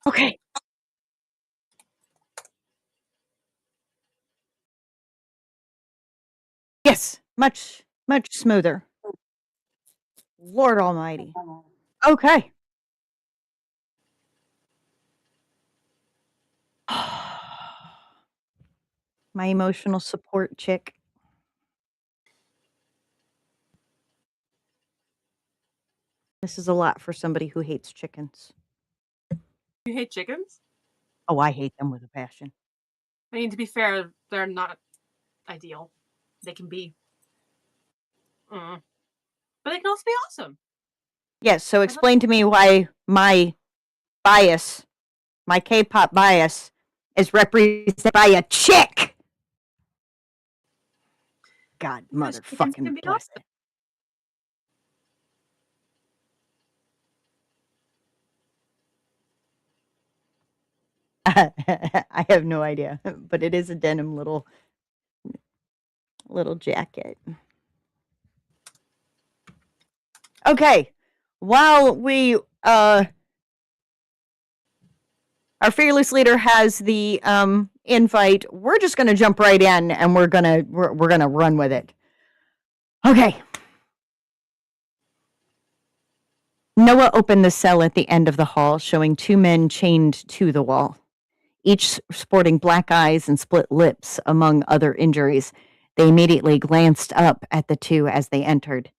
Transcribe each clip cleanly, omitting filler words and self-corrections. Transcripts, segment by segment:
Okay. Yes, much, much smoother. Lord almighty. Okay. My emotional support chick. This is a lot for somebody who hates chickens. You hate chickens? Oh, I hate them with a passion. I mean, to be fair, they're not ideal. They can be. But they can also be awesome. Yes, so explain to me why my bias, my K-pop bias, is represented by a chick. God, motherfucking bless it. I have no idea, but it is a denim little jacket. Okay, while we our fearless leader has the invite, we're just going to jump right in and we're going to run with it. Okay. Noah opened the cell at the end of the hall, showing two men chained to the wall, each sporting black eyes and split lips, among other injuries. They immediately glanced up at the two as they entered.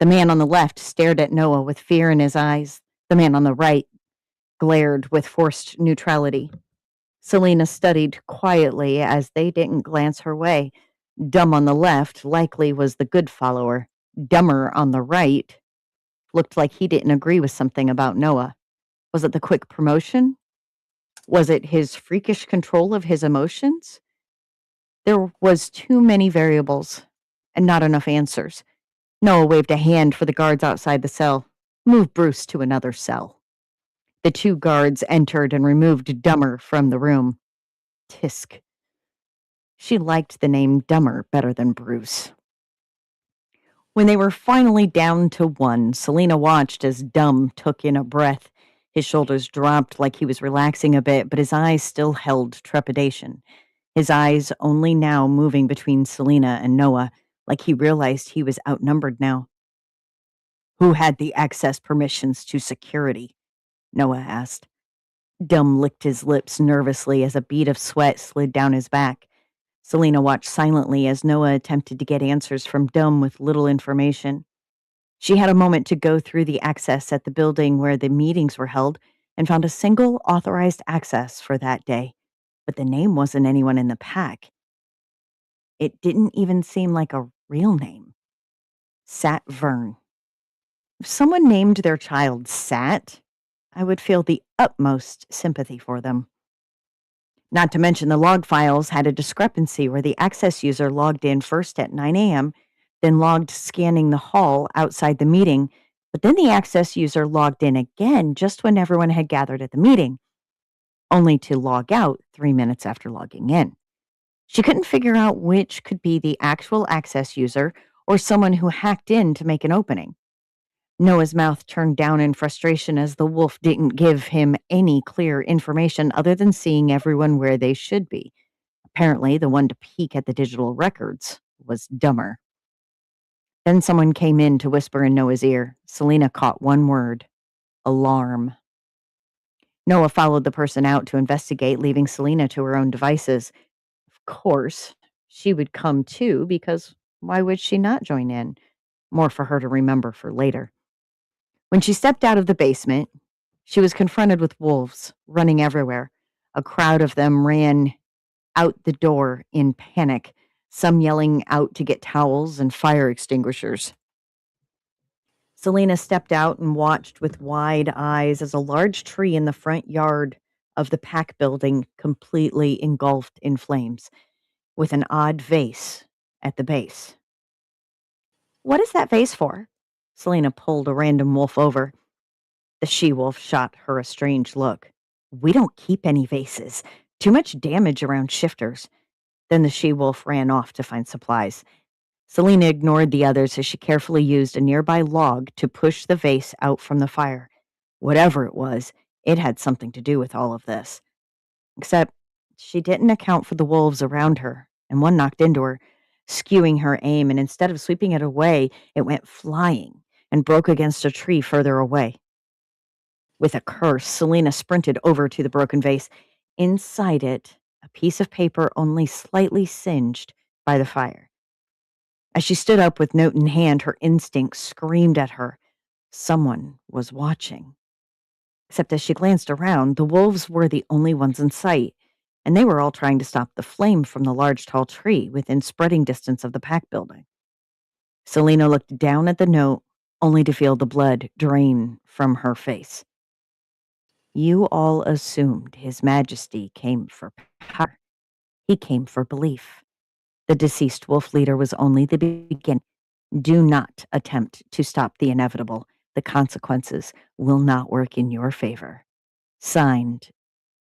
The man on the left stared at Noah with fear in his eyes. The man on the right glared with forced neutrality. Selena studied quietly as they didn't glance her way. Dumb on the left likely was the good follower. Dumber on the right looked like he didn't agree with something about Noah. Was it the quick promotion? Was it his freakish control of his emotions? There was too many variables and not enough answers. Noah waved a hand for the guards outside the cell. Move Bruce to another cell. The two guards entered and removed Dumber from the room. Tisk. She liked the name Dumber better than Bruce. When they were finally down to one, Selena watched as Dumb took in a breath. His shoulders dropped like he was relaxing a bit, but his eyes still held trepidation. His eyes only now moving between Selena and Noah, like he realized he was outnumbered now. Who had the access permissions to security? Noah asked. Dumb licked his lips nervously as a bead of sweat slid down his back. Selena watched silently as Noah attempted to get answers from Dumb with little information. She had a moment to go through the access at the building where the meetings were held and found a single authorized access for that day, but the name wasn't anyone in the pack. It didn't even seem like a real name. Sat Vern. If someone named their child Sat, I would feel the utmost sympathy for them. Not to mention the log files had a discrepancy where the access user logged in first at 9 a.m., then logged scanning the hall outside the meeting, but then the access user logged in again just when everyone had gathered at the meeting, only to log out 3 minutes after logging in. She couldn't figure out which could be the actual access user or someone who hacked in to make an opening. Noah's mouth turned down in frustration as the wolf didn't give him any clear information other than seeing everyone where they should be. Apparently, the one to peek at the digital records was Dumber. Then someone came in to whisper in Noah's ear. Selena caught one word: alarm. Noah followed the person out to investigate, leaving Selena to her own devices. Of course, she would come too, because why would she not join in? More for her to remember for later. When she stepped out of the basement, she was confronted with wolves running everywhere. A crowd of them ran out the door in panic, some yelling out to get towels and fire extinguishers. Selena stepped out and watched with wide eyes as a large tree in the front yard of the pack building completely engulfed in flames, with an odd vase at the base. What is that vase for? Selena pulled a random wolf over. The she-wolf shot her a strange look. We don't keep any vases. Too much damage around shifters. Then the she-wolf ran off to find supplies. Selena ignored the others as she carefully used a nearby log to push the vase out from the fire. Whatever it was, It had something to do with all of this. Except she didn't account for the wolves around her, and one knocked into her, skewing her aim, and instead of sweeping it away, it went flying and broke against a tree further away. With a curse, Selena sprinted over to the broken vase. Inside it, a piece of paper only slightly singed by the fire. As she stood up with note in hand, her instinct screamed at her. Someone was watching. Except as she glanced around, the wolves were the only ones in sight, and they were all trying to stop the flame from the large tall tree within spreading distance of the pack building. Selena looked down at the note, only to feel the blood drain from her face. You all assumed His Majesty came for power. He came for belief. The deceased wolf leader was only the beginning. Do not attempt to stop the inevitable. The consequences will not work in your favor. Signed,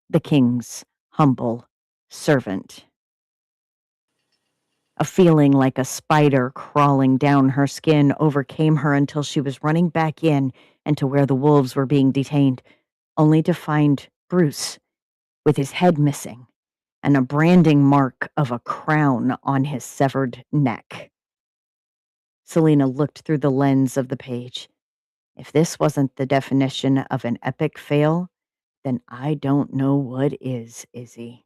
the king's humble servant. A feeling like a spider crawling down her skin overcame her until she was running back in and to where the wolves were being detained, only to find Bruce with his head missing and a branding mark of a crown on his severed neck. Selena looked through the lens of the page. If this wasn't the definition of an epic fail, then I don't know what is, Izzy.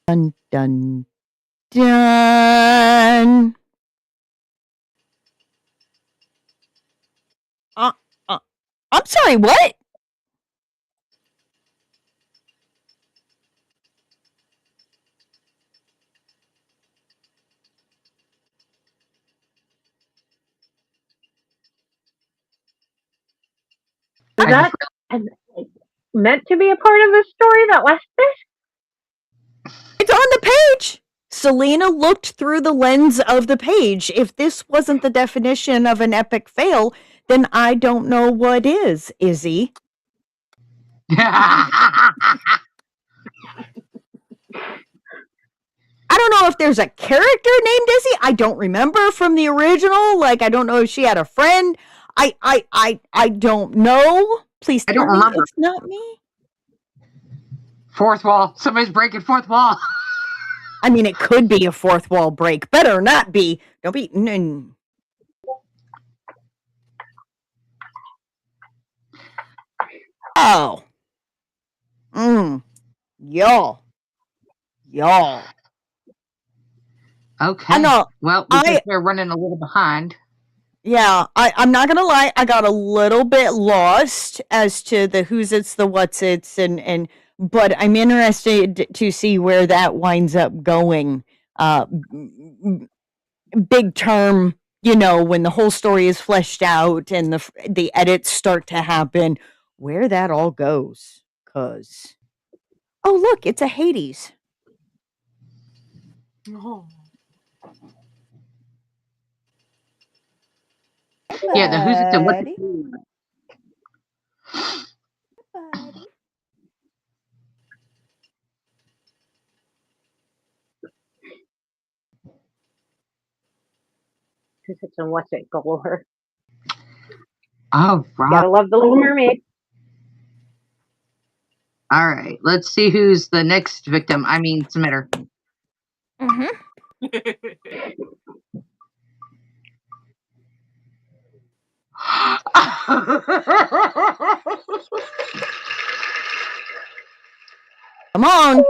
Dun, dun, dun. Uh, I'm sorry, what? Is that meant to be a part of the story that left this? It's on the page. Selena looked through the lens of the page. If this wasn't the definition of an epic fail, then I don't know what is, Izzy. I don't know if there's a character named Izzy. I don't remember from the original. Like, I don't know if she had a friend. I don't know. Please tell me it's not me. Fourth wall. Somebody's breaking fourth wall. I mean, it could be a fourth wall break. Better not be. Don't be. Oh. Y'all. Okay. I know. Well, we're running a little behind. Yeah, I'm not gonna lie. I got a little bit lost as to the who's it's, the what's it's, but I'm interested to see where that winds up going. Big term, when the whole story is fleshed out and the edits start to happen, where that all goes. Cause, oh look, it's a Hades. Oh. Yeah, the who's it's and what's Buddy. Who's it's and what's it galore. Oh, right. Gotta love the Little Mermaid. All right, let's see who's the next victim. I mean, submitter. Come on.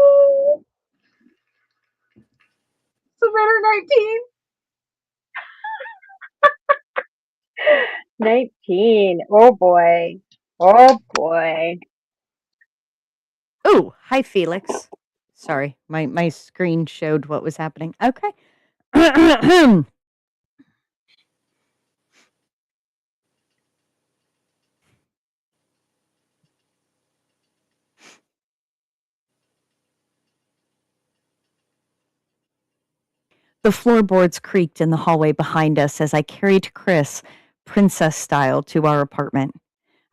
Submitter 19. 19. Oh boy. Oh boy. Oh, hi, Felix. Sorry, my screen showed what was happening. Okay. The floorboards creaked in the hallway behind us as I carried Chris, princess style, to our apartment.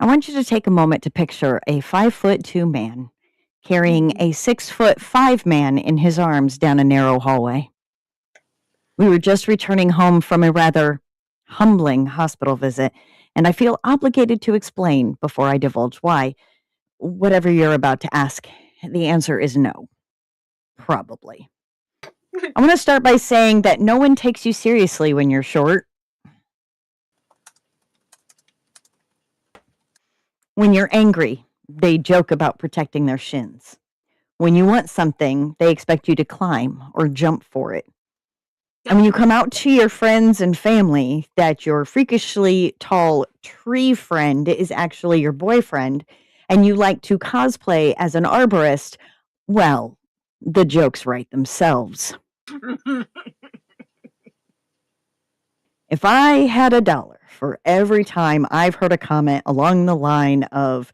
I want you to take a moment to picture a 5'2" man carrying a 6'5" man in his arms down a narrow hallway. We were just returning home from a rather humbling hospital visit, and I feel obligated to explain before I divulge why. Whatever you're about to ask, the answer is no. Probably. I want to start by saying that no one takes you seriously when you're short. When you're angry, they joke about protecting their shins. When you want something, they expect you to climb or jump for it. And when you come out to your friends and family that your freakishly tall tree friend is actually your boyfriend, and you like to cosplay as an arborist, well, the jokes write themselves. If I had $1 for every time I've heard a comment along the line of,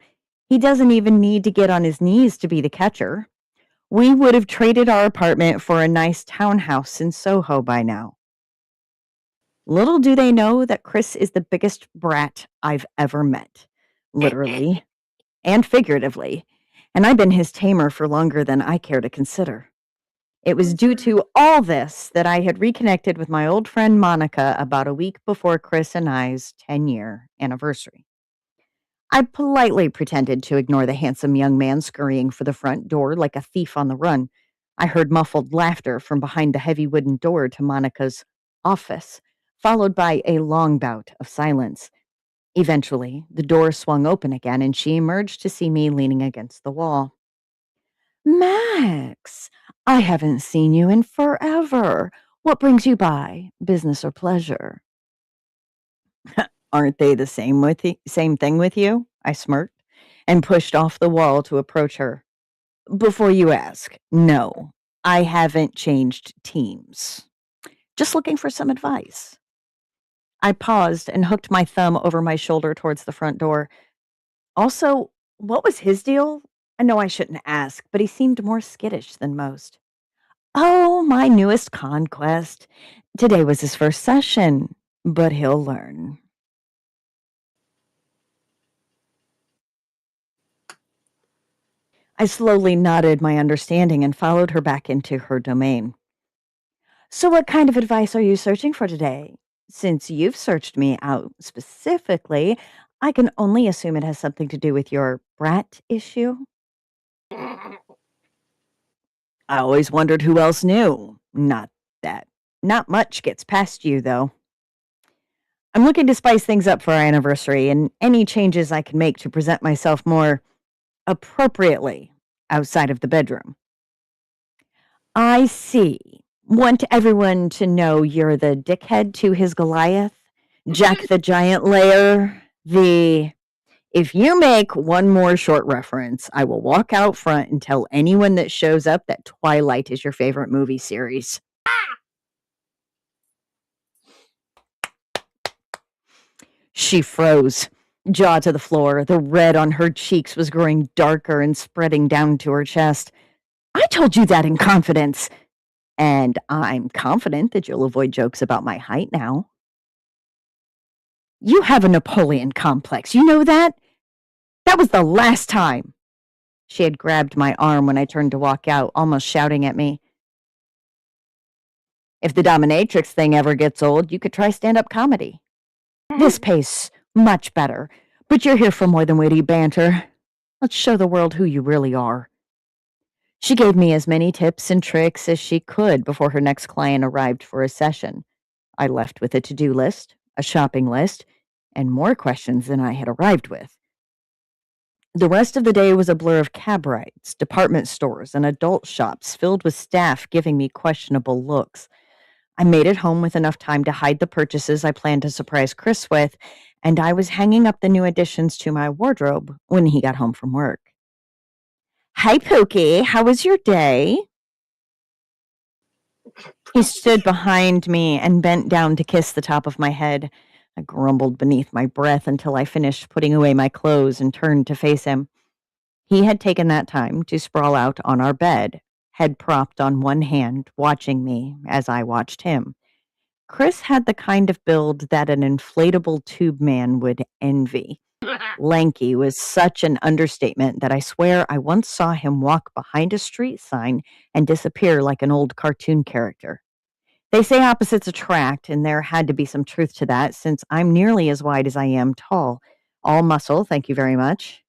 he doesn't even need to get on his knees to be the catcher, we would have traded our apartment for a nice townhouse in Soho by now. Little do they know that Chris is the biggest brat I've ever met, literally and figuratively, and I've been his tamer for longer than I care to consider. It was due to all this that I had reconnected with my old friend Monica about a week before Chris and I's 10-year anniversary. I politely pretended to ignore the handsome young man scurrying for the front door like a thief on the run. I heard muffled laughter from behind the heavy wooden door to Monica's office, followed by a long bout of silence. Eventually, the door swung open again and she emerged to see me leaning against the wall. Max, I haven't seen you in forever. What brings you by, business or pleasure? Aren't they the same thing with you? I smirked and pushed off the wall to approach her. Before you ask, no, I haven't changed teams. Just looking for some advice. I paused and hooked my thumb over my shoulder towards the front door. Also, what was his deal? I know I shouldn't ask, but he seemed more skittish than most. Oh, my newest conquest. Today was his first session, but he'll learn. I slowly nodded my understanding and followed her back into her domain. So what kind of advice are you searching for today? Since you've searched me out specifically, I can only assume it has something to do with your brat issue. I always wondered who else knew. Not much gets past you, though. I'm looking to spice things up for our anniversary, and any changes I can make to present myself more appropriately outside of the bedroom. I see. Want everyone to know you're the dickhead to his Goliath? Jack the Giant Layer? If you make one more short reference, I will walk out front and tell anyone that shows up that Twilight is your favorite movie series. She froze, jaw to the floor. The red on her cheeks was growing darker and spreading down to her chest. I told you that in confidence. And I'm confident that you'll avoid jokes about my height now. You have a Napoleon complex. You know that? That was the last time. She had grabbed my arm when I turned to walk out, almost shouting at me. If the dominatrix thing ever gets old, you could try stand-up comedy. This pays much better, but you're here for more than witty banter. Let's show the world who you really are. She gave me as many tips and tricks as she could before her next client arrived for a session. I left with a to-do list, a shopping list, and more questions than I had arrived with. The rest of the day was a blur of cab rides, department stores, and adult shops filled with staff giving me questionable looks. I made it home with enough time to hide the purchases I planned to surprise Chris with, and I was hanging up the new additions to my wardrobe when he got home from work. Hi, Pookie. How was your day? He stood behind me and bent down to kiss the top of my head. I grumbled beneath my breath until I finished putting away my clothes and turned to face him. He had taken that time to sprawl out on our bed, head propped on one hand, watching me as I watched him. Chris had the kind of build that an inflatable tube man would envy. Lanky was such an understatement that I swear I once saw him walk behind a street sign and disappear like an old cartoon character. They say opposites attract, and there had to be some truth to that since I'm nearly as wide as I am tall. All muscle, thank you very much.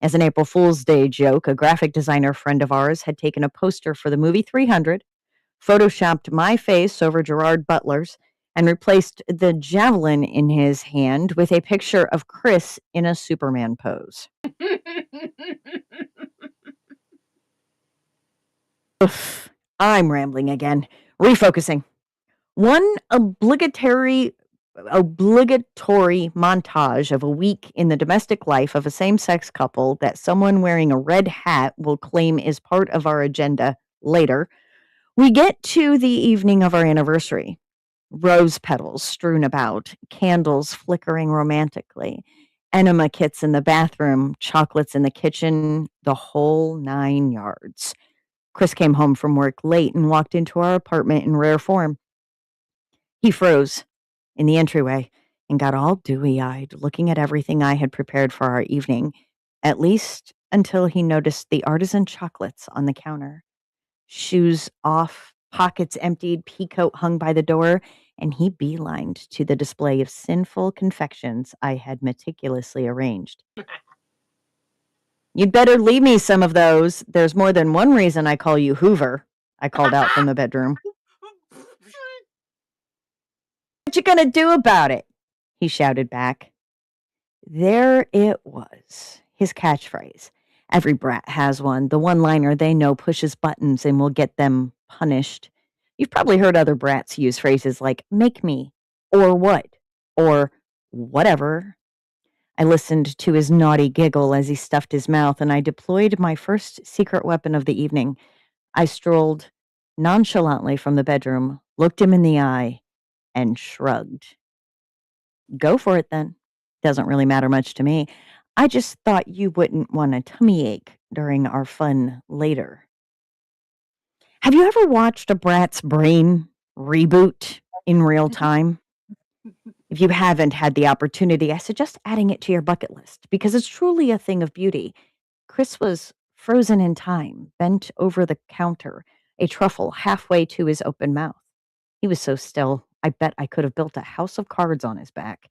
As an April Fool's Day joke, a graphic designer friend of ours had taken a poster for the movie 300, photoshopped my face over Gerard Butler's, and replaced the javelin in his hand with a picture of Chris in a Superman pose. Oof, I'm rambling again. Refocusing. One obligatory montage of a week in the domestic life of a same-sex couple that someone wearing a red hat will claim is part of our agenda later. We get to the evening of our anniversary. Rose petals strewn about, candles flickering romantically, enema kits in the bathroom, chocolates in the kitchen, the whole 9 yards. Chris came home from work late and walked into our apartment in rare form. He froze in the entryway and got all dewy-eyed, looking at everything I had prepared for our evening, at least until he noticed the artisan chocolates on the counter. Shoes off, pockets emptied, peacoat hung by the door, and he beelined to the display of sinful confections I had meticulously arranged. You'd better leave me some of those. There's more than one reason I call you Hoover, I called out from the bedroom. What you gonna do about it? He shouted back. There it was, his catchphrase. Every brat has one, the one-liner they know pushes buttons and will get them punished. You've probably heard other brats use phrases like, make me, or what, or whatever. I listened to his naughty giggle as he stuffed his mouth, and I deployed my first secret weapon of the evening. I strolled nonchalantly from the bedroom, looked him in the eye, and shrugged. Go for it then. Doesn't really matter much to me. I just thought you wouldn't want a tummy ache during our fun later. Have you ever watched a brat's brain reboot in real time? If you haven't had the opportunity, I suggest adding it to your bucket list because it's truly a thing of beauty. Chris was frozen in time, bent over the counter, a truffle halfway to his open mouth. He was so still, I bet I could have built a house of cards on his back.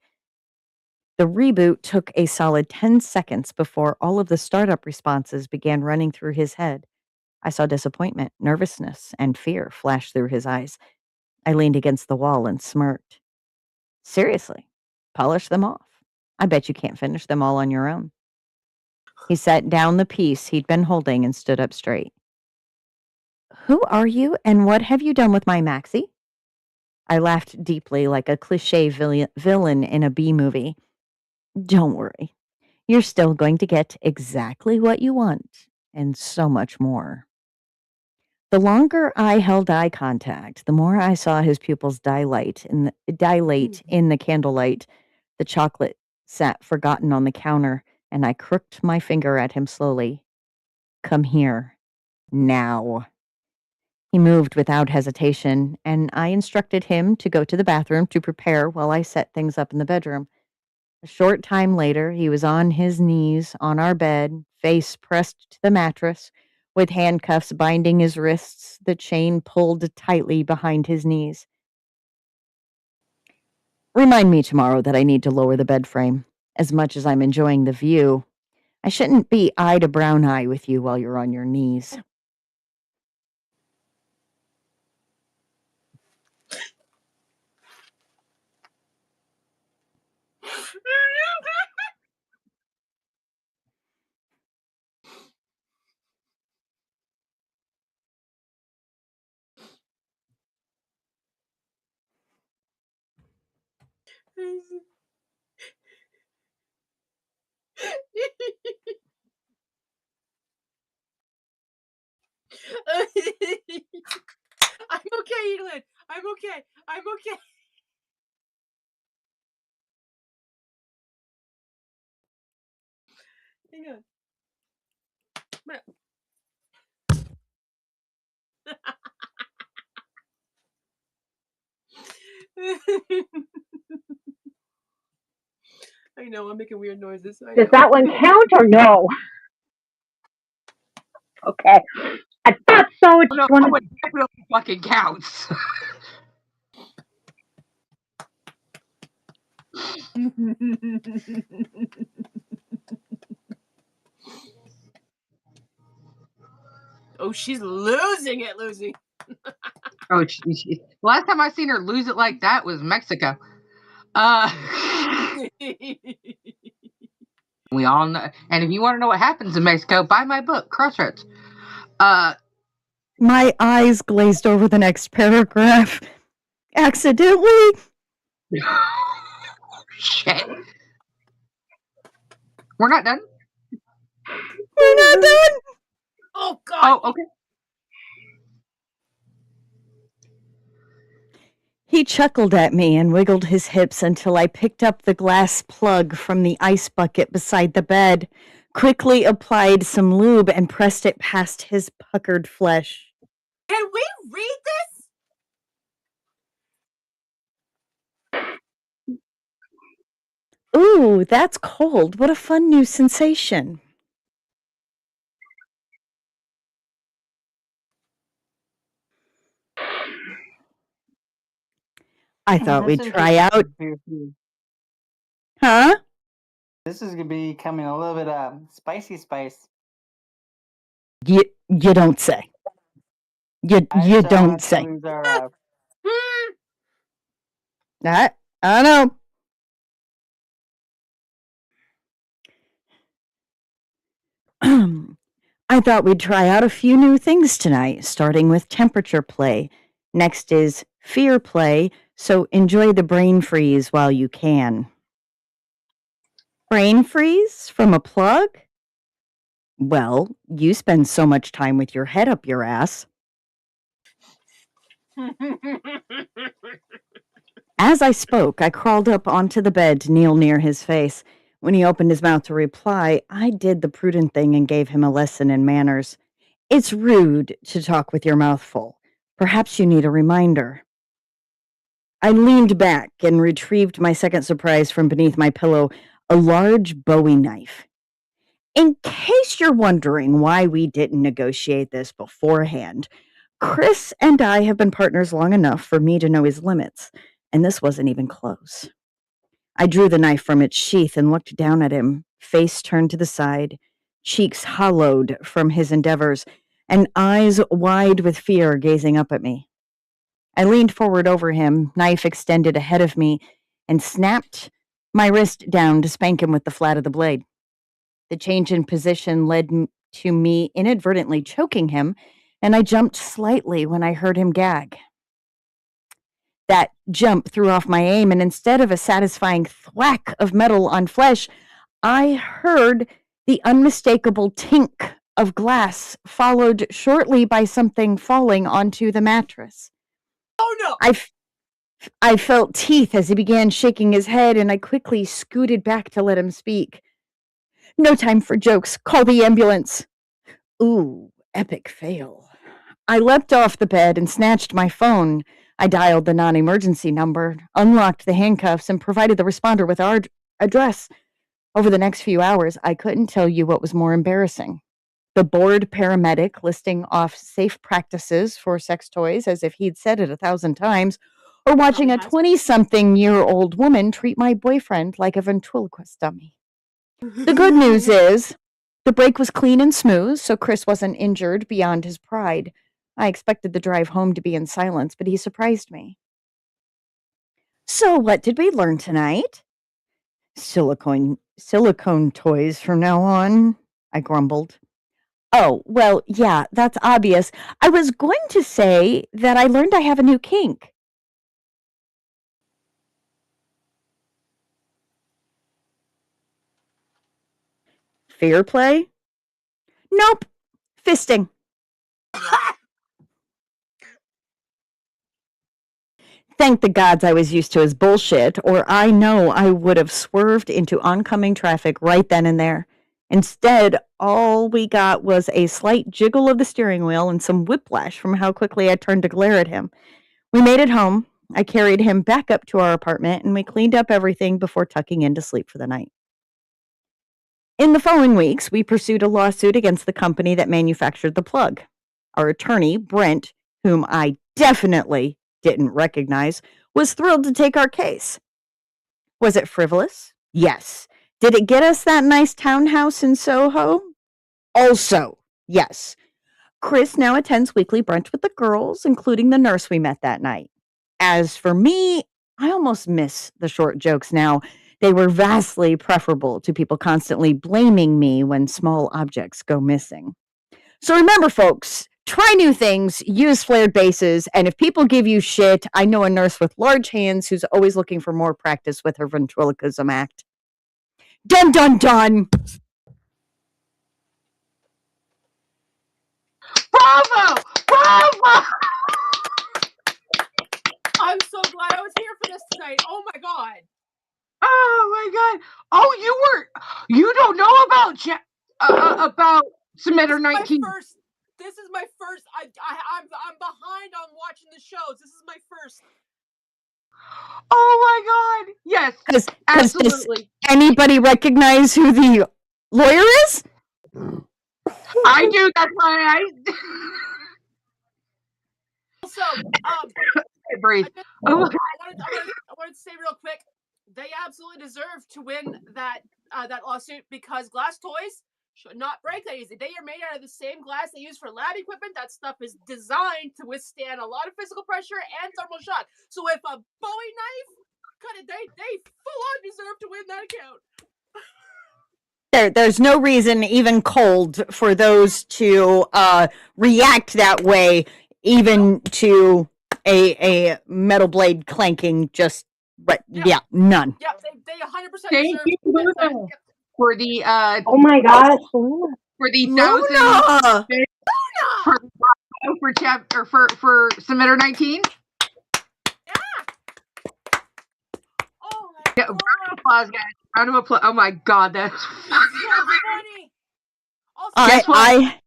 The reboot took a solid 10 seconds before all of the startup responses began running through his head. I saw disappointment, nervousness, and fear flash through his eyes. I leaned against the wall and smirked. Seriously, polish them off. I bet you can't finish them all on your own. He set down the piece he'd been holding and stood up straight. Who are you and what have you done with my maxi? I laughed deeply like a cliche villain in a B movie. Don't worry. You're still going to get exactly what you want and so much more. The longer I held eye contact, the more I saw his pupils dilate in the candlelight. The chocolate sat forgotten on the counter, and I crooked my finger at him slowly. Come here. Now. He moved without hesitation, and I instructed him to go to the bathroom to prepare while I set things up in the bedroom. A short time later, he was on his knees on our bed, face pressed to the mattress, with handcuffs binding his wrists, the chain pulled tightly behind his knees. Remind me tomorrow that I need to lower the bed frame. As much as I'm enjoying the view, I shouldn't be eye to brown eye with you while you're on your knees. I'm okay, Elin. I'm okay. I'm okay. Hang on. I know, I'm making weird noises. Does that one count or no? Okay. I thought so. It's No, one. it definitely fucking counts. Oh, she's losing it, Lucy. Oh, last time I seen her lose it like that was Mexico. We all know. And if you want to know what happens in Mexico, buy my book, Crossroads. My eyes glazed over the next paragraph. Accidentally? Shit. We're not done? We're not done! Oh, God. Oh, okay. He chuckled at me and wiggled his hips until I picked up the glass plug from the ice bucket beside the bed, quickly applied some lube, and pressed it past his puckered flesh. Can we read this? Ooh, that's cold. What a fun new sensation. I thought we'd try out. Huh? This is gonna be coming a little bit spicy spice. You don't say. You don't say. These are, I don't know. I thought we'd try out a few new things tonight, starting with temperature play. Next is fear play, so enjoy the brain freeze while you can. Brain freeze from a plug? Well, you spend so much time with your head up your ass. As I spoke, I crawled up onto the bed to kneel near his face. When he opened his mouth to reply, I did the prudent thing and gave him a lesson in manners. It's rude to talk with your mouth full. Perhaps you need a reminder. I leaned back and retrieved my second surprise from beneath my pillow, a large Bowie knife. In case you're wondering why we didn't negotiate this beforehand, Chris and I have been partners long enough for me to know his limits, and this wasn't even close. I drew the knife from its sheath and looked down at him, face turned to the side, cheeks hollowed from his endeavors, and eyes wide with fear gazing up at me. I leaned forward over him, knife extended ahead of me, and snapped my wrist down to spank him with the flat of the blade. The change in position led to me inadvertently choking him, and I jumped slightly when I heard him gag. That jump threw off my aim, and instead of a satisfying thwack of metal on flesh, I heard the unmistakable tink of glass, followed shortly by something falling onto the mattress. Oh, no! I felt teeth as he began shaking his head, and I quickly scooted back to let him speak. No time for jokes. Call the ambulance. Ooh, epic fail. I leapt off the bed and snatched my phone. I dialed the non-emergency number, unlocked the handcuffs, and provided the responder with our address. Over the next few hours, I couldn't tell you what was more embarrassing. The bored paramedic listing off safe practices for sex toys as if he'd said it 1,000 times, or watching a 20-something-year-old woman treat my boyfriend like a ventriloquist dummy. The good news is the break was clean and smooth, so Chris wasn't injured beyond his pride. I expected the drive home to be in silence, but he surprised me. So what did we learn tonight? Silicone toys from now on, I grumbled. Oh, well, yeah, that's obvious. I was going to say that I learned I have a new kink. Fear play? Nope. Fisting. Thank the gods I was used to his bullshit, or I know I would have swerved into oncoming traffic right then and there. Instead, all we got was a slight jiggle of the steering wheel and some whiplash from how quickly I turned to glare at him. We made it home. I carried him back up to our apartment, and we cleaned up everything before tucking in to sleep for the night. In the following weeks, we pursued a lawsuit against the company that manufactured the plug. Our attorney, Brent, whom I definitely didn't recognize, was thrilled to take our case. Was it frivolous? Yes. Did it get us that nice townhouse in Soho? Also, yes. Chris now attends weekly brunch with the girls, including the nurse we met that night. As for me, I almost miss the short jokes now. They were vastly preferable to people constantly blaming me when small objects go missing. So remember, folks, try new things, use flared bases, and if people give you shit, I know a nurse with large hands who's always looking for more practice with her ventriloquism act. Dun dun dun! Bravo! Bravo! I'm so glad I was here for this tonight. Oh my god. Oh my god! Oh, you don't know about about Submitter 19. This is my first. I'm behind on watching the shows. This is my first. Oh my god! Yes, Does absolutely. anybody recognize who the lawyer is? I do. That's why I. Also, breathe. I wanted to say real quick, they absolutely deserve to win that lawsuit because glass toys should not break that easy. They are made out of the same glass they use for lab equipment. That stuff is designed to withstand a lot of physical pressure and thermal shock. So if a Bowie knife cut it, they full on deserve to win that account. There's no reason, even cold, for those to react that way, even to a metal blade clanking. Just, but yeah, none. Yeah, they 100% Thank deserve you, Luna, for the Oh my gosh, Luna. for the Luna! 1,000 for Submitter 19. Oh my Yeah, god. round of applause, guys. Round of applause. Oh my god, that's So funny. Also, I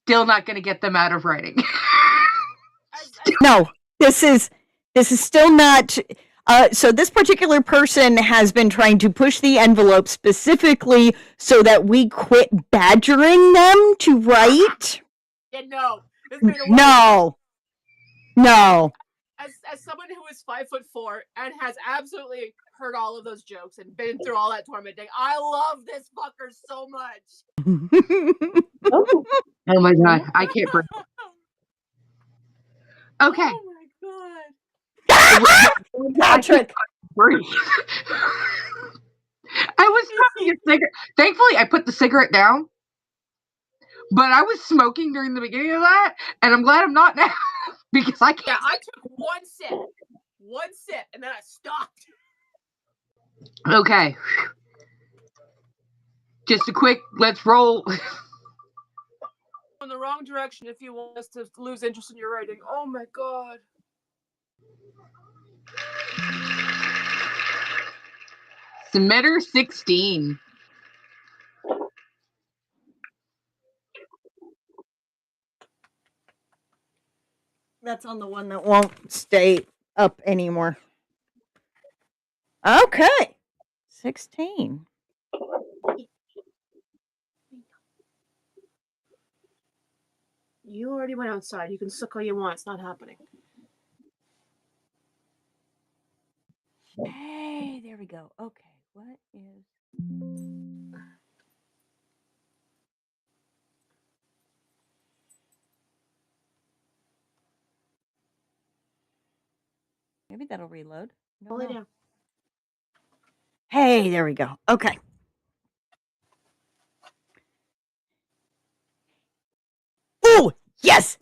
still not going to get them out of writing. no. This is still not. So this particular person has been trying to push the envelope specifically so that we quit badgering them to write. yeah, no. It's been a while. No. As someone who is 5'4" and has absolutely heard all of those jokes and been through all that tormenting, I love this fucker so much. Oh, Oh my god, I can't breathe. Okay. Oh my god. Patrick. Breathe. I was smoking a cigarette. Thankfully, I put the cigarette down. But I was smoking during the beginning of that, and I'm glad I'm not now because I can't. Yeah, I took one sip, and then I stopped. Okay. Just a quick, let's roll. In the wrong direction if you want us to lose interest in your writing. Oh my god. Submitter 16. That's on the one that won't stay up anymore. Okay. 16. You already went outside. You can suck all you want. It's not happening. Hey, there we go. Okay. What is... Maybe that'll reload. Hold it down. Hey, there we go. Okay. Oh, yes.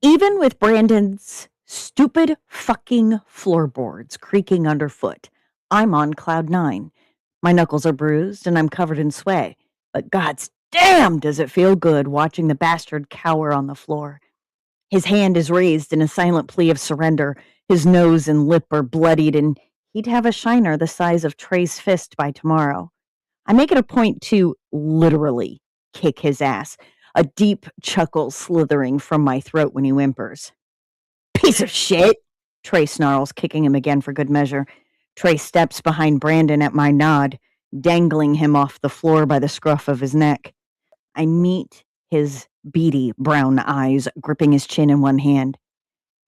Even with Brandon's stupid fucking floorboards creaking underfoot, I'm on cloud 9. My knuckles are bruised and I'm covered in sway. But god's damn, does it feel good watching the bastard cower on the floor. His hand is raised in a silent plea of surrender. His nose and lip are bloodied, and he'd have a shiner the size of Trey's fist by tomorrow. I make it a point to literally kick his ass, a deep chuckle slithering from my throat when he whimpers. Piece of shit! Trey snarls, kicking him again for good measure. Trey steps behind Brandon at my nod, dangling him off the floor by the scruff of his neck. I meet his beady brown eyes, gripping his chin in one hand.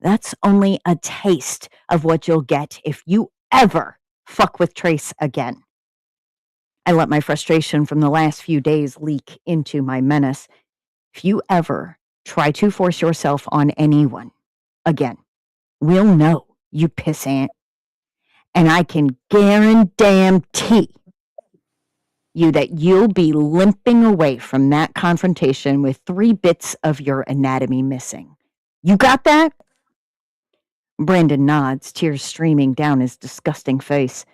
That's only a taste of what you'll get if you ever fuck with Trace again. I let my frustration from the last few days leak into my menace. If you ever try to force yourself on anyone again, we'll know, you pissant. And I can guarantee you that you'll be limping away from that confrontation with 3 bits of your anatomy missing. You got that? Brandon nods, tears streaming down his disgusting face.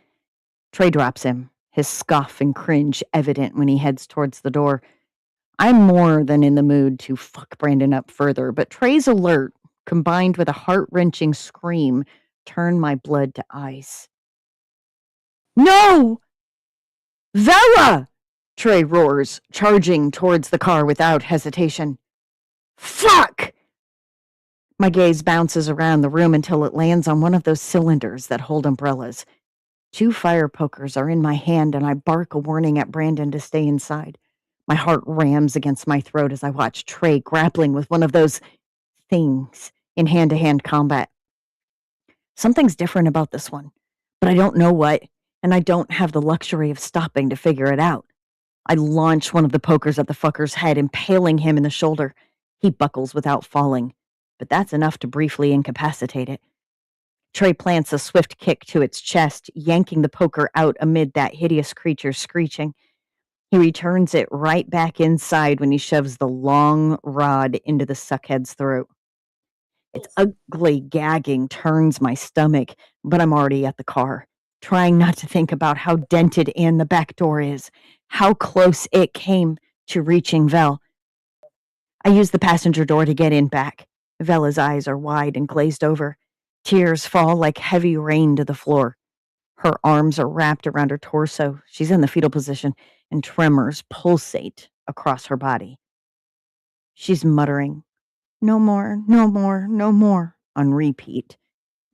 Trey drops him, his scoff and cringe evident when he heads towards the door. I'm more than in the mood to fuck Brandon up further, but Trey's alert, combined with a heart-wrenching scream, turned my blood to ice. No! Vella! Trey roars, charging towards the car without hesitation. Fuck! My gaze bounces around the room until it lands on one of those cylinders that hold umbrellas. 2 fire pokers are in my hand, and I bark a warning at Brandon to stay inside. My heart rams against my throat as I watch Trey grappling with one of those things in hand-to-hand combat. Something's different about this one, but I don't know what, and I don't have the luxury of stopping to figure it out. I launch one of the pokers at the fucker's head, impaling him in the shoulder. He buckles without falling, but that's enough to briefly incapacitate it. Trey plants a swift kick to its chest, yanking the poker out amid that hideous creature's screeching. He returns it right back inside when he shoves the long rod into the suckhead's throat. Its ugly gagging turns my stomach, but I'm already at the car, trying not to think about how dented and the back door is, how close it came to reaching Vel. I use the passenger door to get in back. Vella's eyes are wide and glazed over. Tears fall like heavy rain to the floor. Her arms are wrapped around her torso. She's in the fetal position, and tremors pulsate across her body. She's muttering, "No more, no more, no more," on repeat.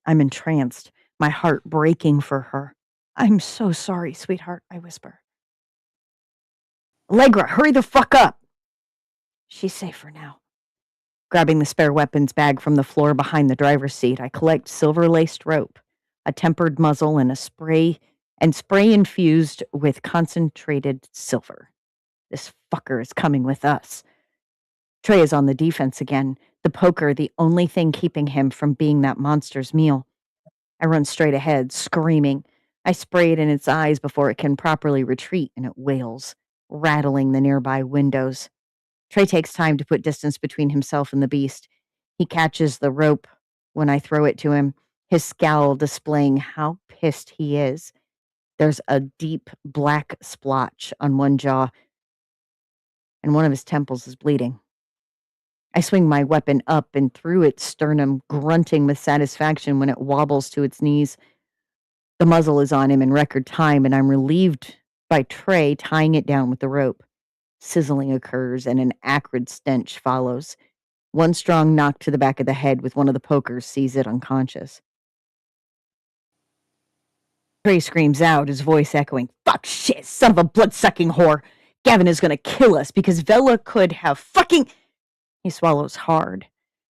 I'm entranced, my heart breaking for her. "I'm so sorry, sweetheart," I whisper. "Allegra, hurry the fuck up!" She's safe for now. Grabbing the spare weapons bag from the floor behind the driver's seat, I collect silver-laced rope, a tempered muzzle, and spray infused with concentrated silver. This fucker is coming with us. Trey is on the defense again, the poker the only thing keeping him from being that monster's meal. I run straight ahead, screaming. I spray it in its eyes before it can properly retreat, and it wails, rattling the nearby windows. Trey takes time to put distance between himself and the beast. He catches the rope when I throw it to him, his scowl displaying how pissed he is. There's a deep black splotch on one jaw, and one of his temples is bleeding. I swing my weapon up and through its sternum, grunting with satisfaction when it wobbles to its knees. The muzzle is on him in record time, and I'm relieved by Trey tying it down with the rope. Sizzling occurs, and an acrid stench follows. One strong knock to the back of the head with one of the pokers sees it unconscious. Trey screams out, his voice echoing, "Fuck shit, son of a blood-sucking whore! Gavin is gonna kill us because Vella could have fucking..." He swallows hard,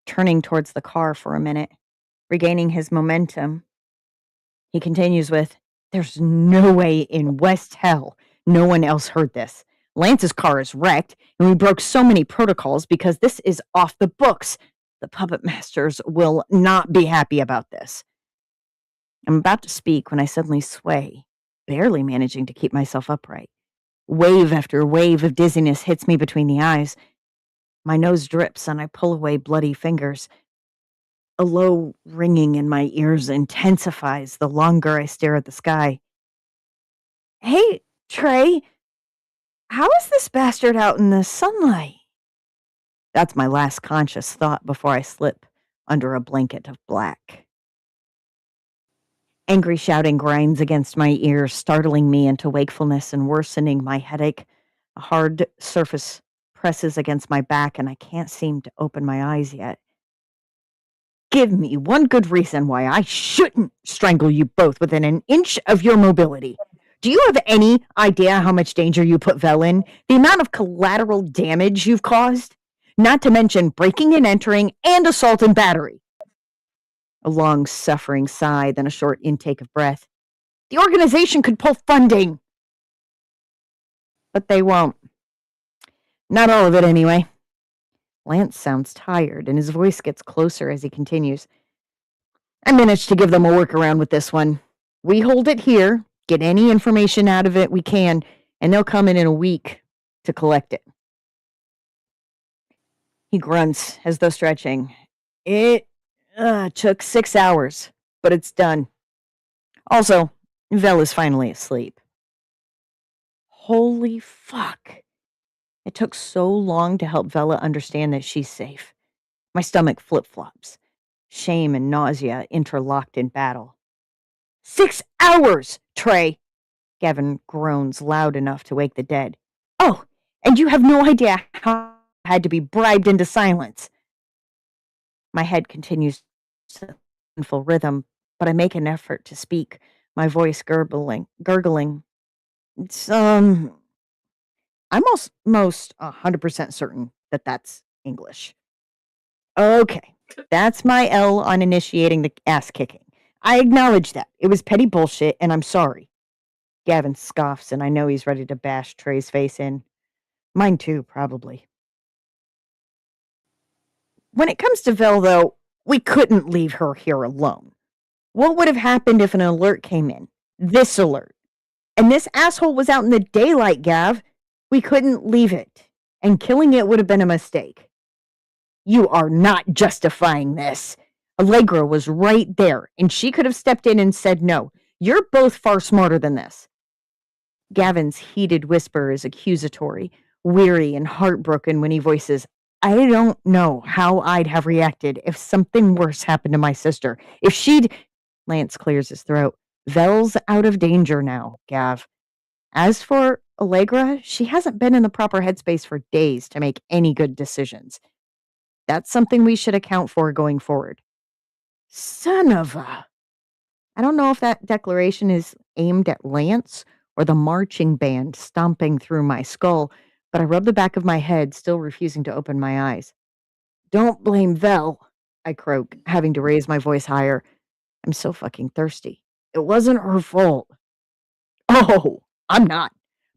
turning towards the car for a minute. Regaining his momentum, he continues with, "There's no way in West Hell no one else heard this. Lance's car is wrecked, and we broke so many protocols because this is off the books. The puppet masters will not be happy about this." I'm about to speak when I suddenly sway, barely managing to keep myself upright. Wave after wave of dizziness hits me between the eyes. My nose drips, and I pull away bloody fingers. A low ringing in my ears intensifies the longer I stare at the sky. "Hey, Trey, how is this bastard out in the sunlight?" That's my last conscious thought before I slip under a blanket of black. Angry shouting grinds against my ears, startling me into wakefulness and worsening my headache. A hard surface presses against my back, and I can't seem to open my eyes yet. "Give me one good reason why I shouldn't strangle you both within an inch of your mobility. Do you have any idea how much danger you put Vel in? The amount of collateral damage you've caused? Not to mention breaking and entering and assault and battery." A long, suffering sigh, then a short intake of breath. The organization could pull funding. But they won't. Not all of it, anyway. Lance sounds tired, and his voice gets closer as he continues. I managed to give them a workaround with this one. We hold it here, get any information out of it we can, and they'll come in a week to collect it. He grunts as though stretching. It took 6 hours, but it's done. Also, Vel is finally asleep. Holy fuck. It took so long to help Vela understand that she's safe. My stomach flip-flops. Shame and nausea interlocked in battle. 6 hours, Trey! Gavin groans loud enough to wake the dead. Oh, and you have no idea how I had to be bribed into silence. My head continues to painful rhythm, but I make an effort to speak, my voice gurgling. It's, I'm most 100% certain that that's English. Okay, that's my L on initiating the ass kicking. I acknowledge that. It was petty bullshit, and I'm sorry. Gavin scoffs, and I know he's ready to bash Trey's face in. Mine too, probably. When it comes to Vel, though, we couldn't leave her here alone. What would have happened if an alert came in? This alert. And this asshole was out in the daylight, Gav. We couldn't leave it. And killing it would have been a mistake. You are not justifying this. Allegra was right there, and she could have stepped in and said no. You're both far smarter than this. Gavin's heated whisper is accusatory, weary and heartbroken when he voices, I don't know how I'd have reacted if something worse happened to my sister. If she'd... Lance clears his throat. Vel's out of danger now, Gav. As for Allegra, she hasn't been in the proper headspace for days to make any good decisions. That's something we should account for going forward. Son of a... I don't know if that declaration is aimed at Lance or the marching band stomping through my skull, but I rub the back of my head, still refusing to open my eyes. Don't blame Vel, I croak, having to raise my voice higher. I'm so fucking thirsty. It wasn't her fault. Oh, I'm not.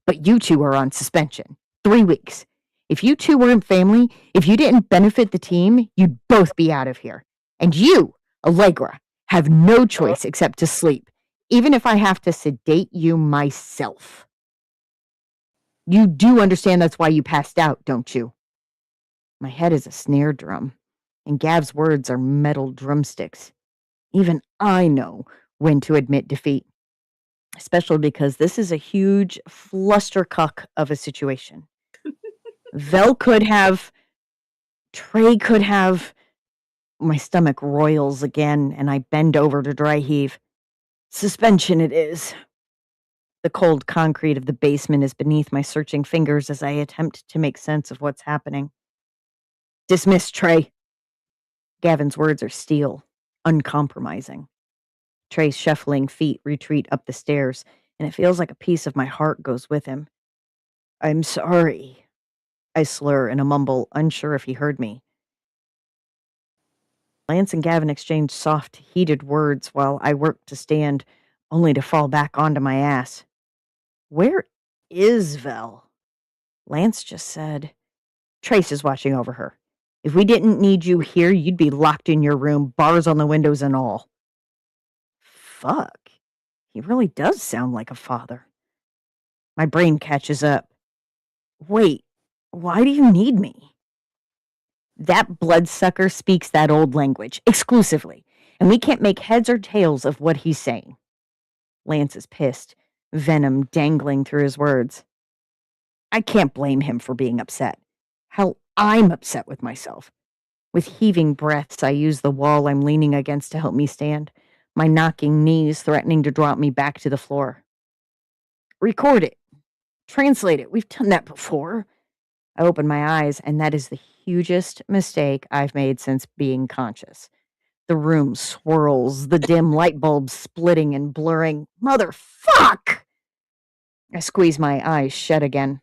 But you two are on suspension. 3 weeks. If you two weren't family, if you didn't benefit the team, you'd both be out of here. And you, Allegra, have no choice except to sleep, even if I have to sedate you myself. You do understand that's why you passed out, don't you? My head is a snare drum, and Gav's words are metal drumsticks. Even I know when to admit defeat, especially because this is a huge flustercuck of a situation. Vel could have, Trey could have. My stomach roils again, and I bend over to dry heave. Suspension it is. The cold concrete of the basement is beneath my searching fingers as I attempt to make sense of what's happening. Dismiss, Trey. Gavin's words are steel, uncompromising. Trey's shuffling feet retreat up the stairs, and it feels like a piece of my heart goes with him. I'm sorry. I slur in a mumble, unsure if he heard me. Lance and Gavin exchange soft, heated words while I work to stand, only to fall back onto my ass. Where is Vel? Lance just said, Trace is watching over her. If we didn't need you here, you'd be locked in your room, bars on the windows and all. Fuck. He really does sound like a father. My brain catches up. Wait, why do you need me? That bloodsucker speaks that old language, exclusively, and we can't make heads or tails of what he's saying. Lance is pissed, venom dangling through his words. I can't blame him for being upset. Hell, I'm upset with myself. With heaving breaths, I use the wall I'm leaning against to help me stand, my knocking knees threatening to drop me back to the floor. Record it. Translate it. We've done that before. I open my eyes, and that is the hugest mistake I've made since being conscious. The room swirls, the dim light bulbs splitting and blurring. Motherfuck! I squeeze my eyes shut again.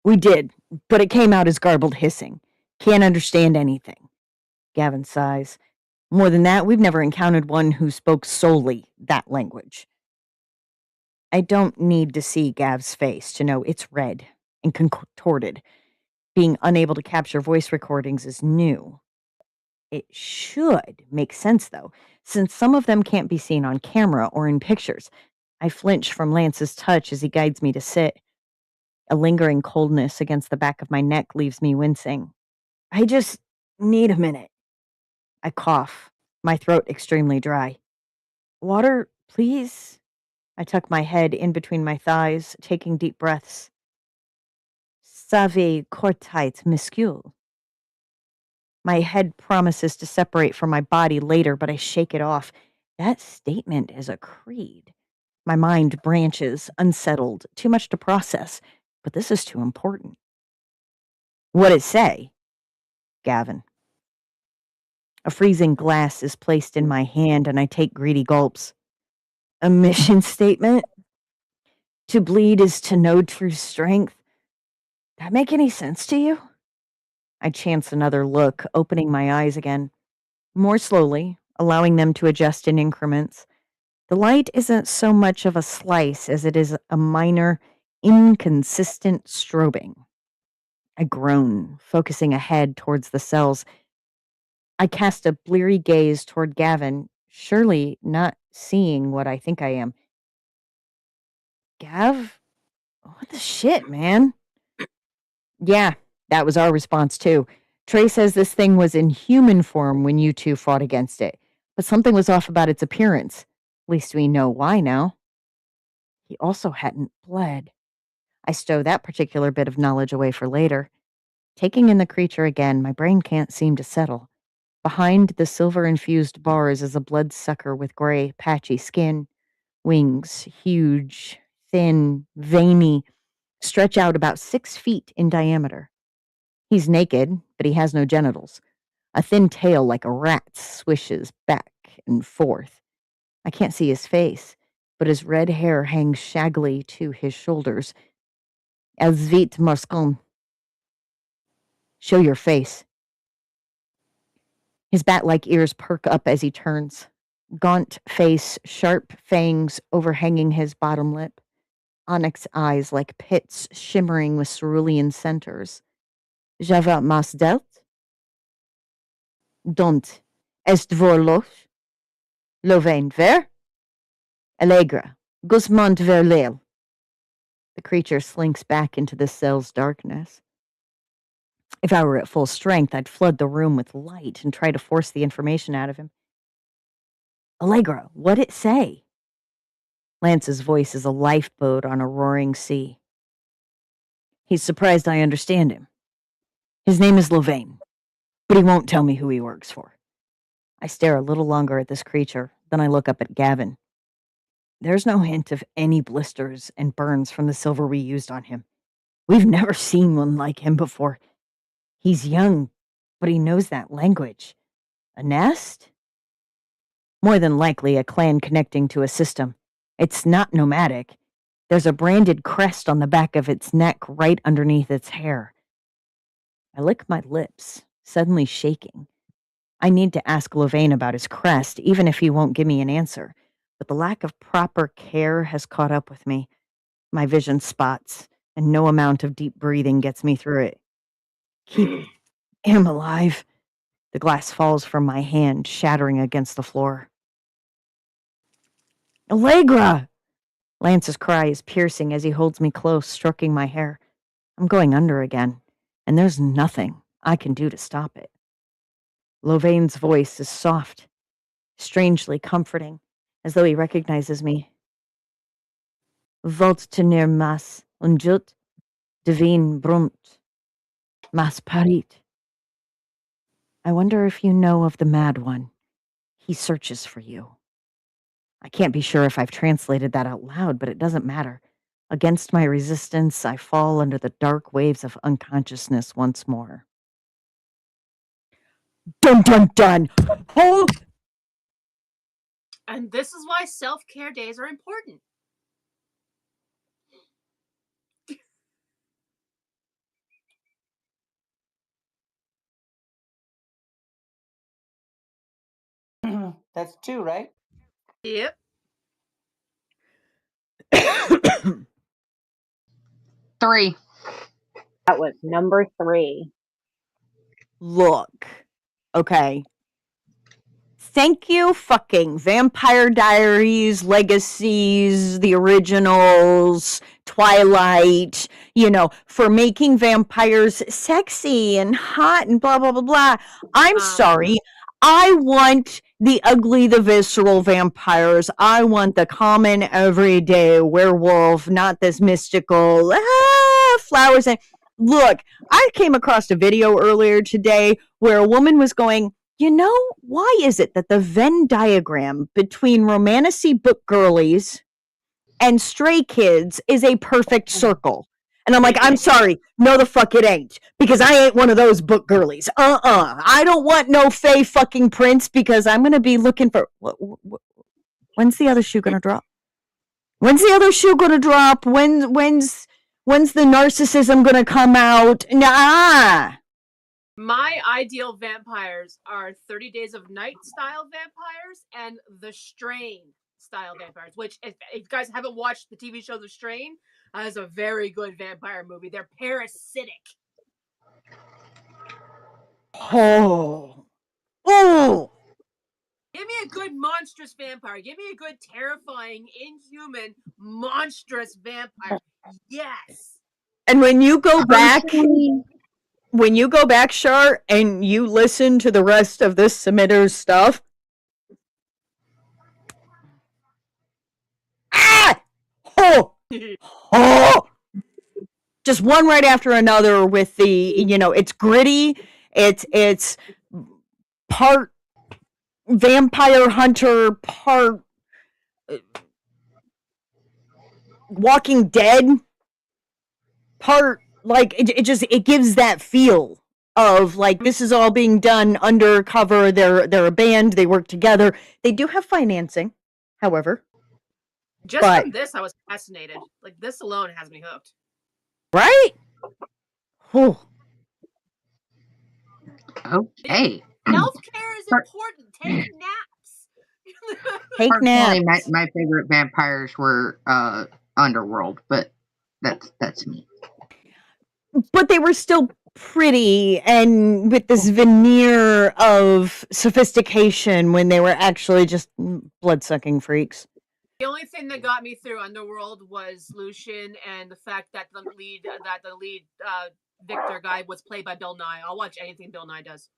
We did, but it came out as garbled hissing. Can't understand anything. Gavin sighs. More than that, we've never encountered one who spoke solely that language. I don't need to see Gav's face to know it's red and contorted. Being unable to capture voice recordings is new. It should make sense, though, since some of them can't be seen on camera or in pictures. I flinch from Lance's touch as he guides me to sit. A lingering coldness against the back of my neck leaves me wincing. I just need a minute. I cough, my throat extremely dry. Water, please? I tuck my head in between my thighs, taking deep breaths. Save cortite muscule. My head promises to separate from my body later, but I shake it off. That statement is a creed. My mind branches, unsettled, too much to process, but this is too important. What'd it say? Gavin. A freezing glass is placed in my hand and I take greedy gulps. A mission statement? To bleed is to know true strength. That make any sense to you? I chance another look, opening my eyes again. More slowly, allowing them to adjust in increments. The light isn't so much of a slice as it is a minor, inconsistent strobing. I groan, focusing ahead towards the cells. I cast a bleary gaze toward Gavin, surely not seeing what I think I am. Gav? What the shit, man? Yeah, that was our response too. Trey says this thing was in human form when you two fought against it, but something was off about its appearance. At least we know why now. He also hadn't bled. I stow that particular bit of knowledge away for later. Taking in the creature again, my brain can't seem to settle. Behind the silver-infused bars is a bloodsucker with gray, patchy skin. Wings, huge, thin, veiny, stretch out about 6 feet in diameter. He's naked, but he has no genitals. A thin tail like a rat's swishes back and forth. I can't see his face, but his red hair hangs shaggily to his shoulders. Els vit morscon. Show your face. His bat-like ears perk up as he turns. Gaunt face, sharp fangs overhanging his bottom lip. Onyx eyes like pits shimmering with cerulean centers. Java mas delt? Don't. Est vorloch? Lovain ver? Allegra. Gusmont ver leil. The creature slinks back into the cell's darkness. If I were at full strength, I'd flood the room with light and try to force the information out of him. Allegra, what'd it say? Lance's voice is a lifeboat on a roaring sea. He's surprised I understand him. His name is Lovain, but he won't tell me who he works for. I stare a little longer at this creature, then I look up at Gavin. There's no hint of any blisters and burns from the silver we used on him. We've never seen one like him before. He's young, but he knows that language. A nest? More than likely a clan connecting to a system. It's not nomadic. There's a branded crest on the back of its neck right underneath its hair. I lick my lips, suddenly shaking. I need to ask Levain about his crest, even if he won't give me an answer. But the lack of proper care has caught up with me. My vision spots, and no amount of deep breathing gets me through it. Keep him alive. The glass falls from my hand, shattering against the floor. Allegra! Lance's cry is piercing as he holds me close, stroking my hair. I'm going under again, and there's nothing I can do to stop it. Lovain's voice is soft, strangely comforting, as though he recognizes me. Volt tenir mas unjut, divine brunt, mas parit. I wonder if you know of the Mad One. He searches for you. I can't be sure if I've translated that out loud, but it doesn't matter. Against my resistance, I fall under the dark waves of unconsciousness once more. Dun dun dun! Hold! And this is why self-care days are important. That's two, right? Yep. 3. That was number 3. Look, okay. Thank you, fucking Vampire Diaries, Legacies, the originals, Twilight, for making vampires sexy and hot and blah, blah, blah, blah. I'm sorry. I want the ugly, the visceral vampires. I want the common, everyday werewolf, not this mystical, flowers. And look, I came across a video earlier today where a woman was going, why is it that the Venn diagram between romantasy book girlies and stray kids is a perfect circle? And I'm like, I'm sorry. No, the fuck it ain't. Because I ain't one of those book girlies. I don't want no Fae fucking prince because I'm going to be looking for... When's the other shoe going to drop? When's the other shoe going to drop? When's the narcissism going to come out? Nah. My ideal vampires are 30 Days of Night style vampires and The Strain style vampires, which if you guys haven't watched the TV show The Strain, is a very good vampire movie. They're parasitic. Oh. Give me a good monstrous vampire. Give me a good terrifying, inhuman, monstrous vampire. Yes. And when you go back... When you go back, Shar, and you listen to the rest of this submitter's stuff, just one right after another with the, it's gritty, it's part vampire hunter, part Walking Dead, part it gives that feel of like this is all being done undercover. They're a band. They work together. They do have financing, however. From this, I was fascinated. Like this alone has me hooked. Right? Whew. Okay. Self-care is important. Take naps. Take naps. My favorite vampires were Underworld, but that's me. But they were still pretty and with this veneer of sophistication when they were actually just blood-sucking freaks. The only thing that got me through Underworld was Lucian and the fact that the lead Victor guy was played by Bill Nye. I'll watch anything Bill Nye does.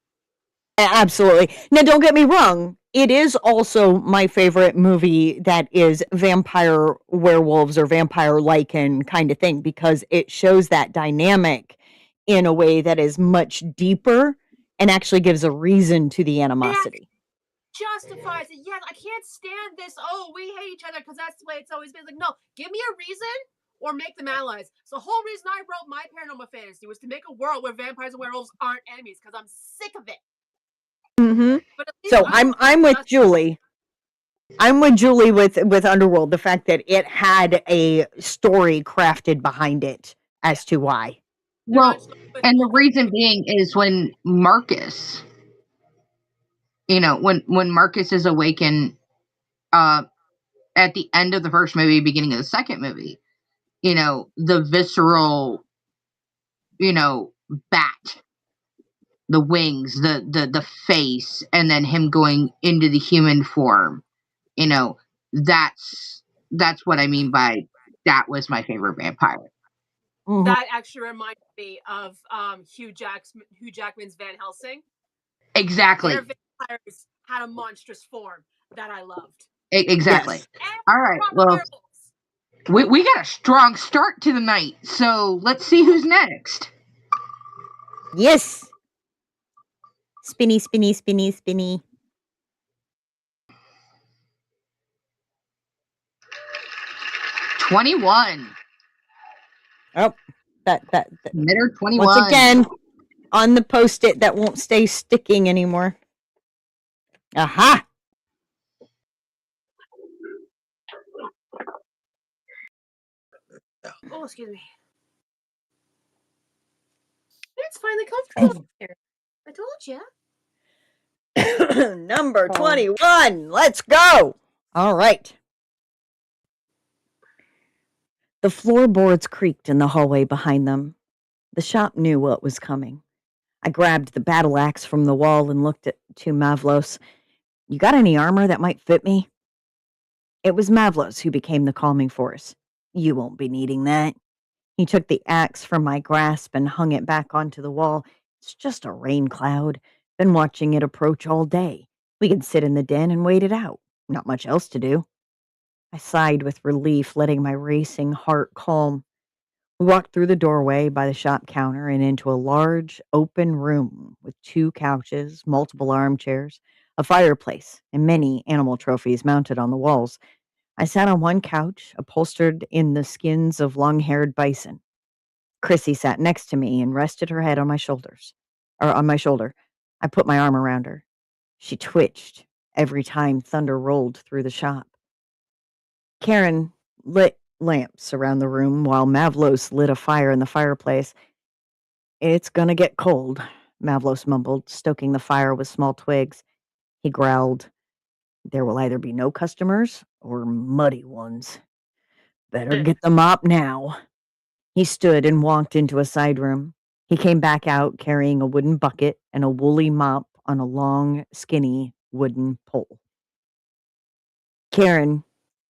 Absolutely. Now, don't get me wrong. It is also my favorite movie that is vampire werewolves or vampire lycan kind of thing because it shows that dynamic in a way that is much deeper and actually gives a reason to the animosity. Justifies it. Yes, I can't stand this. Oh, we hate each other because that's the way it's always been. Like, no, give me a reason or make them allies. So the whole reason I wrote my paranormal fantasy was to make a world where vampires and werewolves aren't enemies because I'm sick of it. Mm-hmm. So I'm with Julie. I'm with Julie with Underworld. The fact that it had a story crafted behind it as to why. Well, and the reason being is when Marcus, when Marcus is awakened, at the end of the first movie, beginning of the second movie, the visceral, bat. The wings, the face, and then him going into the human form. That's what I mean by that was my favorite vampire. Mm-hmm. That actually reminds me of Hugh Jackman's Van Helsing. Exactly. Their vampires had a monstrous form that I loved. Exactly. Yes. All right. Well, we got a strong start to the night, so let's see who's next. Yes. Spinny, spinny, spinny, spinny. $21. Oh, that. Knitter 21. Once again, on the post-it that won't stay sticking anymore. Aha! Oh, excuse me. It's finally comfortable here. I told you. Number 21. Let's go. All right. The floorboards creaked in the hallway behind them. The shop knew what was coming. I grabbed the battle axe from the wall and looked to Mavlos. You got any armor that might fit me? It was Mavlos who became the calming force. You won't be needing that. He took the axe from my grasp and hung it back onto the wall. It's just a rain cloud. Been watching it approach all day. We can sit in the den and wait it out. Not much else to do. I sighed with relief, letting my racing heart calm. We walked through the doorway by the shop counter and into a large, open room with 2 couches, multiple armchairs, a fireplace, and many animal trophies mounted on the walls. I sat on one couch, upholstered in the skins of long-haired bison. Chrissy sat next to me and rested her head on my shoulders, or on my shoulder. I put my arm around her. She twitched every time thunder rolled through the shop. Karen lit lamps around the room while Mavlos lit a fire in the fireplace. It's gonna get cold, Mavlos mumbled, stoking the fire with small twigs. He growled, there will either be no customers or muddy ones. Better get the mop now. He stood and walked into a side room. He came back out carrying a wooden bucket and a woolly mop on a long, skinny wooden pole. Karen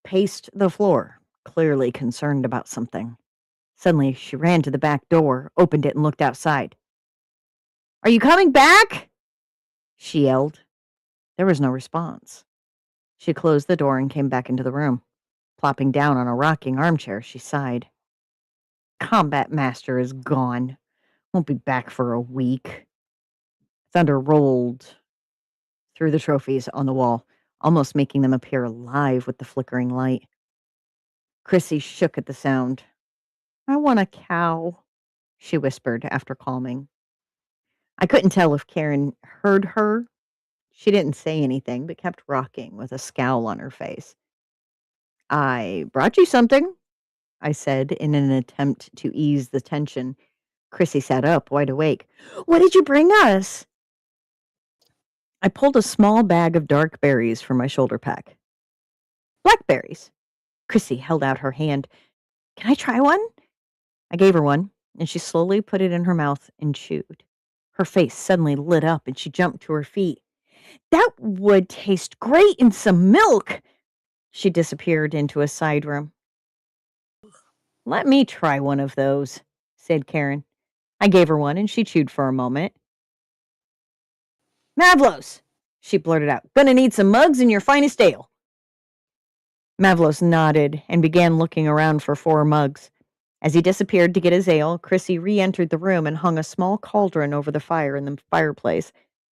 paced the floor, clearly concerned about something. Suddenly, she ran to the back door, opened it, and looked outside. Are you coming back? She yelled. There was no response. She closed the door and came back into the room. Plopping down on a rocking armchair, she sighed. Combat Master is gone. Won't be back for a week. Thunder rolled through the trophies on the wall, almost making them appear alive with the flickering light. Chrissy shook at the sound. I want a cow, she whispered after calming. I couldn't tell if Karen heard her. She didn't say anything, but kept rocking with a scowl on her face. I brought you something, I said in an attempt to ease the tension. Chrissy sat up, wide awake. What did you bring us? I pulled a small bag of dark berries from my shoulder pack. Blackberries. Chrissy held out her hand. Can I try one? I gave her one, and she slowly put it in her mouth and chewed. Her face suddenly lit up, and she jumped to her feet. That would taste great in some milk. She disappeared into a side room. Let me try one of those, said Karen. I gave her one, and she chewed for a moment. Mavlos, she blurted out. Gonna need some mugs and your finest ale. Mavlos nodded and began looking around for 4 mugs. As he disappeared to get his ale, Chrissy re-entered the room and hung a small cauldron over the fire in the fireplace.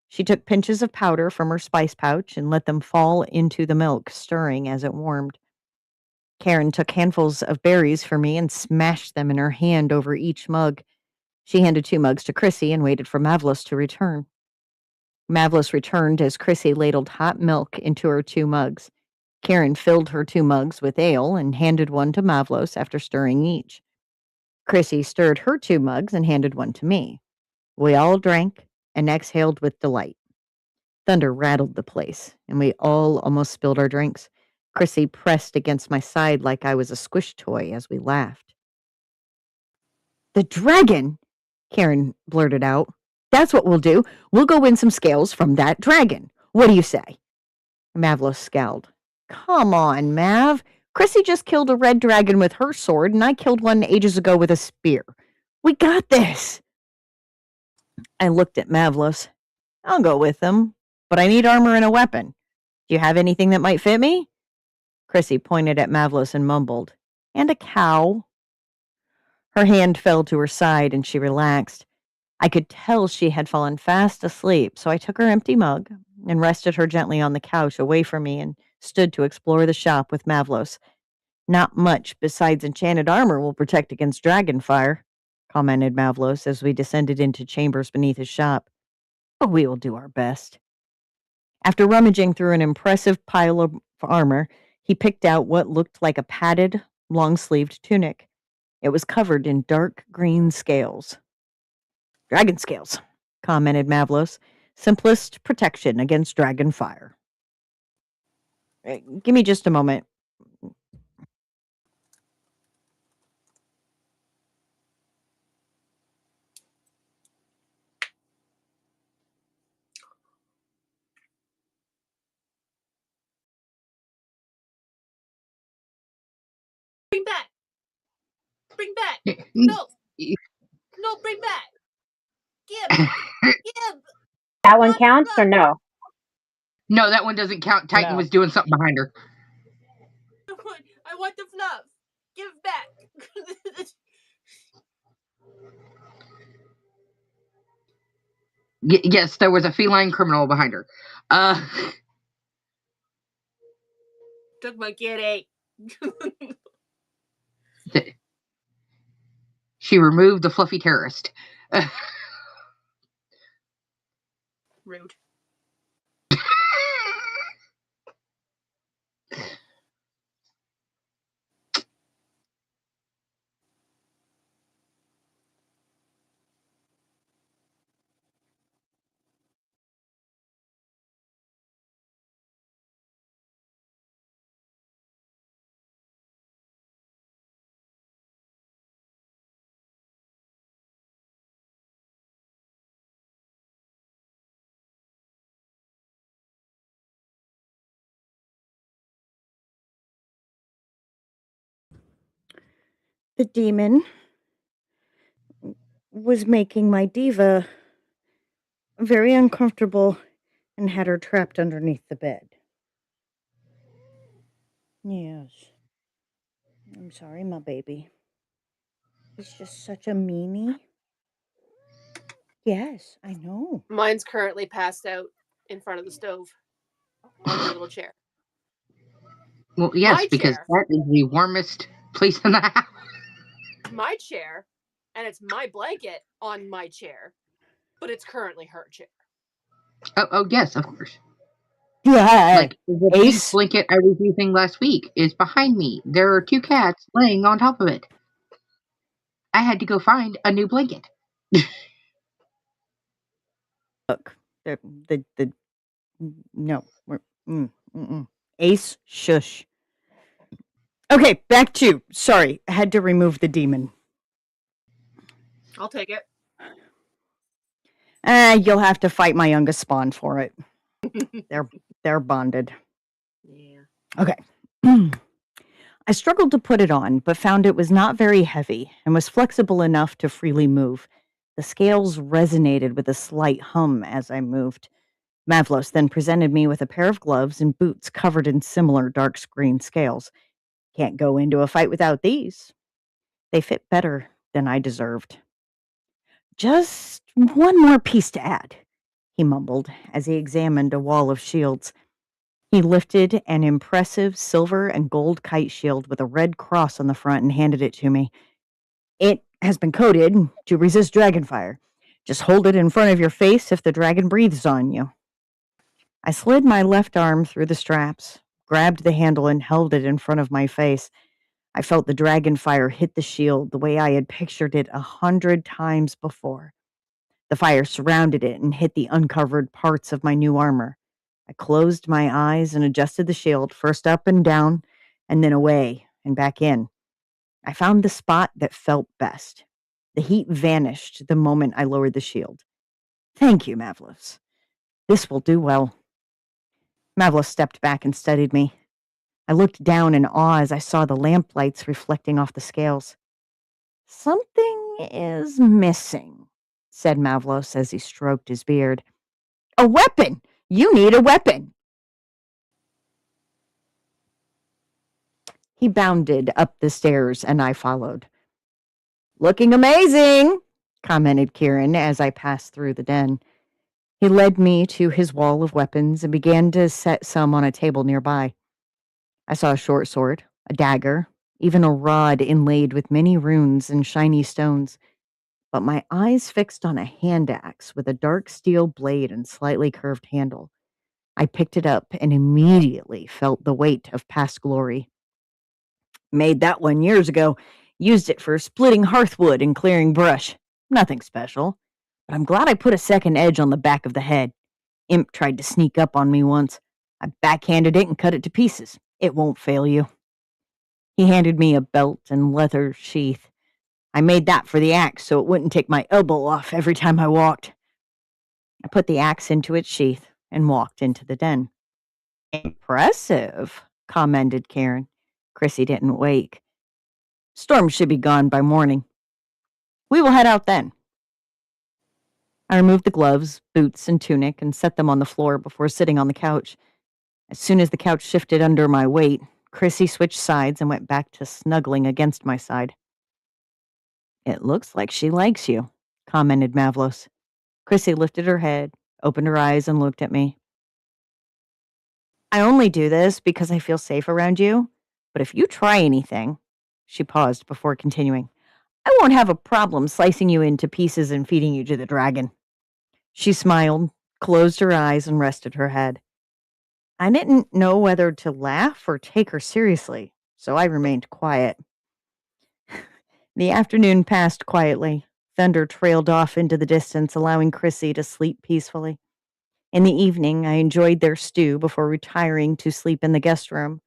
She took pinches of powder from her spice pouch and let them fall into the milk, stirring as it warmed. Karen took handfuls of berries for me and smashed them in her hand over each mug. She handed 2 mugs to Chrissy and waited for Mavlos to return. Mavlos returned as Chrissy ladled hot milk into her 2 mugs. Karen filled her 2 mugs with ale and handed one to Mavlos after stirring each. Chrissy stirred her 2 mugs and handed one to me. We all drank and exhaled with delight. Thunder rattled the place, and we all almost spilled our drinks. Chrissy pressed against my side like I was a squish toy as we laughed. The dragon, Karen blurted out. That's what we'll do. We'll go win some scales from that dragon. What do you say? Mavlos scowled. Come on, Mav. Chrissy just killed a red dragon with her sword, and I killed one ages ago with a spear. We got this. I looked at Mavlos. I'll go with them, but I need armor and a weapon. Do you have anything that might fit me? Chrissy pointed at Mavlos and mumbled, and a cow. Her hand fell to her side, and she relaxed. I could tell she had fallen fast asleep, so I took her empty mug and rested her gently on the couch away from me and stood to explore the shop with Mavlos. Not much besides enchanted armor will protect against dragon fire, commented Mavlos as we descended into chambers beneath his shop. But we will do our best. After rummaging through an impressive pile of armor, he picked out what looked like a padded, long-sleeved tunic. It was covered in dark green scales. Dragon scales, commented Mavlos. Simplest protection against dragon fire. Give me just a moment. Bring back. Bring back. No. No, bring back. Give. Give. That one counts or no? No, that one doesn't count. Titan No. was doing something behind her. I want the fluff. Give back. Yes, there was a feline criminal behind her. Took my kitty. She removed the fluffy terrorist. Rude. The demon was making my diva very uncomfortable and had her trapped underneath the bed. Yes. I'm sorry, my baby. He's just such a meanie. Yes, I know. Mine's currently passed out in front of the stove on her little chair. Well, yes, My because chair. that is the warmest place in the house. My chair, and it's my blanket on my chair, but it's currently her chair. Oh yes, of course. Yeah. Like the Ace. pink blanket I was using last week is behind me. There are 2 cats laying on top of it. I had to go find a new blanket. Look, no. Ace, shush. Okay, back to, sorry, I had to remove the demon. I'll take it. You'll have to fight my youngest spawn for it. They're bonded. Yeah. Okay. I struggled to put it on, but found it was not very heavy and was flexible enough to freely move. The scales resonated with a slight hum as I moved. Mavlos then presented me with a pair of gloves and boots covered in similar dark green scales. Can't go into a fight without these. They fit better than I deserved. Just one more piece to add, he mumbled as he examined a wall of shields. He lifted an impressive silver and gold kite shield with a red cross on the front and handed it to me. It has been coated to resist dragon fire. Just hold it in front of your face if the dragon breathes on you. I slid my left arm through the straps, grabbed the handle, and held it in front of my face. I felt the dragon fire hit the shield the way I had pictured it 100 times before. The fire surrounded it and hit the uncovered parts of my new armor. I closed my eyes and adjusted the shield, first up and down, and then away and back in. I found the spot that felt best. The heat vanished the moment I lowered the shield. Thank you, Mavlos. This will do well. Mavlos stepped back and studied me. I looked down in awe as I saw the lamplights reflecting off the scales. Something is missing, said Mavlos as he stroked his beard. A weapon! You need a weapon! He bounded up the stairs and I followed. Looking amazing, commented Kieran as I passed through the den. He led me to his wall of weapons and began to set some on a table nearby. I saw a short sword, a dagger, even a rod inlaid with many runes and shiny stones. But my eyes fixed on a hand axe with a dark steel blade and slightly curved handle. I picked it up and immediately felt the weight of past glory. Made that one years ago. Used it for splitting hearthwood and clearing brush. Nothing special. But I'm glad I put a second edge on the back of the head. Imp tried to sneak up on me once. I backhanded it and cut it to pieces. It won't fail you. He handed me a belt and leather sheath. I made that for the axe so it wouldn't take my elbow off every time I walked. I put the axe into its sheath and walked into the den. Impressive, commented Karen. Chrissy didn't wake. Storm should be gone by morning. We will head out then. I removed the gloves, boots, and tunic and set them on the floor before sitting on the couch. As soon as the couch shifted under my weight, Chrissy switched sides and went back to snuggling against my side. It looks like she likes you, commented Mavlos. Chrissy lifted her head, opened her eyes, and looked at me. I only do this because I feel safe around you, but if you try anything, she paused before continuing, I won't have a problem slicing you into pieces and feeding you to the dragon. She smiled, closed her eyes, and rested her head. I didn't know whether to laugh or take her seriously, so I remained quiet. The afternoon passed quietly. Thunder trailed off into the distance, allowing Chrissy to sleep peacefully. In the evening, I enjoyed their stew before retiring to sleep in the guest room.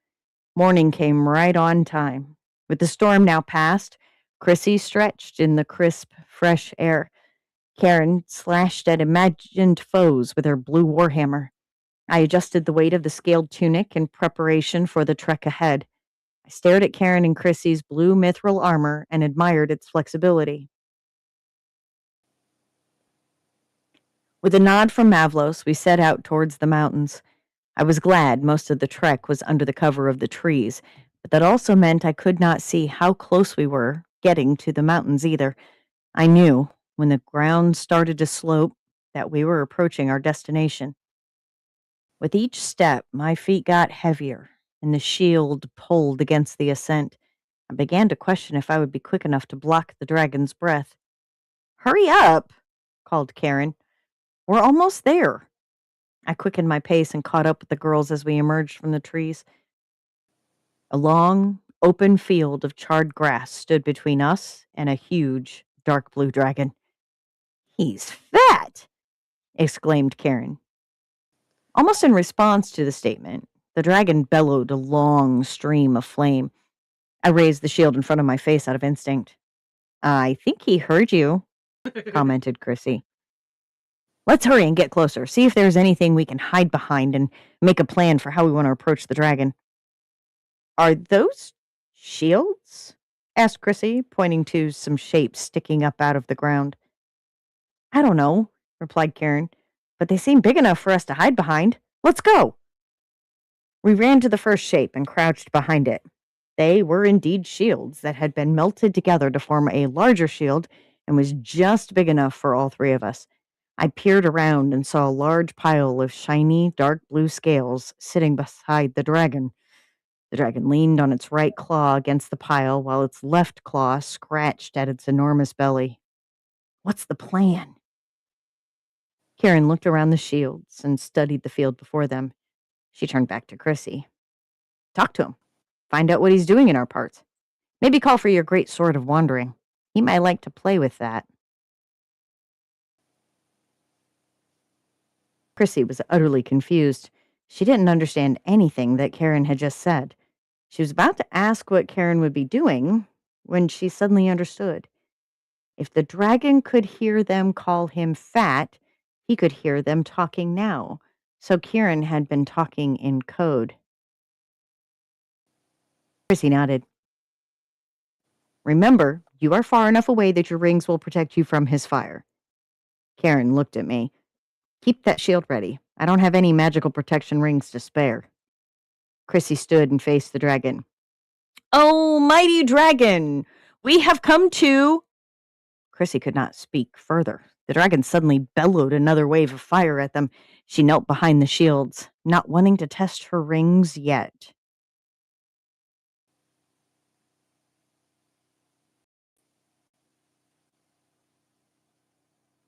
Morning came right on time. With the storm now past, Chrissy stretched in the crisp, fresh air. Karen slashed at imagined foes with her blue warhammer. I adjusted the weight of the scaled tunic in preparation for the trek ahead. I stared at Karen and Chrissy's blue mithril armor and admired its flexibility. With a nod from Mavlos, we set out towards the mountains. I was glad most of the trek was under the cover of the trees, but that also meant I could not see how close we were getting to the mountains either. I knew, when the ground started to slope, that we were approaching our destination. With each step, my feet got heavier, and the shield pulled against the ascent. I began to question if I would be quick enough to block the dragon's breath. Hurry up, called Karen. We're almost there. I quickened my pace and caught up with the girls as we emerged from the trees. A long, open field of charred grass stood between us and a huge, dark blue dragon. He's fat, exclaimed Karen. Almost in response to the statement, the dragon bellowed a long stream of flame. I raised the shield in front of my face out of instinct. I think he heard you, commented Chrissy. Let's hurry and get closer, see if there's anything we can hide behind and make a plan for how we want to approach the dragon. Are those shields? Asked Chrissy, pointing to some shapes sticking up out of the ground. I don't know, replied Karen, but they seem big enough for us to hide behind. Let's go. We ran to the first shape and crouched behind it. They were indeed shields that had been melted together to form a larger shield and was just big enough for all three of us. I peered around and saw a large pile of shiny, dark blue scales sitting beside the dragon. The dragon leaned on its right claw against the pile while its left claw scratched at its enormous belly. What's the plan? Karen looked around the shields and studied the field before them. She turned back to Chrissy. Talk to him. Find out what he's doing in our parts. Maybe call for your great sword of wandering. He might like to play with that. Chrissy was utterly confused. She didn't understand anything that Karen had just said. She was about to ask what Karen would be doing when she suddenly understood. If the dragon could hear them call him fat, he could hear them talking now. So Karen had been talking in code. Chrissy nodded. Remember, you are far enough away that your rings will protect you from his fire. Karen looked at me. Keep that shield ready. I don't have any magical protection rings to spare. Chrissy stood and faced the dragon. Oh, mighty dragon, we have come to... Chrissy could not speak further. The dragon suddenly bellowed another wave of fire at them. She knelt behind the shields, not wanting to test her rings yet.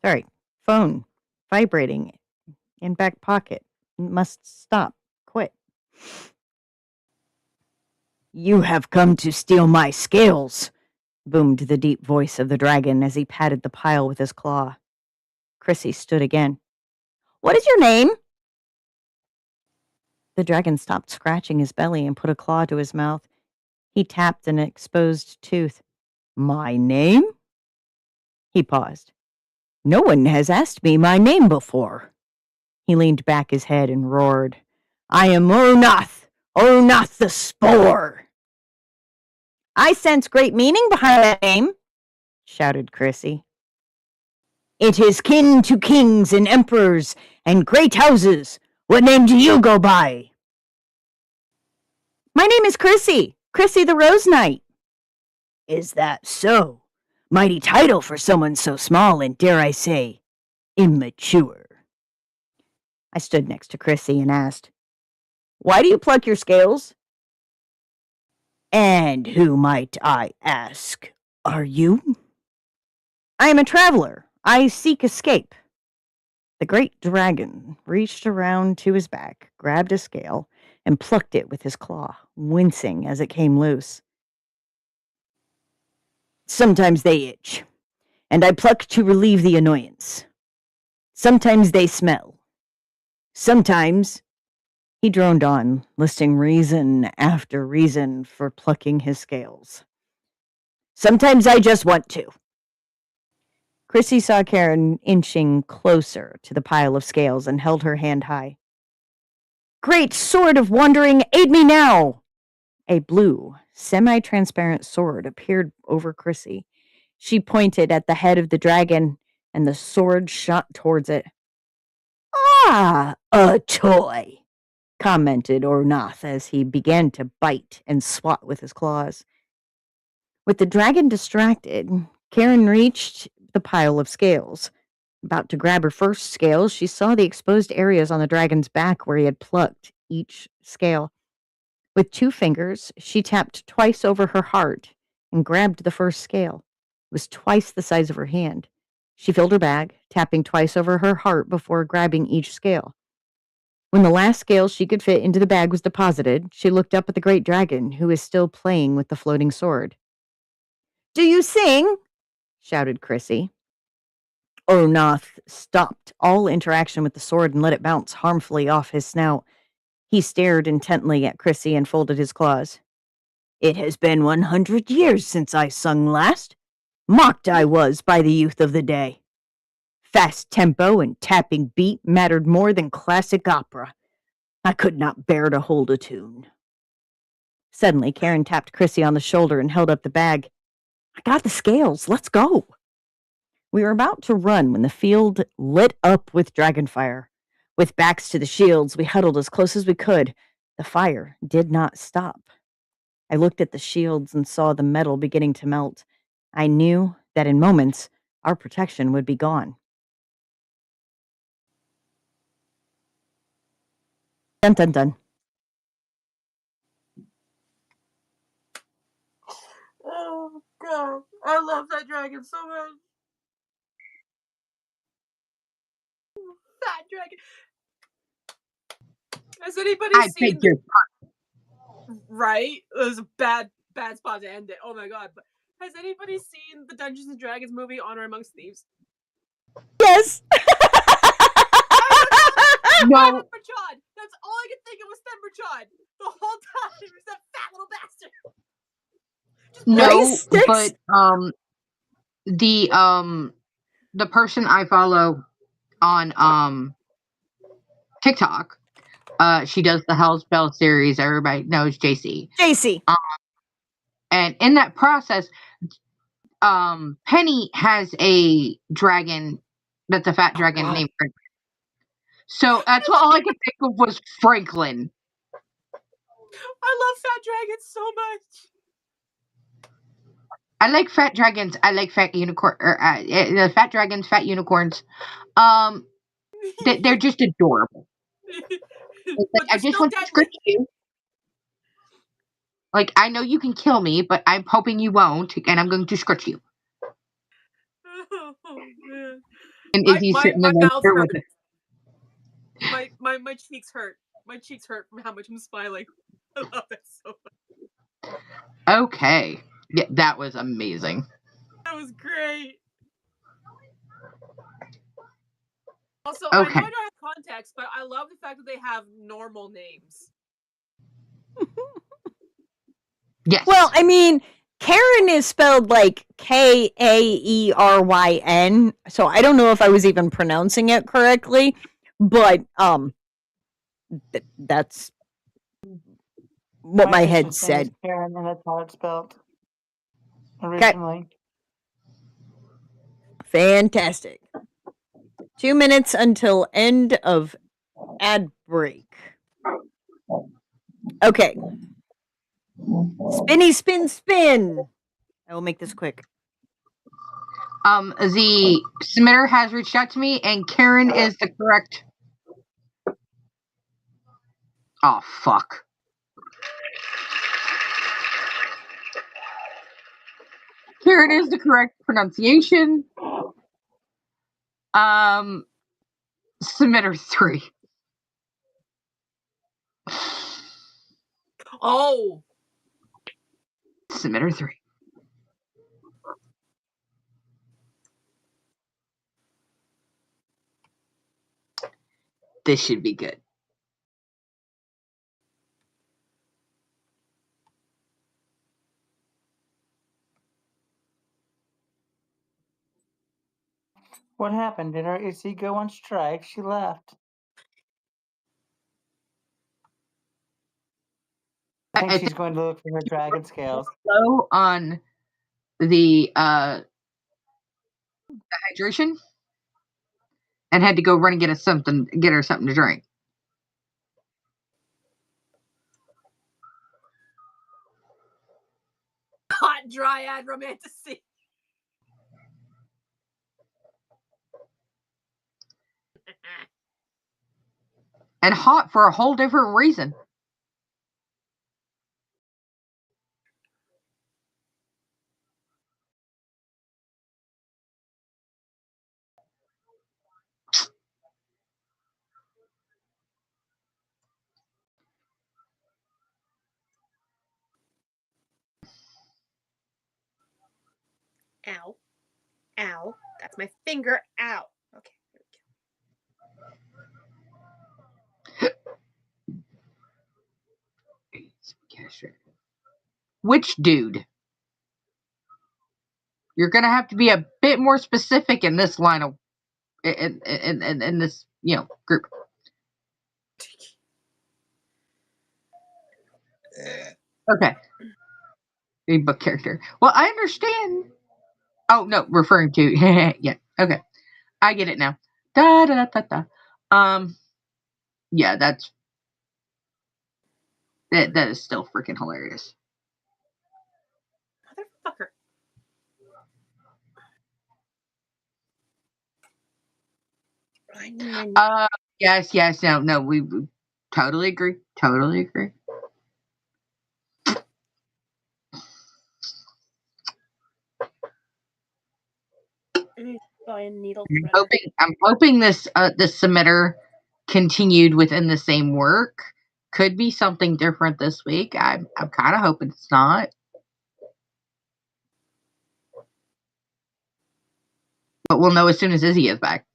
Sorry, phone vibrating in back pocket. Must stop. Quit. You have come to steal my scales, boomed the deep voice of the dragon as he patted the pile with his claw. Chrissy stood again. What is your name? The dragon stopped scratching his belly and put a claw to his mouth. He tapped an exposed tooth. My name? He paused. No one has asked me my name before. He leaned back his head and roared. I am Ornath the Spore. I sense great meaning behind that name, shouted Chrissy. It is kin to kings and emperors and great houses. What name do you go by? My name is Chrissy, Chrissy the Rose Knight. Is that so? Mighty title for someone so small and, dare I say, immature. I stood next to Chrissy and asked, Why do you pluck your scales? And who, might I ask, are you? I am a traveler. I seek escape. The great dragon reached around to his back, grabbed a scale, and plucked it with his claw, wincing as it came loose. Sometimes they itch, and I pluck to relieve the annoyance. Sometimes they smell. Sometimes, he droned on, listing reason after reason for plucking his scales. Sometimes I just want to. Chrissy saw Karen inching closer to the pile of scales and held her hand high. Great sword of wandering, aid me now! A blue, semi-transparent sword appeared over Chrissy. She pointed at the head of the dragon, and the sword shot towards it. Ah, a toy, commented Ornath as he began to bite and swat with his claws. With the dragon distracted, Karen reached the pile of scales. About to grab her first scale, she saw the exposed areas on the dragon's back where he had plucked each scale. With 2 fingers, she tapped twice over her heart and grabbed the first scale. It was twice the size of her hand. She filled her bag, tapping twice over her heart before grabbing each scale. When the last scale she could fit into the bag was deposited, she looked up at the great dragon, who was still playing with the floating sword. Do you sing? Shouted Chrissy. Ornath stopped all interaction with the sword and let it bounce harmfully off his snout. He stared intently at Chrissy and folded his claws. It has been 100 years since I sung last. Mocked I was by the youth of the day. Fast tempo and tapping beat mattered more than classic opera. I could not bear to hold a tune. Suddenly, Karen tapped Chrissy on the shoulder and held up the bag. I got the scales. Let's go. We were about to run when the field lit up with dragonfire. With backs to the shields, we huddled as close as we could. The fire did not stop. I looked at the shields and saw the metal beginning to melt. I knew that in moments, our protection would be gone. Dun dun dun. Oh god, I love that dragon so much. Fat dragon. Has anybody I seen beg your Right? It was a bad spot to end it. Oh my god. But has anybody seen the Dungeons and Dragons movie Honor Amongst Thieves? Yes. No. Themberchod! That's all I could think of was Themberchod the whole time. It was that fat little bastard. Just No, Rice but the person I follow on TikTok, she does the Hellspell series. Everybody knows JC. JC. And in that process, Penny has a dragon that's a fat dragon named Franklin. So that's all I could think of was Franklin. I love fat dragons so much. I like fat dragons. I like fat unicorn. Fat dragons, fat unicorns. They're just adorable. But I just want to scratch you. Like, I know you can kill me, but I'm hoping you won't, and I'm going to scratch you. Oh, man. And Izzy's sitting my in mouth there hurt. with it. My cheeks hurt. My cheeks hurt from how much I'm smiling. I love it so much. Okay. Yeah, that was amazing. That was great. Also, Okay. I know I don't have context, but I love the fact that they have normal names. Yes. Well, I mean, Karen is spelled like Kaeryn, so I don't know if I was even pronouncing it correctly, but that's what my Mine is head the same as said. Karen, and that's how it's spelled. originally. Fantastic. 2 minutes until end of ad break. Okay. Spinny, spin, spin. I will make this quick. The submitter has reached out to me, and Karen is the correct. Oh, fuck. Karen is the correct pronunciation. Submitter 3. Oh. Submitter 3. This should be good. What happened? Did our AC go on strike? She left. I think she's going to look for her dragon scales. Low on the hydration, and had to go run and get her something to drink. Hot dryad romanticy. And hot for a whole different reason. Ow. Ow. That's my finger. Ow. Okay. Which dude? You're gonna have to be a bit more specific in this line of in this group. Okay. A book character. Well, I understand. Oh no, referring to yeah. Okay, I get it now. Da da da da. Yeah, that is still freaking hilarious. Motherfucker. Yes, no, we totally agree. Totally agree. I'm hoping this submitter continued within the same work. Could be something different this week. I'm kind of hoping it's not. But we'll know as soon as Izzy is back.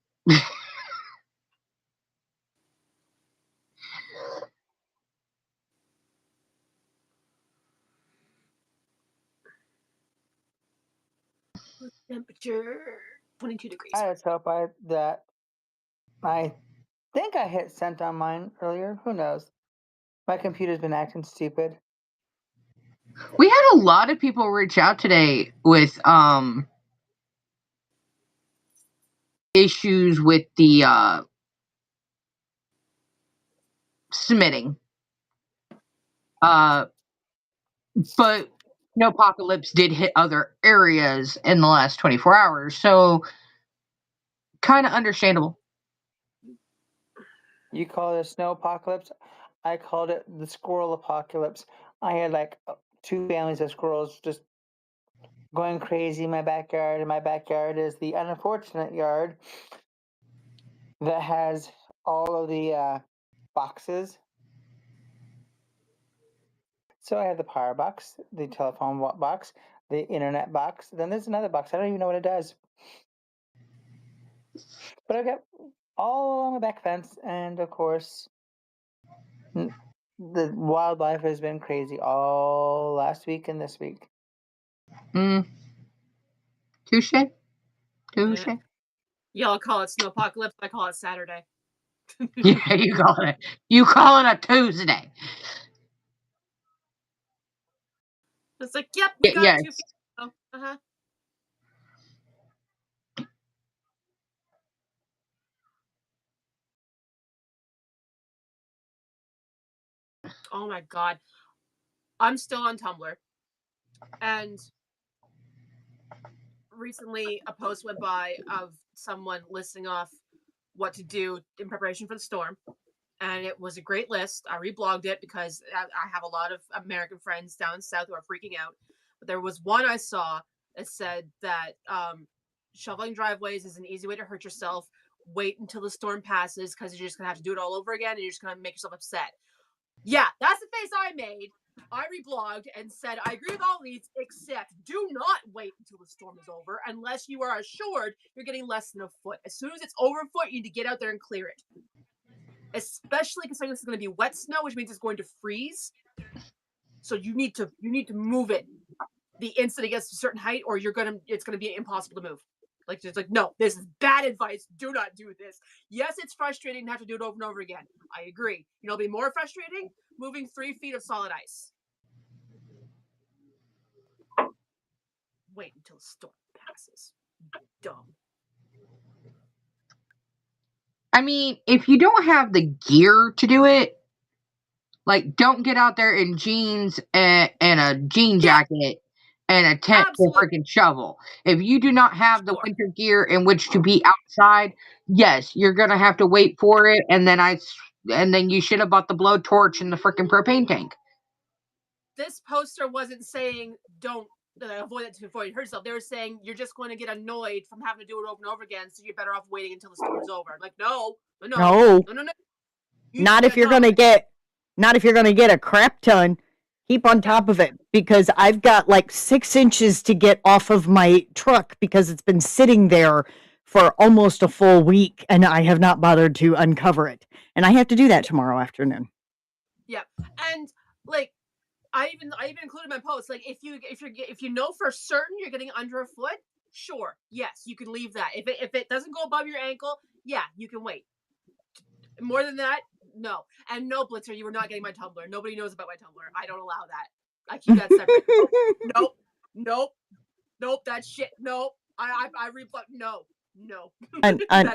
Temperature 22 degrees. I just hope I think I hit sent on mine earlier. Who knows? My computer's been acting stupid. We had a lot of people reach out today with issues with the submitting. But Snowpocalypse did hit other areas in the last 24 hours, so kind of understandable. You call it a snow apocalypse. I called it the squirrel apocalypse. I had like 2 families of squirrels just going crazy in my backyard, and my backyard is the unfortunate yard that has all of the boxes. So I have the power box, the telephone box, the internet box. Then there's another box. I don't even know what it does. But I've got all along my back fence, and of course, the wildlife has been crazy all last week and this week. Touche. Yeah. Y'all call it snowpocalypse. I call it Saturday. Yeah, you call it a Tuesday. It's like, yep, we got 2 feet. Uh-huh. Oh my god. I'm still on Tumblr. And recently a post went by of someone listing off what to do in preparation for the storm. And it was a great list. I reblogged it because I have a lot of American friends down south who are freaking out. But there was one I saw that said that shoveling driveways is an easy way to hurt yourself. Wait until the storm passes because you're just going to have to do it all over again and you're just going to make yourself upset. Yeah, that's the face I made. I reblogged and said, I agree with all these, except do not wait until the storm is over unless you are assured you're getting less than a foot. As soon as it's over a foot, you need to get out there and clear it. Especially considering this is going to be wet snow, which means it's going to freeze. So you need to move it the instant it gets to a certain height, or it's gonna be impossible to move. Like, just like, no, this is bad advice. Do not do this. Yes, it's frustrating to have to do it over and over again. I agree. You know, it'll be more frustrating moving 3 feet of solid ice. Wait until the storm passes. Dumb. I mean, if you don't have the gear to do it, like, don't get out there in jeans and a jean jacket and a tent and Absolutely. freaking shovel. If you do not have the Sure. winter gear in which to be outside, yes, you're gonna have to wait for it, and then you should have bought the blowtorch and the freaking propane tank. This poster wasn't saying don't avoid it before you hurt yourself. They were saying you're just going to get annoyed from having to do it over and over again, so you're better off waiting until the storm's over. I'm like, no. No. You Not if you're gonna get a crap ton. Keep on top of it, because I've got like 6 inches to get off of my truck because it's been sitting there for almost a full week and I have not bothered to uncover it. And I have to do that tomorrow afternoon. Yeah, and like I even included in my post, like if you know for certain you're getting under a foot, sure, yes, you can leave that. If it doesn't go above your ankle, yeah, you can wait. More than that, no. And no, Blitzer, you were not getting my Tumblr. Nobody knows about my Tumblr. I don't allow that. I keep that separate. Nope. That shit. Nope. I replugged. No.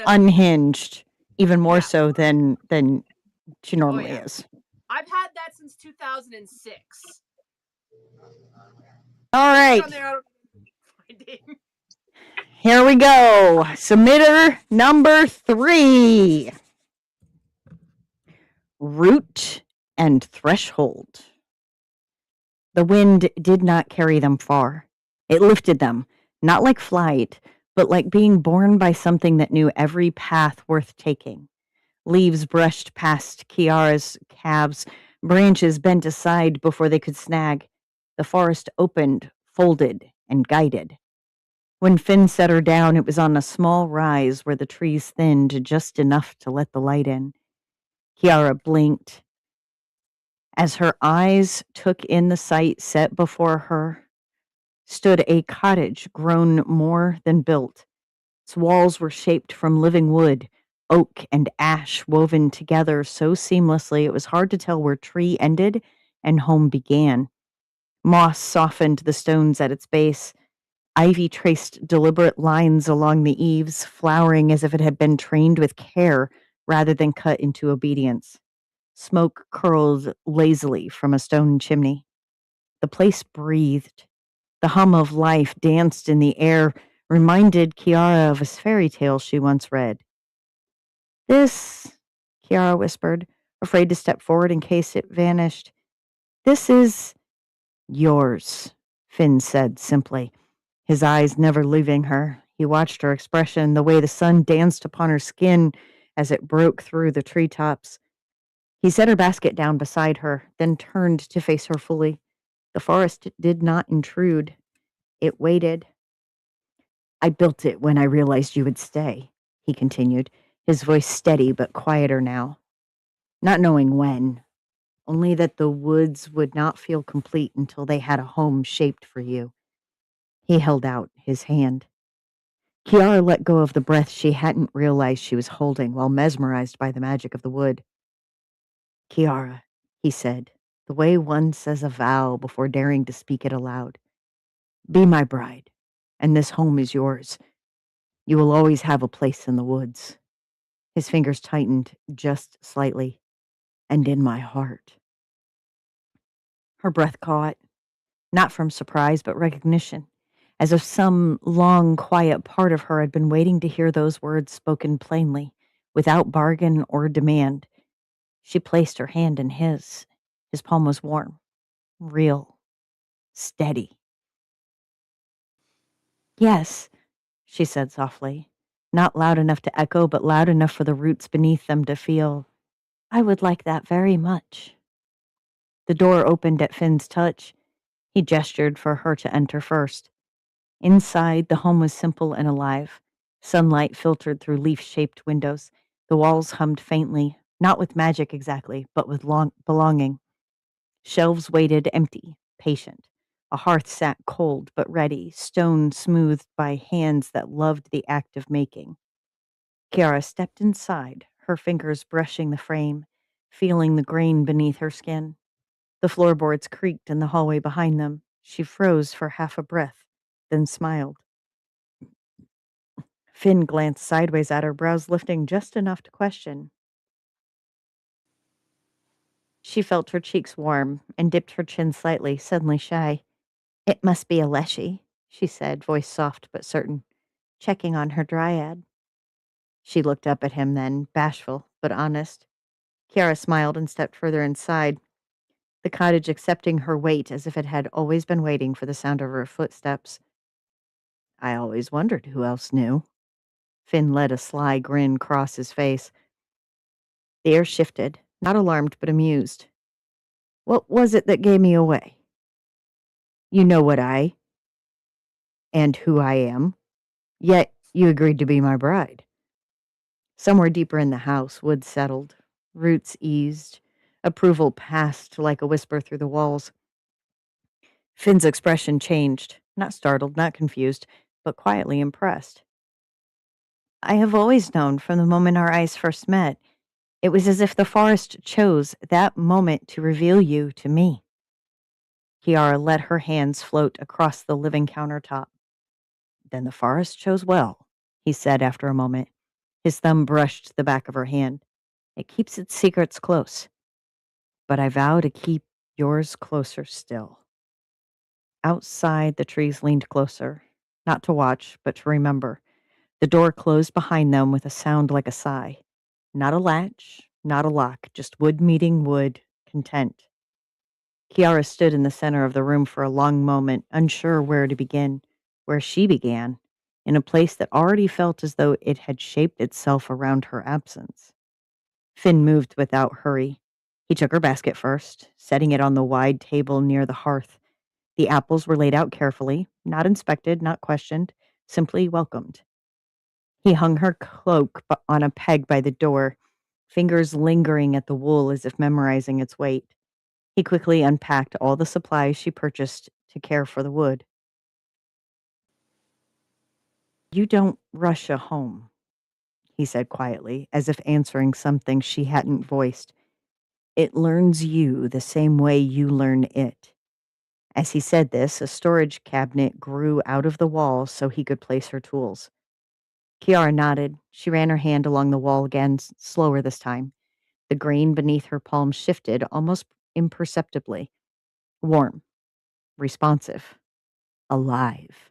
Unhinged, even more Yeah. so than she normally yeah. is. I've had that since 2006. All right. Down there, Here we go. Submitter number 3. Root and threshold. The wind did not carry them far. It lifted them, not like flight, but like being borne by something that knew every path worth taking. Leaves brushed past Kiara's calves, branches bent aside before they could snag. The forest opened, folded, and guided. When Finn set her down, it was on a small rise where the trees thinned just enough to let the light in. Kiara blinked. As her eyes took in the sight set before her, stood a cottage grown more than built. Its walls were shaped from living wood, oak and ash woven together so seamlessly it was hard to tell where tree ended and home began. Moss softened the stones at its base. Ivy traced deliberate lines along the eaves, flowering as if it had been trained with care rather than cut into obedience. Smoke curled lazily from a stone chimney. The place breathed. The hum of life danced in the air, reminded Kiara of a fairy tale she once read. This, Kiara whispered, afraid to step forward in case it vanished. This is yours, Finn said simply, his eyes never leaving her. He watched her expression, the way the sun danced upon her skin as it broke through the treetops. He set her basket down beside her, then turned to face her fully. The forest did not intrude. It waited. I built it when I realized you would stay, he continued, his voice steady but quieter now. Not knowing when, only that the woods would not feel complete until they had a home shaped for you. He held out his hand. Kiara let go of the breath she hadn't realized she was holding while mesmerized by the magic of the wood. Kiara, he said, the way one says a vow before daring to speak it aloud. Be my bride, and this home is yours. You will always have a place in the woods." His fingers tightened just slightly. "And in my heart." Her breath caught, not from surprise, but recognition, as if some long, quiet part of her had been waiting to hear those words spoken plainly, without bargain or demand. She placed her hand in his. His palm was warm, real, steady. "Yes," she said softly, not loud enough to echo, but loud enough for the roots beneath them to feel. "I would like that very much." The door opened at Finn's touch. He gestured for her to enter first. Inside, the home was simple and alive. Sunlight filtered through leaf-shaped windows. The walls hummed faintly, not with magic exactly, but with belonging. Shelves waited empty, patient. A hearth sat cold but ready, stone smoothed by hands that loved the act of making. Kiara stepped inside, her fingers brushing the frame, feeling the grain beneath her skin. The floorboards creaked in the hallway behind them. She froze for half a breath, then smiled. Finn glanced sideways at her, brows lifting just enough to question. She felt her cheeks warm and dipped her chin slightly, suddenly shy. "It must be a Leshy," she said, voice soft but certain, "checking on her dryad." She looked up at him then, bashful but honest. Kiara smiled and stepped further inside, the cottage accepting her weight as if it had always been waiting for the sound of her footsteps. "I always wondered who else knew." Finn let a sly grin cross his face. The air shifted, not alarmed but amused. "What was it that gave me away?" "You know what I and who I am. Yet you agreed to be my bride." Somewhere deeper in the house, wood settled, roots eased, approval passed like a whisper through the walls. Finn's expression changed, not startled, not confused, but quietly impressed. "I have always known from the moment our eyes first met. It was as if the forest chose that moment to reveal you to me." Kiara let her hands float across the living countertop. "Then the forest chose well," he said after a moment. His thumb brushed the back of her hand. "It keeps its secrets close. But I vow to keep yours closer still." Outside, the trees leaned closer, not to watch, but to remember. The door closed behind them with a sound like a sigh. Not a latch, not a lock, just wood meeting wood, content. Kiara stood in the center of the room for a long moment, unsure where to begin, where she began, in a place that already felt as though it had shaped itself around her absence. Finn moved without hurry. He took her basket first, setting it on the wide table near the hearth. The apples were laid out carefully, not inspected, not questioned, simply welcomed. He hung her cloak on a peg by the door, fingers lingering at the wool as if memorizing its weight. He quickly unpacked all the supplies she purchased to care for the wood. "You don't rush a home," he said quietly, as if answering something she hadn't voiced. "It learns you the same way you learn it." As he said this, a storage cabinet grew out of the wall so he could place her tools. Kiara nodded. She ran her hand along the wall again, slower this time. The grain beneath her palm shifted almost imperceptibly. Warm, responsive, alive.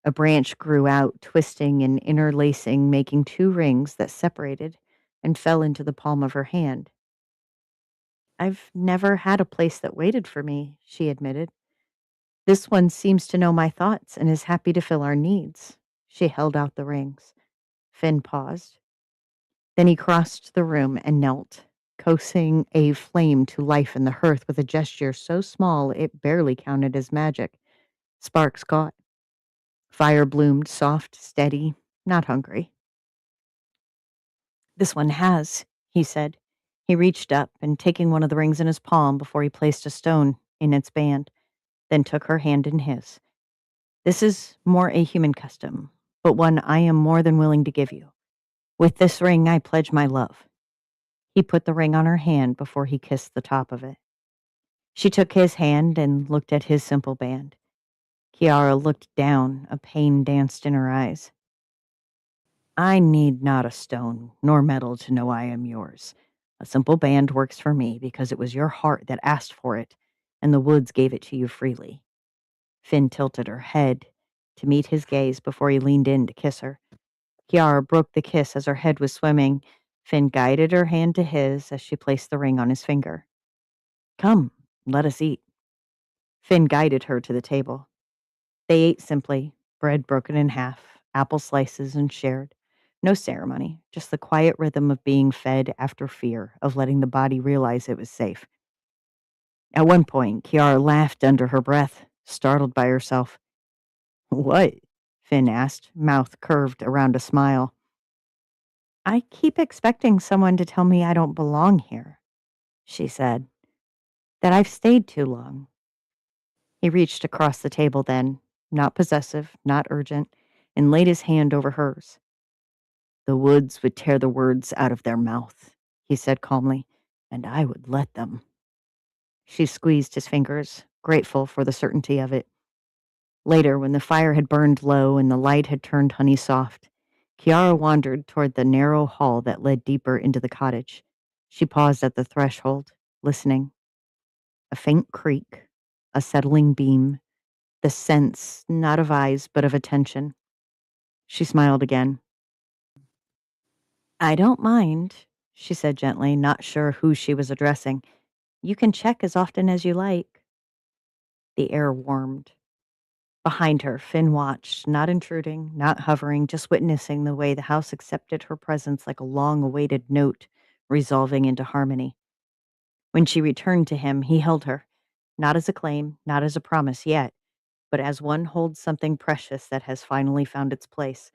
A branch grew out, twisting and interlacing, making two rings that separated and fell into the palm of her hand. "I've never had a place that waited for me," she admitted. "This one seems to know my thoughts and is happy to fill our needs." She held out the rings. Finn paused. Then he crossed the room and knelt, coaxing a flame to life in the hearth with a gesture so small it barely counted as magic. Sparks caught. Fire bloomed, soft, steady, not hungry. "This one has," he said. He reached up and taking one of the rings in his palm before he placed a stone in its band, then took her hand in his. "This is more a human custom, but one I am more than willing to give you. With this ring, I pledge my love." He put the ring on her hand before he kissed the top of it. She took his hand and looked at his simple band. Kiara looked down. A pain danced in her eyes. I need not a stone nor metal to know I am yours. A simple band works for me because it was your heart that asked for it, and the woods gave it to you freely. Finn tilted her head to meet his gaze before he leaned in to kiss her. Kiara broke the kiss as her head was swimming. Finn guided her hand to his as she placed the ring on his finger. Come, let us eat. Finn guided her to the table. They ate simply, bread broken in half, apple slices and shared. No ceremony, just the quiet rhythm of being fed after fear, of letting the body realize it was safe. At one point, Kiara laughed under her breath, startled by herself. What? Finn asked, mouth curved around a smile. I keep expecting someone to tell me I don't belong here, she said, that I've stayed too long. He reached across the table then, not possessive, not urgent, and laid his hand over hers. The woods would tear the words out of their mouth, he said calmly, and I would let them. She squeezed his fingers, grateful for the certainty of it. Later, when the fire had burned low and the light had turned honey soft, Kiara wandered toward the narrow hall that led deeper into the cottage. She paused at the threshold, listening. A faint creak, a settling beam, the sense not of eyes but of attention. She smiled again. I don't mind, she said gently, not sure who she was addressing. You can check as often as you like. The air warmed. Behind her, Finn watched, not intruding, not hovering, just witnessing the way the house accepted her presence like a long-awaited note, resolving into harmony. When she returned to him, he held her, not as a claim, not as a promise yet, but as one holds something precious that has finally found its place.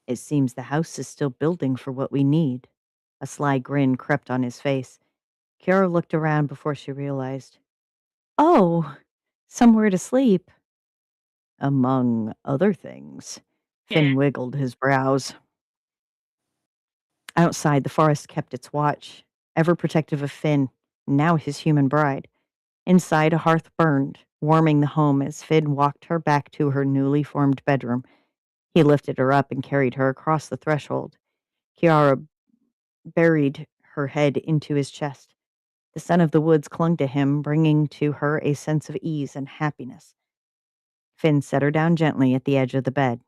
It seems the house is still building for what we need. A sly grin crept on his face. Kara looked around before she realized. Oh, somewhere to sleep. Among other things. Finn wiggled his brows. Outside, the forest kept its watch, ever protective of Finn, now his human bride. Inside, a hearth burned, warming the home as Finn walked her back to her newly formed bedroom. He lifted her up and carried her across the threshold. Kiara buried her head into his chest. The scent of the woods clung to him, bringing to her a sense of ease and happiness. Finn set her down gently at the edge of the bed.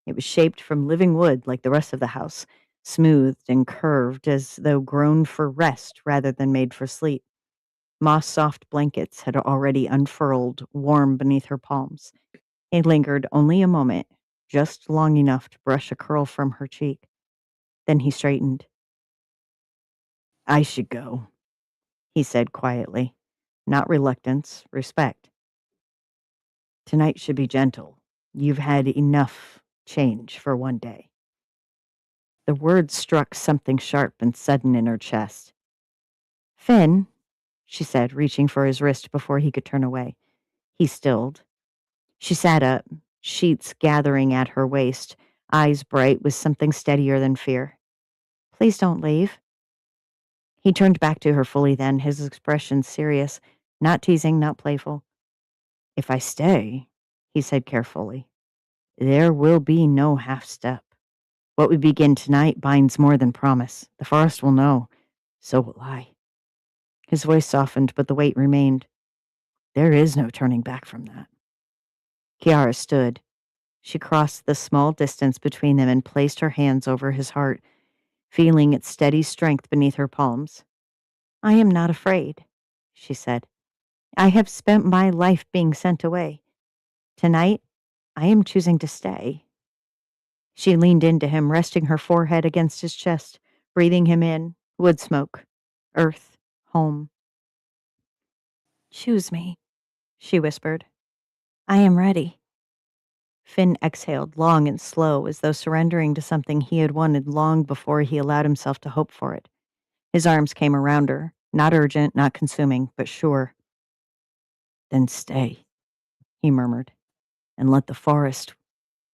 It was shaped from living wood like the rest of the house, smoothed and curved as though grown for rest rather than made for sleep. Moss-soft blankets had already unfurled, warm beneath her palms. He lingered only a moment, just long enough to brush a curl from her cheek. Then he straightened. I should go, he said quietly. Not reluctance, respect. Tonight should be gentle. You've had enough change for one day. The words struck something sharp and sudden in her chest. Finn, she said, reaching for his wrist before he could turn away. He stilled. She sat up, sheets gathering at her waist, eyes bright with something steadier than fear. Please don't leave. He turned back to her fully then, his expression serious, not teasing, not playful. If I stay, he said carefully, there will be no half step. What we begin tonight binds more than promise. The forest will know. So will I. His voice softened, but the weight remained. There is no turning back from that. Kiara stood. She crossed the small distance between them and placed her hands over his heart, feeling its steady strength beneath her palms. I am not afraid, she said. I have spent my life being sent away. Tonight, I am choosing to stay. She leaned into him, resting her forehead against his chest, breathing him in, wood smoke, earth, home. Choose me, she whispered. I am ready. Finn exhaled long and slow, as though surrendering to something he had wanted long before he allowed himself to hope for it. His arms came around her, not urgent, not consuming, but sure. Then stay, he murmured, and let the forest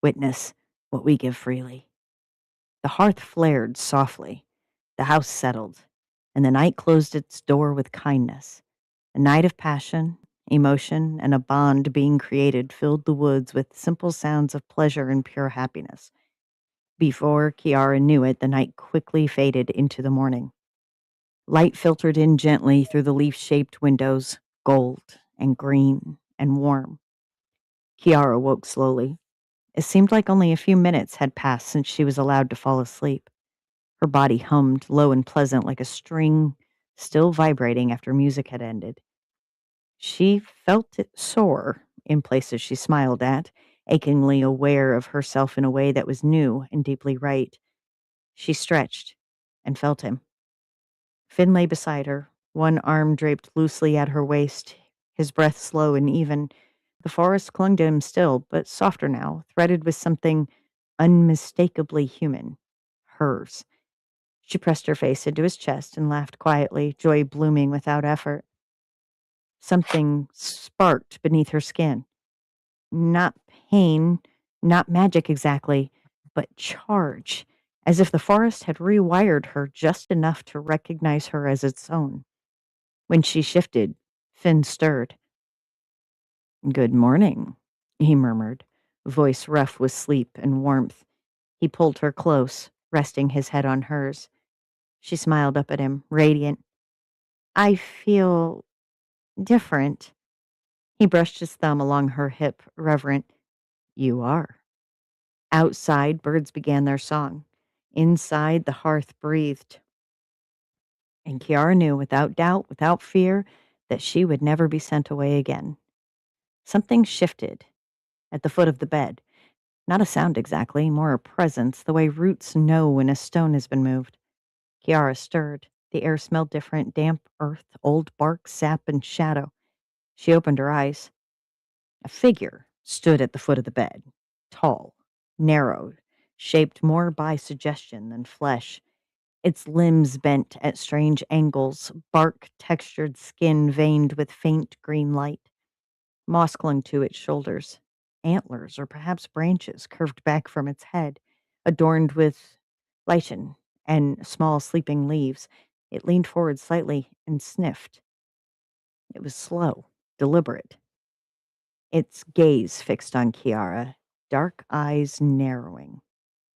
witness what we give freely. The hearth flared softly. The house settled, and the night closed its door with kindness. A night of passion, Emotion and a bond being created filled the woods with simple sounds of pleasure and pure happiness. Before Kiara knew it, the night quickly faded into the morning. Light filtered in gently through the leaf-shaped windows, gold and green and warm. Kiara woke slowly. It seemed like only a few minutes had passed since she was allowed to fall asleep. Her body hummed low and pleasant like a string still vibrating after music had ended. She felt it soar in places she smiled at, achingly aware of herself in a way that was new and deeply right. She stretched and felt him. Finn lay beside her, one arm draped loosely at her waist, his breath slow and even. The forest clung to him still, but softer now, threaded with something unmistakably human. Hers. She pressed her face into his chest and laughed quietly, joy blooming without effort. Something sparked beneath her skin. Not pain, not magic exactly, but charge, as if the forest had rewired her just enough to recognize her as its own. When she shifted, Finn stirred. "Good morning," he murmured, voice rough with sleep and warmth. He pulled her close, resting his head on hers. She smiled up at him, radiant. "I feel different." He brushed his thumb along her hip, reverent. "You are." Outside, birds began their song. Inside, the hearth breathed. And Kiara knew, without doubt, without fear, that she would never be sent away again. Something shifted at the foot of the bed. Not a sound exactly, more a presence, the way roots know when a stone has been moved. Kiara stirred. The air smelled different, damp earth, old bark, sap, and shadow. She opened her eyes. A figure stood at the foot of the bed, tall, narrowed, shaped more by suggestion than flesh. Its limbs bent at strange angles, bark-textured skin veined with faint green light. Moss clung to its shoulders. Antlers, or perhaps branches, curved back from its head, adorned with lichen and small sleeping leaves. It leaned forward slightly and sniffed. It was slow, deliberate. Its gaze fixed on Kiara, dark eyes narrowing.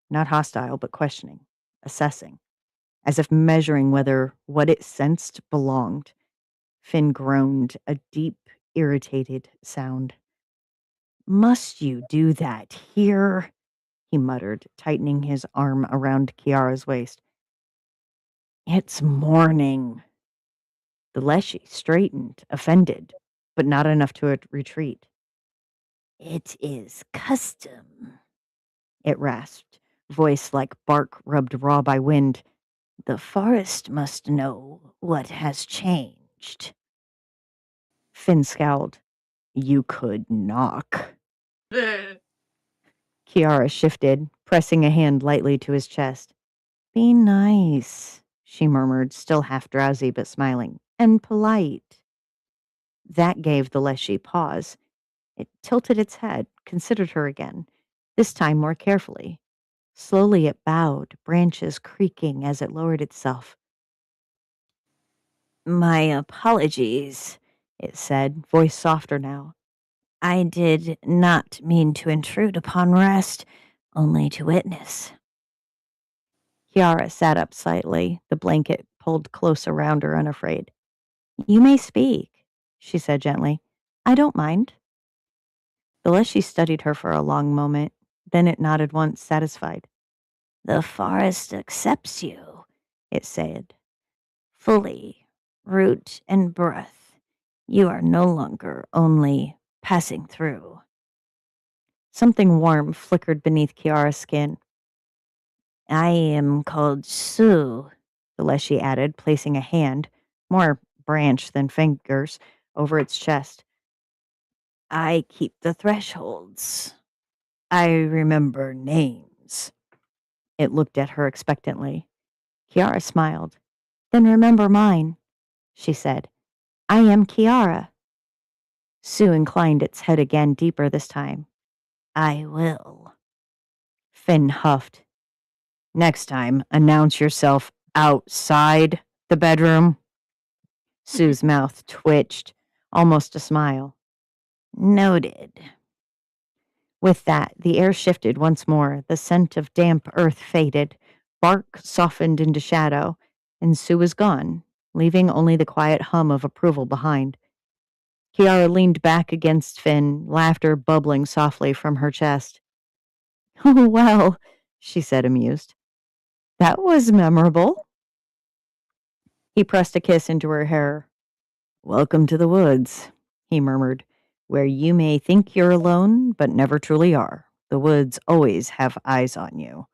Not hostile, but questioning, assessing, as if measuring whether what it sensed belonged. Finn groaned, a deep, irritated sound. "Must you do that here?" he muttered, tightening his arm around Kiara's waist. "It's morning." The Leshy straightened, offended, but not enough to retreat. "It is custom," it rasped, voice like bark rubbed raw by wind. "The forest must know what has changed." Finn scowled. "You could knock." Kiara shifted, pressing a hand lightly to his chest. "Be nice," she murmured, still half drowsy but smiling, "and polite." That gave the Leshy pause. It tilted its head, considered her again, this time more carefully. Slowly it bowed, branches creaking as it lowered itself. "My apologies," it said, voice softer now. "I did not mean to intrude upon rest, only to witness." Kiara sat up slightly, the blanket pulled close around her, unafraid. "You may speak," she said gently. "I don't mind." The Leshy studied her for a long moment. Then it nodded once, satisfied. "The forest accepts you," it said. "Fully, root and breath. You are no longer only passing through." Something warm flickered beneath Kiara's skin. "I am called Sue," the Leshy added, placing a hand, more branch than fingers, over its chest. "I keep the thresholds. I remember names." It looked at her expectantly. Kiara smiled. "Then remember mine," she said. "I am Kiara." Sue inclined its head again, deeper this time. "I will." Finn huffed. "Next time, announce yourself outside the bedroom." Sue's mouth twitched. almost a smile. Noted. With that, the air shifted once more. The scent of damp earth faded. Bark softened into shadow, and Sue was gone, leaving only the quiet hum of approval behind. Kiara leaned back against Finn, laughter bubbling softly from her chest. Oh, well, she said, amused. That was memorable. He pressed a kiss into her hair. Welcome to the woods, he murmured, where you may think you're alone, but never truly are. The woods always have eyes on you.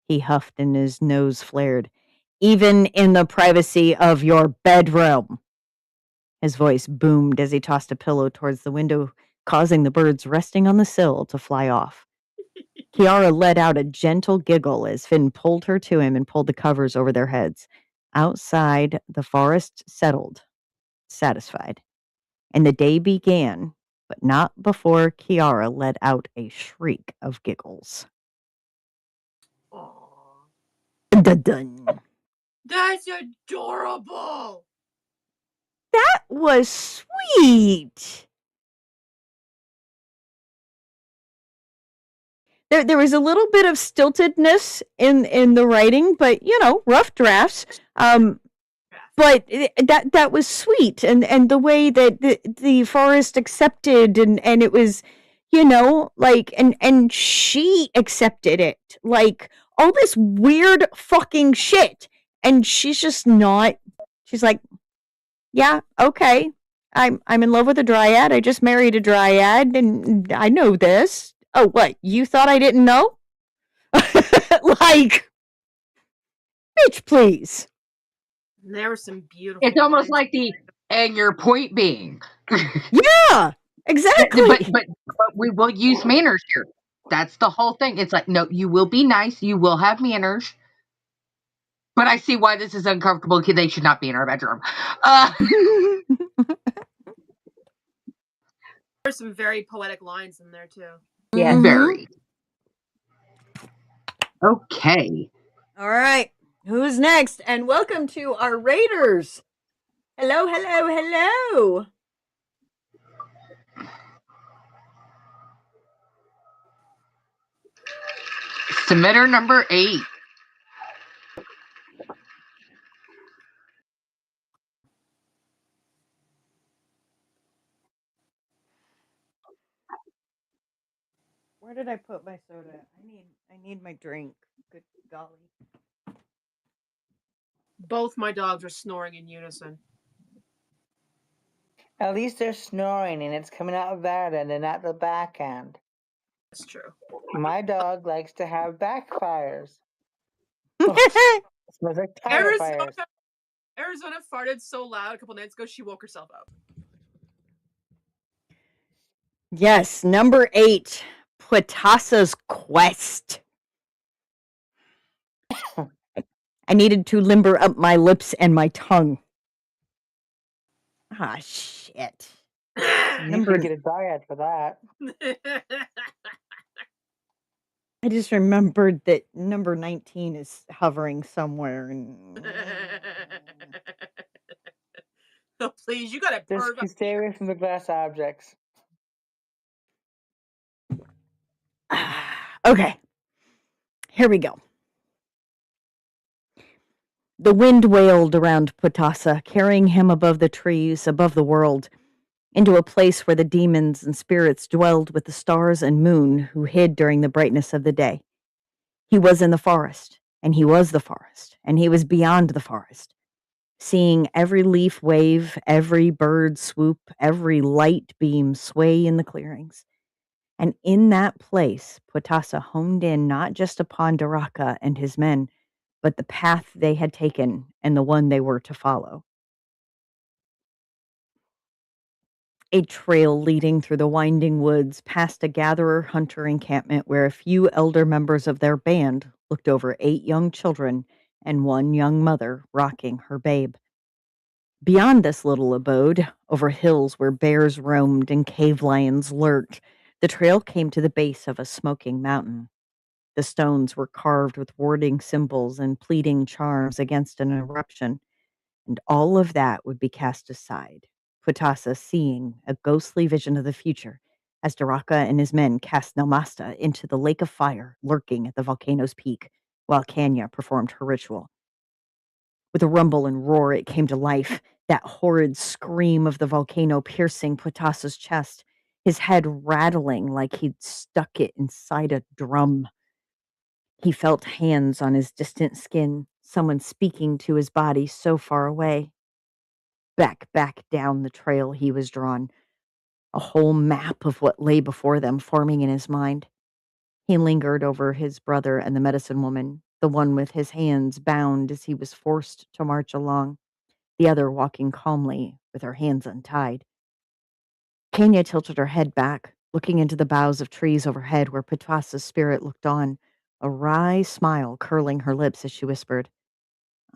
He huffed and his nose flared. Even in the privacy of your bedroom. His voice boomed as he tossed a pillow towards the window, causing the birds resting on the sill to fly off. Kiara let out a gentle giggle as Finn pulled her to him and pulled the covers over their heads. Outside, the forest settled, satisfied, and the day began, but not before Kiara let out a shriek of giggles. Aw. Dun-dun. That's adorable. That was sweet. There was a little bit of stiltedness in the writing, but rough drafts. But that was sweet, and the way that the forest accepted, and it was, like, and she accepted it, like all this weird fucking shit, and she's just not. She's like, yeah, okay, I'm in love with a dryad. I just married a dryad, and I know this. Oh, what? You thought I didn't know? Like, bitch, please. There were some beautiful. It's almost lines. like and your point being. Yeah, exactly. But we will use manners here. That's the whole thing. It's like, no, you will be nice. You will have manners. But I see why this is uncomfortable. They should not be in our bedroom. There's some very poetic lines in there too. Yes. Very. Okay. All right. Who's next? And welcome to our Raiders. Hello, hello, hello. Submitter number 8. Where did I put my soda? I need my drink. Good golly. Both my dogs are snoring in unison. At least they're snoring and it's coming out of that end and not the back end. That's true. My dog likes to have backfires. Smells like tire fires. Arizona farted so loud a couple nights ago she woke herself up. Yes, number 8, Puetasa's Quest. I needed to limber up my lips and my tongue. Ah, shit. You should get a dryad for that. I just remembered that number 19 is hovering somewhere. And Oh, please, you gotta Just stay away from the glass objects. Okay, here we go. The wind wailed around Puetasa, carrying him above the trees, above the world, into a place where the demons and spirits dwelled with the stars and moon who hid during the brightness of the day. He was in the forest, and he was the forest, and he was beyond the forest, seeing every leaf wave, every bird swoop, every light beam sway in the clearings. And in that place, Puetasa honed in not just upon Daraka and his men, but the path they had taken and the one they were to follow. A trail leading through the winding woods past a gatherer-hunter encampment where a few elder members of their band looked over 8 young children and 1 young mother rocking her babe. Beyond this little abode, over hills where bears roamed and cave lions lurked, the trail came to the base of a smoking mountain. The stones were carved with warding symbols and pleading charms against an eruption, and all of that would be cast aside, Putasa seeing a ghostly vision of the future as Daraka and his men cast Nelmasta into the lake of fire lurking at the volcano's peak while Kanya performed her ritual. With a rumble and roar, it came to life, that horrid scream of the volcano piercing Putasa's chest, his head rattling like he'd stuck it inside a drum. He felt hands on his distant skin, someone speaking to his body so far away. Back down the trail he was drawn, a whole map of what lay before them forming in his mind. He lingered over his brother and the medicine woman, the one with his hands bound as he was forced to march along, the other walking calmly with her hands untied. Kenya tilted her head back, looking into the boughs of trees overhead where Putasa's spirit looked on, a wry smile curling her lips as she whispered,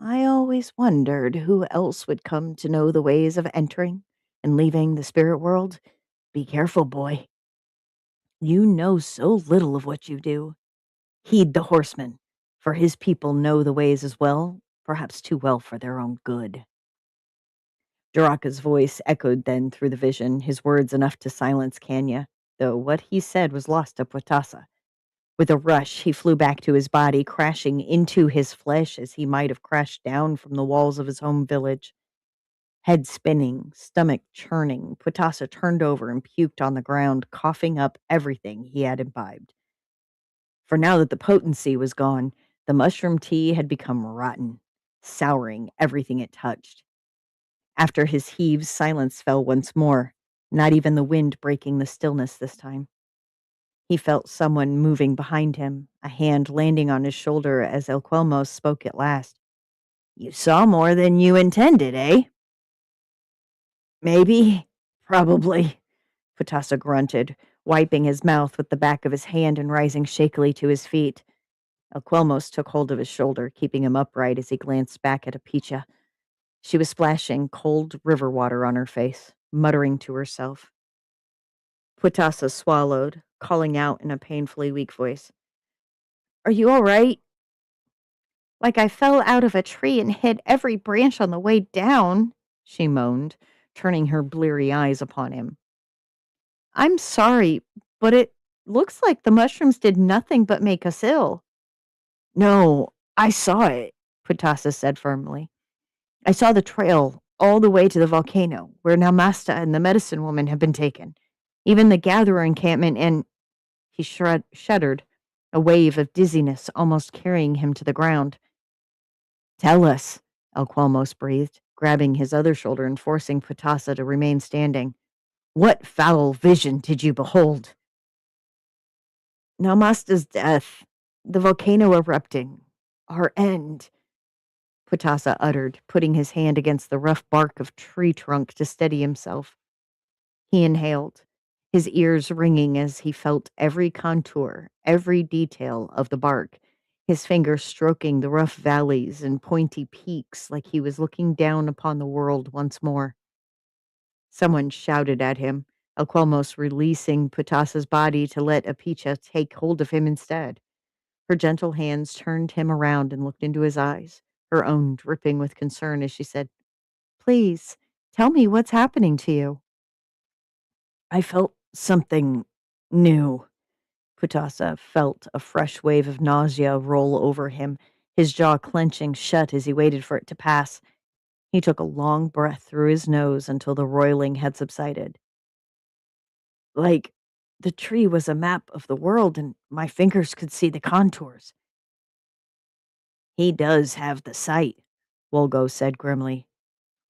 I always wondered who else would come to know the ways of entering and leaving the spirit world. Be careful, boy. You know so little of what you do. Heed the horseman, for his people know the ways as well, perhaps too well for their own good. Daraka's voice echoed then through the vision, his words enough to silence Kanya, though what he said was lost to Putasa. With a rush, he flew back to his body, crashing into his flesh as he might have crashed down from the walls of his home village. Head spinning, stomach churning, Putasa turned over and puked on the ground, coughing up everything he had imbibed. For now that the potency was gone, the mushroom tea had become rotten, souring everything it touched. After his heaves, silence fell once more, not even the wind breaking the stillness this time. He felt someone moving behind him, a hand landing on his shoulder as El Quelmos spoke at last. You saw more than you intended, eh? Maybe. Probably. Putasa grunted, wiping his mouth with the back of his hand and rising shakily to his feet. El Quelmos took hold of his shoulder, keeping him upright as he glanced back at Apicha. She was splashing cold river water on her face, muttering to herself. Putasa swallowed, calling out in a painfully weak voice. Are you all right? Like I fell out of a tree and hit every branch on the way down, she moaned, turning her bleary eyes upon him. I'm sorry, but it looks like the mushrooms did nothing but make us ill. No, I saw it, Putasa said firmly. I saw the trail all the way to the volcano, where Namasta and the medicine woman have been taken. Even the gatherer encampment, and he shuddered, a wave of dizziness almost carrying him to the ground. Tell us, El Quelmos breathed, grabbing his other shoulder and forcing Putasa to remain standing. What foul vision did you behold? Namasta's death, the volcano erupting, our end, Putasa uttered, putting his hand against the rough bark of tree trunk to steady himself. He inhaled, his ears ringing as he felt every contour, every detail of the bark, his fingers stroking the rough valleys and pointy peaks like he was looking down upon the world once more. Someone shouted at him, El Quelmos releasing Putasa's body to let Apicha take hold of him instead. Her gentle hands turned him around and looked into his eyes, her own dripping with concern as she said, Please, tell me what's happening to you. I felt something new. Putasa felt a fresh wave of nausea roll over him, his jaw clenching shut as he waited for it to pass. He took a long breath through his nose until the roiling had subsided. Like the tree was a map of the world and my fingers could see the contours. He does have the sight, Wolgo said grimly,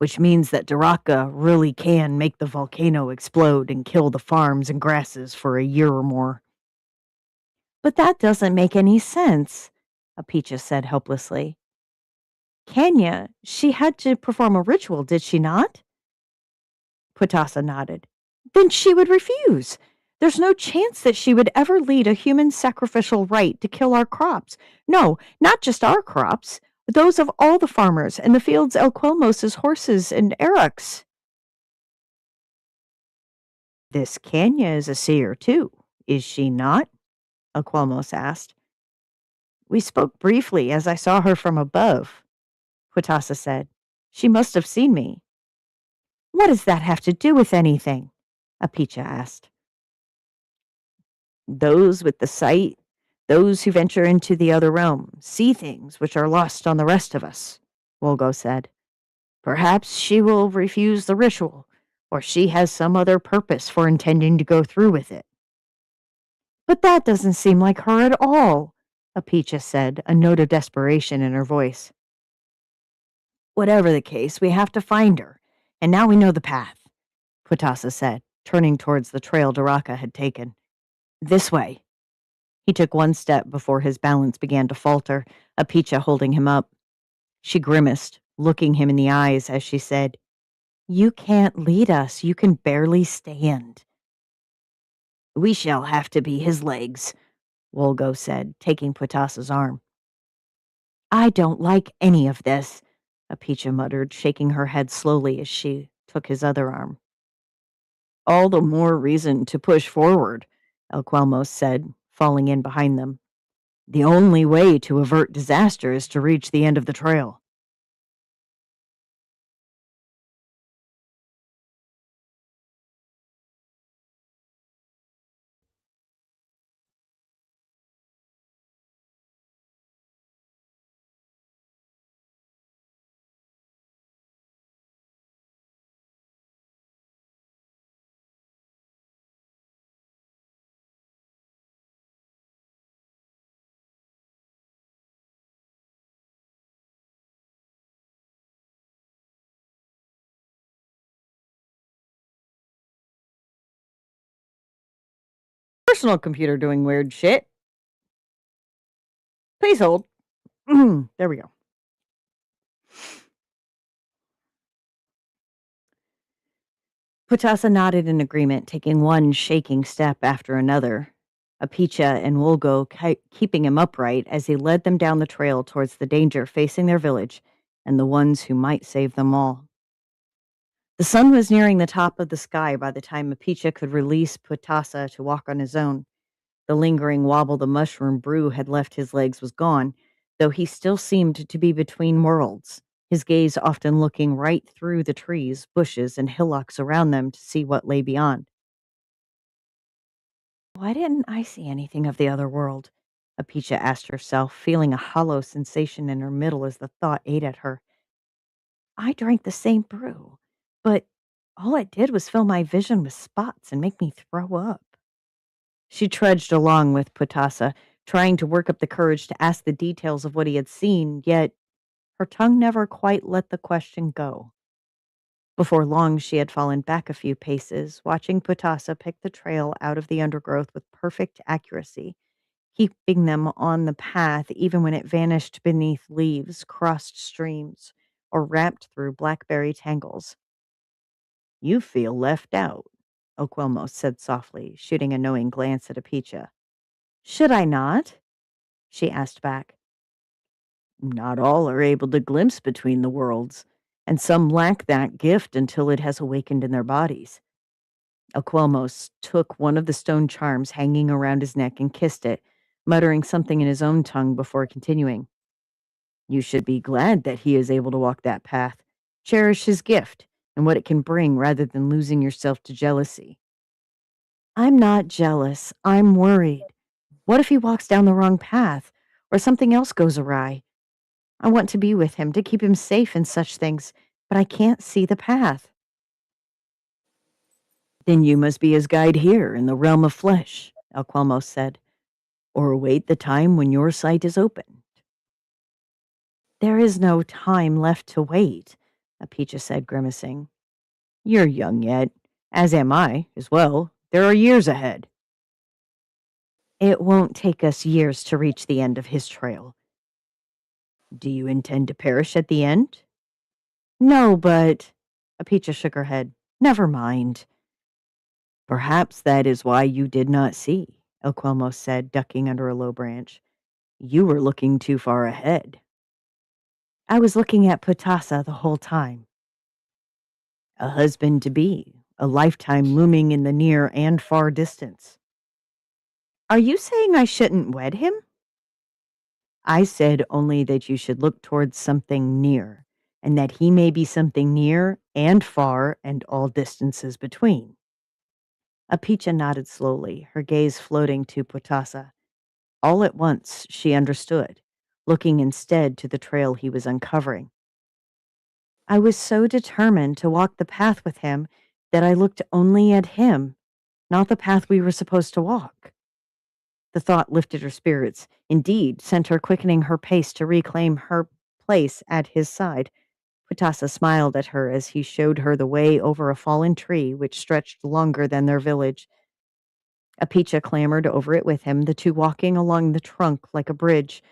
which means that Daraka really can make the volcano explode and kill the farms and grasses for a year or more. But that doesn't make any sense, Apicha said helplessly. Kenya, she had to perform a ritual, did she not? Putasa nodded. Then she would refuse. There's no chance that she would ever lead a human sacrificial rite to kill our crops. No, not just our crops, but those of all the farmers and the fields El Quelmos' horses and Eric's. This Kenya is a seer too, is she not? El Quelmos asked. We spoke briefly as I saw her from above, Putasa said. She must have seen me. What does that have to do with anything? Apicha asked. Those with the sight, those who venture into the other realm, see things which are lost on the rest of us, Wolgo said. Perhaps she will refuse the ritual, or she has some other purpose for intending to go through with it. But that doesn't seem like her at all, Apicha said, a note of desperation in her voice. Whatever the case, we have to find her, and now we know the path, Putasa said, turning towards the trail Daraka had taken. This way. He took one step before his balance began to falter, Apicha holding him up. She grimaced, looking him in the eyes as she said, You can't lead us. You can barely stand. We shall have to be his legs, Wolgo said, taking Putasa's arm. I don't like any of this, Apicha muttered, shaking her head slowly as she took his other arm. All the more reason to push forward, El Quelmos said, falling in behind them. The only way to avert disaster is to reach the end of the trail. Personal computer doing weird shit. Please hold. There we go. Putasa nodded in agreement, taking one shaking step after another, Apicha and Wolgo keeping him upright as he led them down the trail towards the danger facing their village and the ones who might save them all. The sun was nearing the top of the sky by the time Apicha could release Putasa to walk on his own. The lingering wobble the mushroom brew had left his legs was gone, though he still seemed to be between worlds, his gaze often looking right through the trees, bushes, and hillocks around them to see what lay beyond. Why didn't I see anything of the other world? Apicha asked herself, feeling a hollow sensation in her middle as the thought ate at her. I drank the same brew, but all it did was fill my vision with spots and make me throw up. She trudged along with Putasa, trying to work up the courage to ask the details of what he had seen, yet her tongue never quite let the question go. Before long, she had fallen back a few paces, watching Putasa pick the trail out of the undergrowth with perfect accuracy, keeping them on the path even when it vanished beneath leaves, crossed streams, or wrapped through blackberry tangles. You feel left out, Oquelmo said softly, shooting a knowing glance at Apicha. Should I not? She asked back. Not all are able to glimpse between the worlds, and some lack that gift until it has awakened in their bodies. Aquelmos took one of the stone charms hanging around his neck and kissed it, muttering something in his own tongue before continuing. You should be glad that he is able to walk that path. Cherish his gift and what it can bring rather than losing yourself to jealousy. I'm not jealous. I'm worried. What if he walks down the wrong path or something else goes awry? I want to be with him to keep him safe in such things, but I can't see the path. Then you must be his guide here in the realm of flesh, Alquelmos said, or await the time when your sight is opened. There is no time left to wait, Apicha said, grimacing. You're young yet, as am I, as well. There are years ahead. It won't take us years to reach the end of his trail. Do you intend to perish at the end? No, but... Apicha shook her head. Never mind. Perhaps that is why you did not see, Elquelmos said, ducking under a low branch. You were looking too far ahead. I was looking at Putasa the whole time. A husband-to-be, a lifetime looming in the near and far distance. Are you saying I shouldn't wed him? I said only that you should look towards something near, and that he may be something near and far and all distances between. Apicha nodded slowly, her gaze floating to Potasa. All at once, she understood, looking instead to the trail he was uncovering. I was so determined to walk the path with him that I looked only at him, not the path we were supposed to walk. The thought lifted her spirits, indeed, sent her quickening her pace to reclaim her place at his side. Putasa smiled at her as he showed her the way over a fallen tree which stretched longer than their village. Apicha clambered over it with him, the two walking along the trunk like a bridge,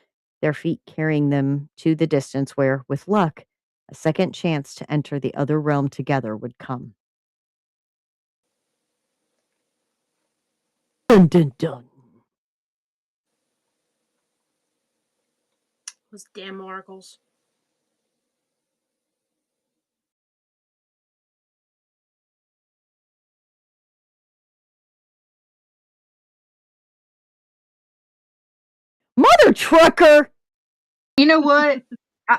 their feet carrying them to the distance where, with luck, a second chance to enter the other realm together would come. Dun dun dun. Those damn oracles. Mother trucker! You know what?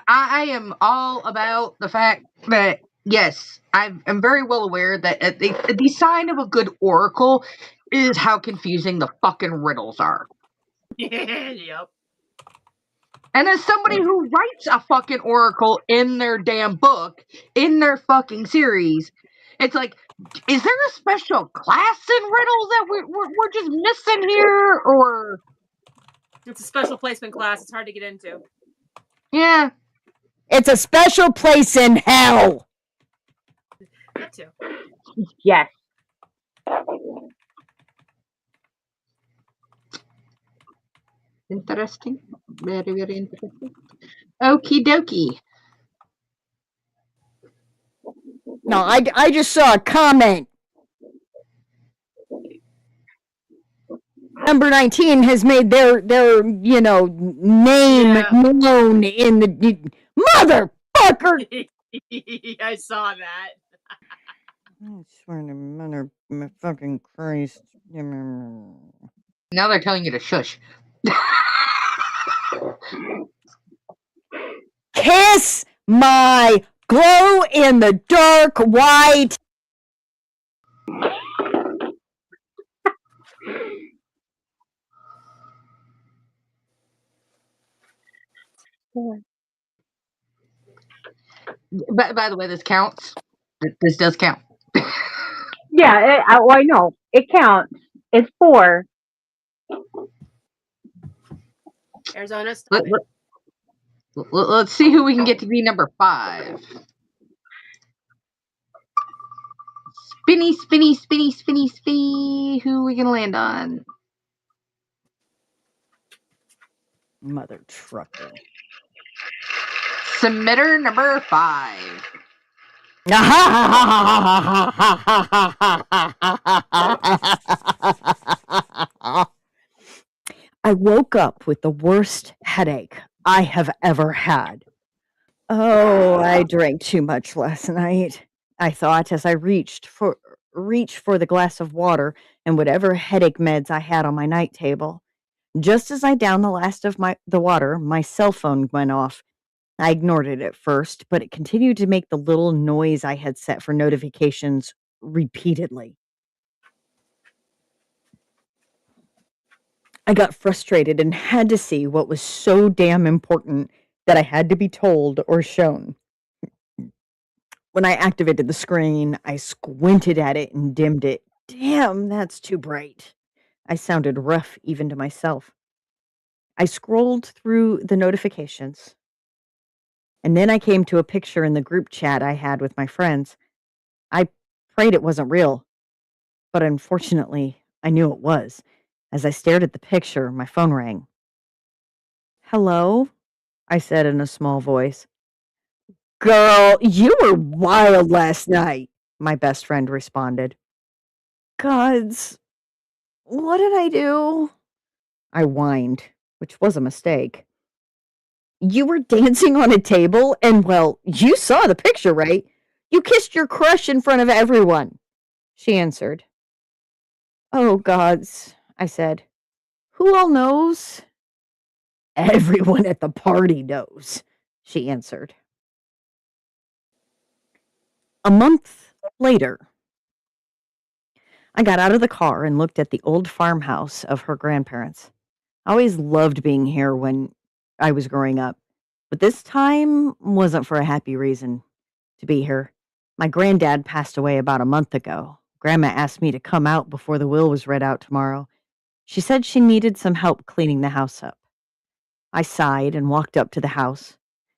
I am all about the fact that, yes, I'm very well aware that the sign of a good oracle is how confusing the fucking riddles are. Yep. And as somebody who writes a fucking oracle in their damn book, in their fucking series, it's like, is there a special class in riddles that we're just missing here? Or It's a special placement class. It's hard to get into. yeah. It's a special place in hell! That too. Yes. Interesting. Very, very interesting. Okie dokie. No, I just saw a comment. Number 19 has made their name known in the motherfucker. I saw that. I swear to mother fucking Christ. Now they're telling you to shush. Kiss my glow in the dark white. By the way, this counts. This does count. Yeah, I know. It counts. It's 4. Arizona, stop it. Let's see who we can get to be number 5. Spinny, spinny, spinny, spinny, spinny. Who are we gonna land on? Mother trucker. Submitter number 5. I woke up with the worst headache I have ever had. Oh, I drank too much last night, I thought as I reached for the glass of water and whatever headache meds I had on my night table. Just as I downed the last of the water, my cell phone went off. I ignored it at first, but it continued to make the little noise I had set for notifications repeatedly. I got frustrated and had to see what was so damn important that I had to be told or shown. When I activated the screen, I squinted at it and dimmed it. Damn, that's too bright. I sounded rough even to myself. I scrolled through the notifications, and then I came to a picture in the group chat I had with my friends. I prayed it wasn't real, but unfortunately, I knew it was. As I stared at the picture, my phone rang. "Hello?" I said in a small voice. "Girl, you were wild last night," my best friend responded. "Gods, what did I do?" I whined, which was a mistake. "You were dancing on a table and, well, you saw the picture, right? You kissed your crush in front of everyone," she answered. "Oh, gods," I said. "Who all knows?" "Everyone at the party knows," she answered. A month later, I got out of the car and looked at the old farmhouse of her grandparents. I always loved being here when I was growing up, but this time wasn't for a happy reason to be here. My granddad passed away about a month ago. Grandma asked me to come out before the will was read out tomorrow. She said she needed some help cleaning the house up. I sighed and walked up to the house.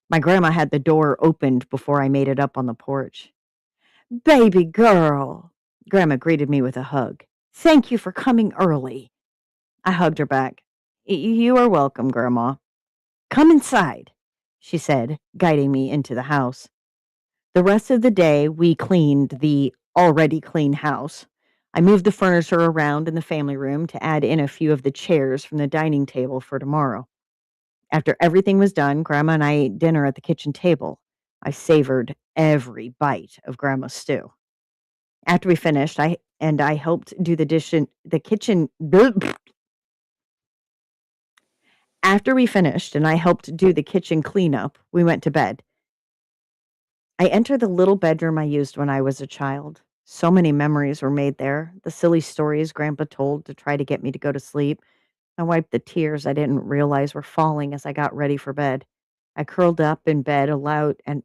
My grandma had the door opened before I made it up on the porch. Baby girl, Grandma greeted me with a hug. Thank you for coming early. I hugged her back. You are welcome, Grandma. Come inside, she said, guiding me into the house. The rest of the day, we cleaned the already clean house. I moved the furniture around in the family room to add in a few of the chairs from the dining table for tomorrow. After everything was done, Grandma and I ate dinner at the kitchen table. I savored every bite of Grandma's stew. After we finished, I helped do the kitchen. After we finished and I helped do the kitchen cleanup, we went to bed. I entered the little bedroom I used when I was a child. So many memories were made there. The silly stories Grandpa told to try to get me to go to sleep. I wiped the tears I didn't realize were falling as I got ready for bed. I curled up in bed aloud and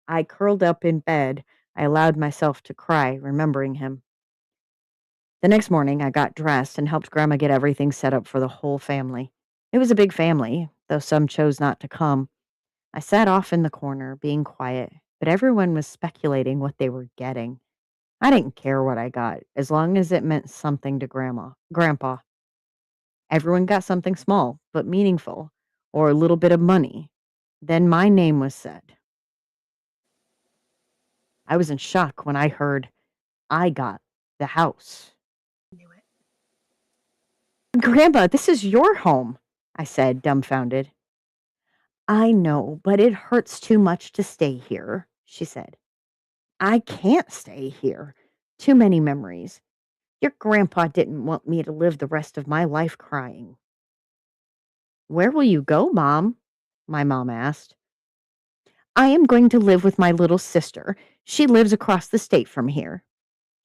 I curled up in bed. I allowed myself to cry, remembering him. The next morning, I got dressed and helped Grandma get everything set up for the whole family. It was a big family, though some chose not to come. I sat off in the corner, being quiet, but everyone was speculating what they were getting. I didn't care what I got, as long as it meant something to Grandpa. Everyone got something small, but meaningful, or a little bit of money. Then my name was said. I was in shock when I heard I got the house. Knew it. Grandpa, this is your home, I said, dumbfounded. I know, but it hurts too much to stay here, she said. I can't stay here. Too many memories. Your grandpa didn't want me to live the rest of my life crying. Where will you go, Mom? My mom asked. I am going to live with my little sister. She lives across the state from here,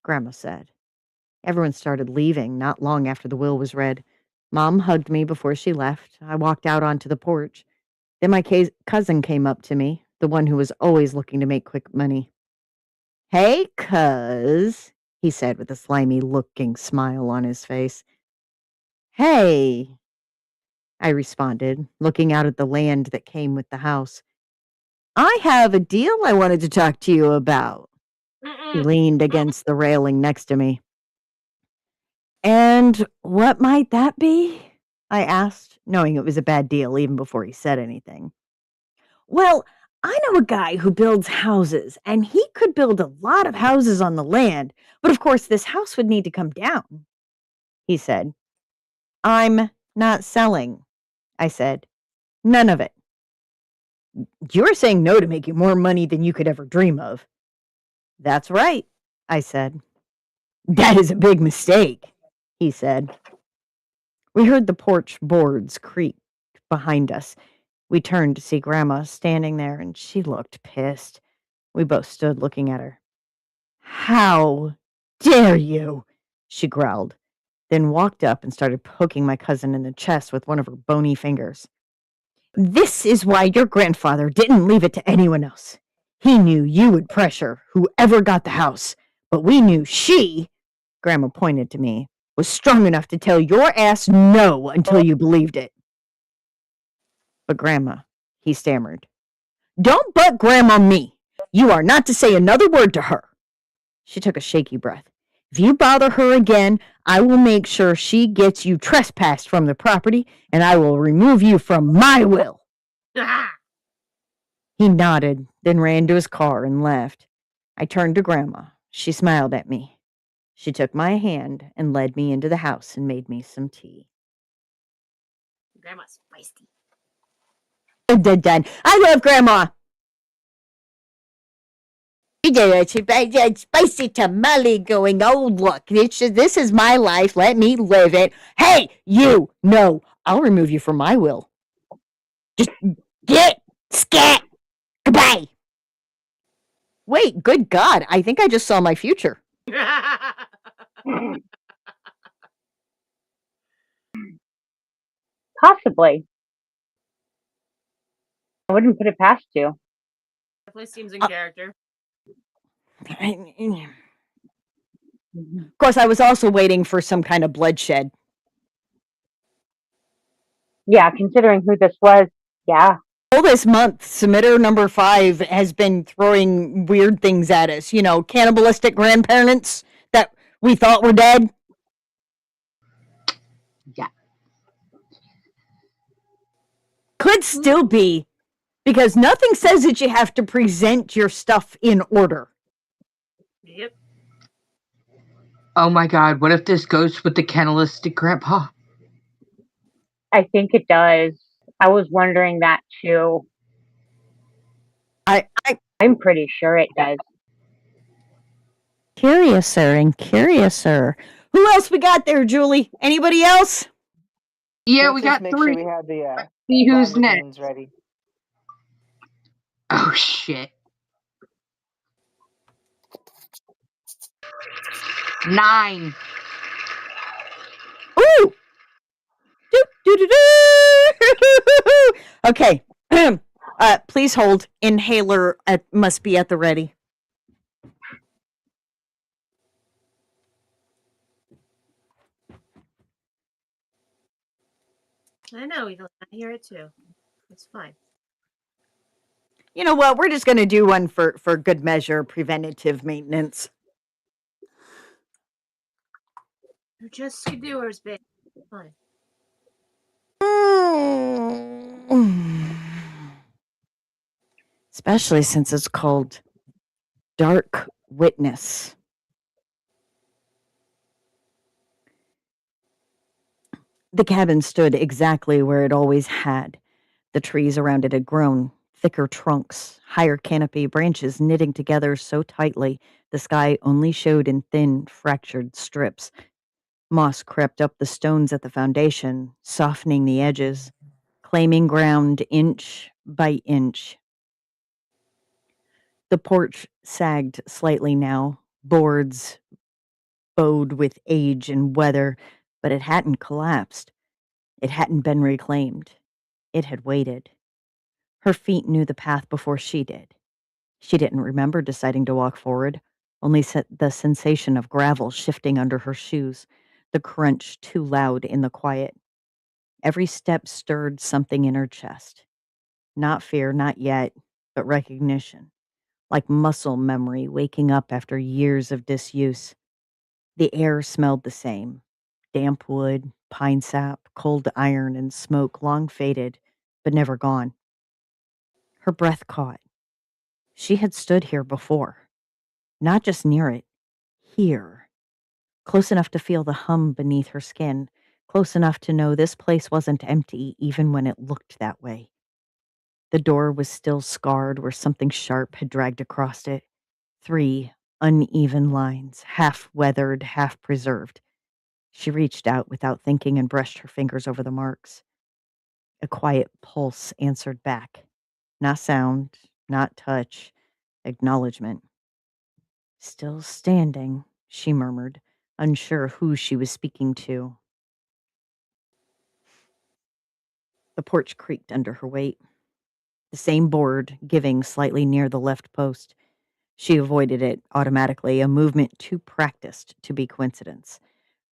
Grandma said. Everyone started leaving not long after the will was read. Mom hugged me before she left. I walked out onto the porch. Then my cousin came up to me, the one who was always looking to make quick money. Hey, cuz, he said with a slimy looking smile on his face. Hey, I responded, looking out at the land that came with the house. I have a deal I wanted to talk to you about. He leaned against the railing next to me. And what might that be? I asked, knowing it was a bad deal even before he said anything. Well, I know a guy who builds houses, and he could build a lot of houses on the land, but of course this house would need to come down, he said. I'm not selling, I said. None of it. You're saying no to making more money than you could ever dream of. That's right, I said. That is a big mistake, he said. We heard the porch boards creak behind us. We turned to see Grandma standing there, and she looked pissed. We both stood looking at her. How dare you? She growled, then walked up and started poking my cousin in the chest with one of her bony fingers. This is why your grandfather didn't leave it to anyone else. He knew you would pressure whoever got the house, but we knew she, Grandma pointed to me, was strong enough to tell your ass no until you believed it. But Grandma, he stammered. Don't butt Grandma me. You are not to say another word to her. She took a shaky breath. If you bother her again, I will make sure she gets you trespassed from the property, and I will remove you from my will. He nodded, then ran to his car and left. I turned to Grandma. She smiled at me. She took my hand and led me into the house and made me some tea. Grandma's feisty. Done. I love Grandma. Spicy tamale going, oh, look, this is my life. Let me live it. Hey, you, no, I'll remove you from my will. Just get scat. Goodbye. Wait, good God, I think I just saw my future. Possibly. I wouldn't put it past you. Definitely seems in character. Of course, I was also waiting for some kind of bloodshed. Yeah, considering who this was, yeah. All this month, submitter number 5 has been throwing weird things at us. You know, cannibalistic grandparents that we thought were dead. Yeah. Could still be, because nothing says that you have to present your stuff in order. Yep. Oh my God, what if this goes with the cannibalistic grandpa? I think it does. I was wondering that too. I'm pretty sure it does. Curiouser and curiouser. Who else we got there, Julie? Anybody else? Yeah, Let's we just got make 3. sure we have the See who's lima next. beans ready. Oh shit. 9. Ooh! Do-do-do-do! Okay. Please hold. Inhaler must be at the ready. I know, Evelyn. I hear it too. It's fine. You know what? We're just going to do one for good measure, preventative maintenance. You're just doers, babe. It's fine. Especially since it's called Dark Witness. The cabin stood exactly where it always had. The trees around it had grown, thicker trunks, higher canopy branches knitting together so tightly the sky only showed in thin, fractured strips. Moss crept up the stones at the foundation, softening the edges, claiming ground inch by inch. The porch sagged slightly now, boards bowed with age and weather, but it hadn't collapsed. It hadn't been reclaimed. It had waited. Her feet knew the path before she did. She didn't remember deciding to walk forward, only the sensation of gravel shifting under her shoes, the crunch too loud in the quiet. Every step stirred something in her chest. Not fear, not yet, but recognition, like muscle memory waking up after years of disuse. The air smelled the same: damp wood, pine sap, cold iron, and smoke long faded, but never gone. Her breath caught. She had stood here before, not just near it, here, close enough to feel the hum beneath her skin, close enough to know this place wasn't empty even when it looked that way. The door was still scarred where something sharp had dragged across it. 3 uneven lines, half weathered, half preserved. She reached out without thinking and brushed her fingers over the marks. A quiet pulse answered back. Not sound, not touch, acknowledgement. Still standing, she murmured, unsure who she was speaking to. The porch creaked under her weight. The same board, giving slightly near the left post. She avoided it automatically, a movement too practiced to be coincidence.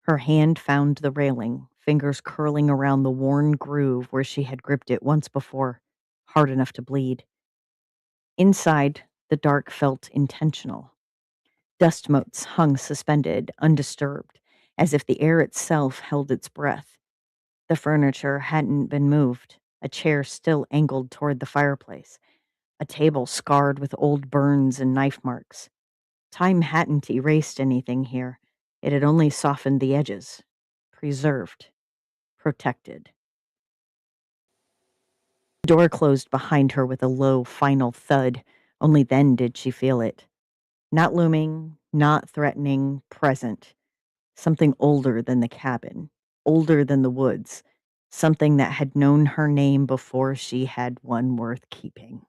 Her hand found the railing, fingers curling around the worn groove where she had gripped it once before, hard enough to bleed. Inside, the dark felt intentional. Dust motes hung suspended, undisturbed, as if the air itself held its breath. The furniture hadn't been moved, a chair still angled toward the fireplace, a table scarred with old burns and knife marks. Time hadn't erased anything here. It had only softened the edges, preserved, protected. The door closed behind her with a low, final thud. Only then did she feel it. Not looming, not threatening, present. Something older than the cabin, older than the woods. Something that had known her name before she had one worth keeping.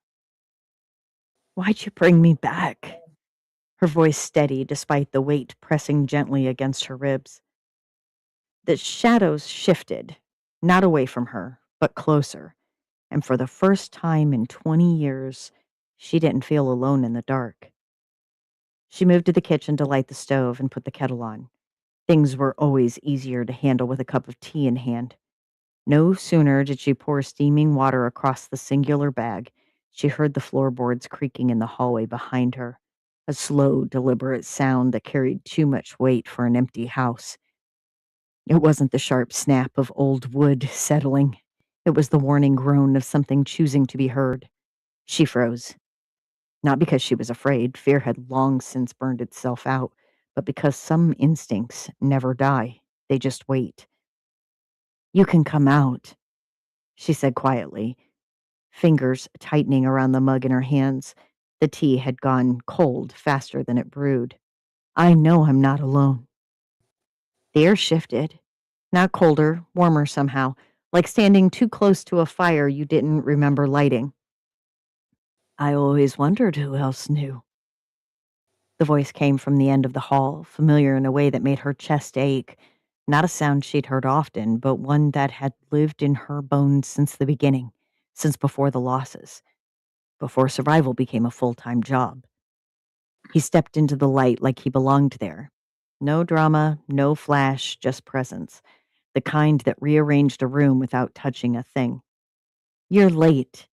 Why'd you bring me back? Her voice steady despite the weight pressing gently against her ribs. The shadows shifted, not away from her, but closer, and for the first time in 20 years, she didn't feel alone in the dark. She moved to the kitchen to light the stove and put the kettle on. Things were always easier to handle with a cup of tea in hand. No sooner did she pour steaming water across the singular bag, she heard the floorboards creaking in the hallway behind her, a slow, deliberate sound that carried too much weight for an empty house. It wasn't the sharp snap of old wood settling. It was the warning groan of something choosing to be heard. She froze. Not because she was afraid, fear had long since burned itself out, but because some instincts never die. They just wait. You can come out, she said quietly, fingers tightening around the mug in her hands. The tea had gone cold faster than it brewed. I know I'm not alone. The air shifted. Not colder, warmer somehow, like standing too close to a fire you didn't remember lighting. I always wondered who else knew. The voice came from the end of the hall, familiar in a way that made her chest ache. Not a sound she'd heard often, but one that had lived in her bones since the beginning, since before the losses, before survival became a full-time job. He stepped into the light like he belonged there. No drama, no flash, just presence. The kind that rearranged a room without touching a thing. You're late,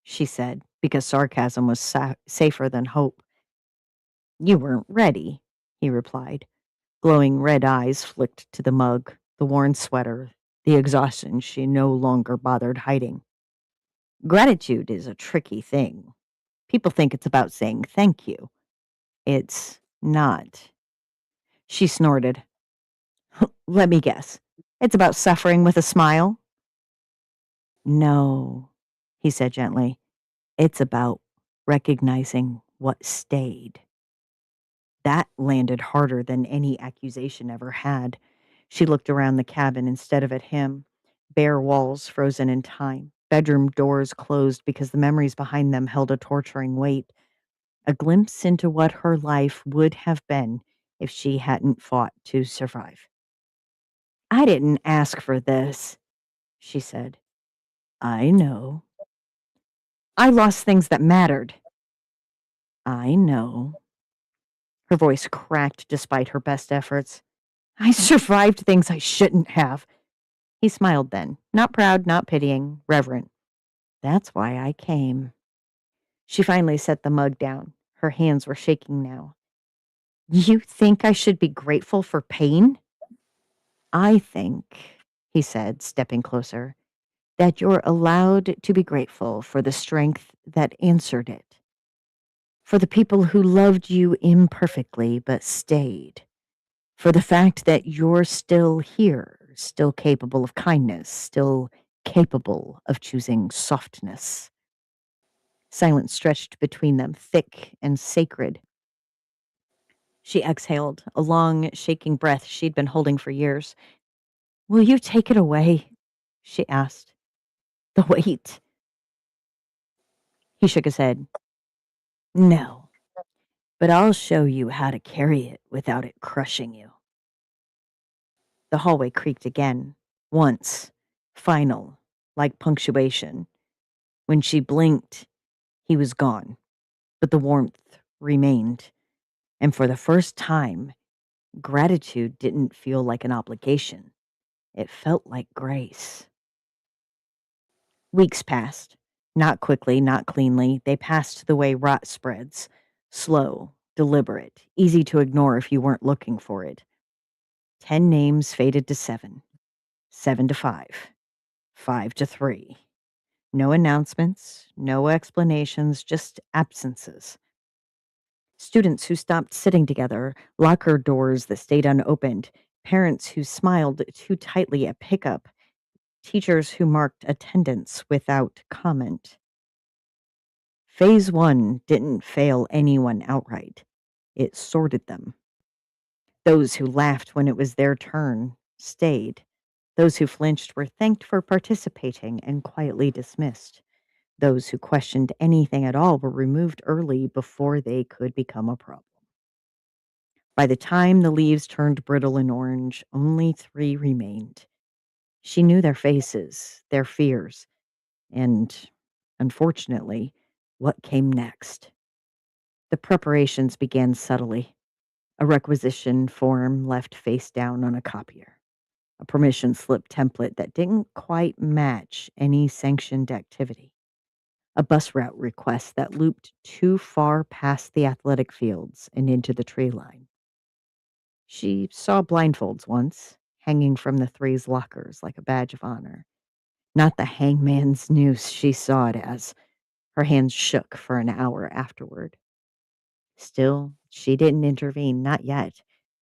she said, because sarcasm was safer than hope. You weren't ready, he replied. Glowing red eyes flicked to the mug, the worn sweater, the exhaustion she no longer bothered hiding. Gratitude is a tricky thing. People think it's about saying thank you. It's not. She snorted. Let me guess. It's about suffering with a smile? No, he said gently. It's about recognizing what stayed. That landed harder than any accusation ever had. She looked around the cabin instead of at him. Bare walls frozen in time. Bedroom doors closed because the memories behind them held a torturing weight. A glimpse into what her life would have been if she hadn't fought to survive. I didn't ask for this, she said. I know. I lost things that mattered. I know. Her voice cracked despite her best efforts. I survived things I shouldn't have. He smiled then, not proud, not pitying, reverent. That's why I came. She finally set the mug down. Her hands were shaking now. You think I should be grateful for pain? I think, he said, stepping closer, that you're allowed to be grateful for the strength that answered it. For the people who loved you imperfectly but stayed. For the fact that you're still here, still capable of kindness, still capable of choosing softness. Silence stretched between them, thick and sacred. She exhaled, a long, shaking breath she'd been holding for years. Will you take it away? She asked. The weight. He shook his head. No, but I'll show you how to carry it without it crushing you. The hallway creaked again, once, final, like punctuation. When she blinked, he was gone, but the warmth remained. And for the first time, gratitude didn't feel like an obligation. It felt like grace. Weeks passed. Not quickly, not cleanly. They passed the way rot spreads. Slow, deliberate, easy to ignore if you weren't looking for it. 10 names faded to 7. 7 to 5. 5 to 3. No announcements, no explanations, just absences. Students who stopped sitting together, locker doors that stayed unopened, parents who smiled too tightly at pickup, teachers who marked attendance without comment. Phase 1 didn't fail anyone outright. It sorted them. Those who laughed when it was their turn stayed. Those who flinched were thanked for participating and quietly dismissed. Those who questioned anything at all were removed early before they could become a problem. By the time the leaves turned brittle and orange, only 3 remained. She knew their faces, their fears, and, unfortunately, what came next. The preparations began subtly. A requisition form left face down on a copier. A permission slip template that didn't quite match any sanctioned activity. A bus route request that looped too far past the athletic fields and into the tree line. She saw blindfolds once, hanging from the three's lockers like a badge of honor. Not the hangman's noose she saw it as. Her hands shook for an hour afterward. Still, she didn't intervene, not yet,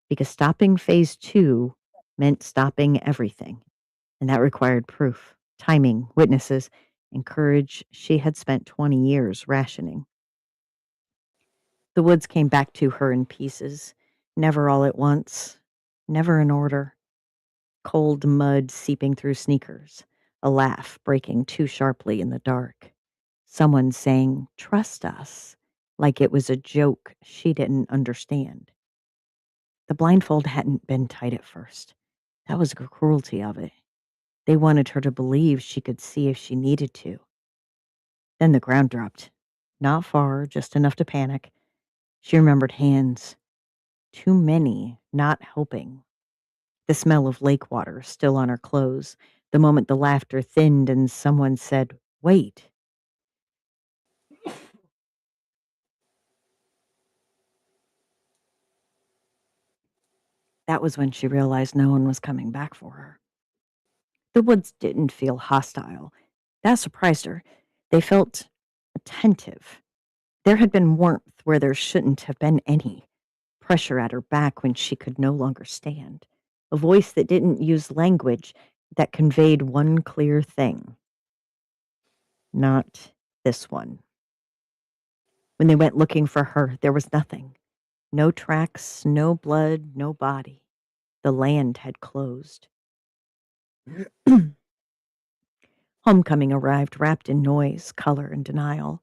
because stopping phase 2 meant stopping everything, and that required proof, timing, witnesses, and courage she had spent 20 years rationing. The woods came back to her in pieces, never all at once, never in order. Cold mud seeping through sneakers, a laugh breaking too sharply in the dark. Someone saying, "Trust us," like it was a joke she didn't understand. The blindfold hadn't been tight at first. That was the cruelty of it. They wanted her to believe she could see if she needed to. Then the ground dropped. Not far, just enough to panic. She remembered hands. Too many, not helping. The smell of lake water still on her clothes. The moment the laughter thinned and someone said, "Wait." That was when she realized no one was coming back for her. The woods didn't feel hostile. That surprised her. They felt attentive. There had been warmth where there shouldn't have been any. Pressure at her back when she could no longer stand. A voice that didn't use language, that conveyed one clear thing. Not this one. When they went looking for her, there was nothing. No tracks, no blood, no body. The land had closed. Homecoming arrived wrapped in noise, color, and denial.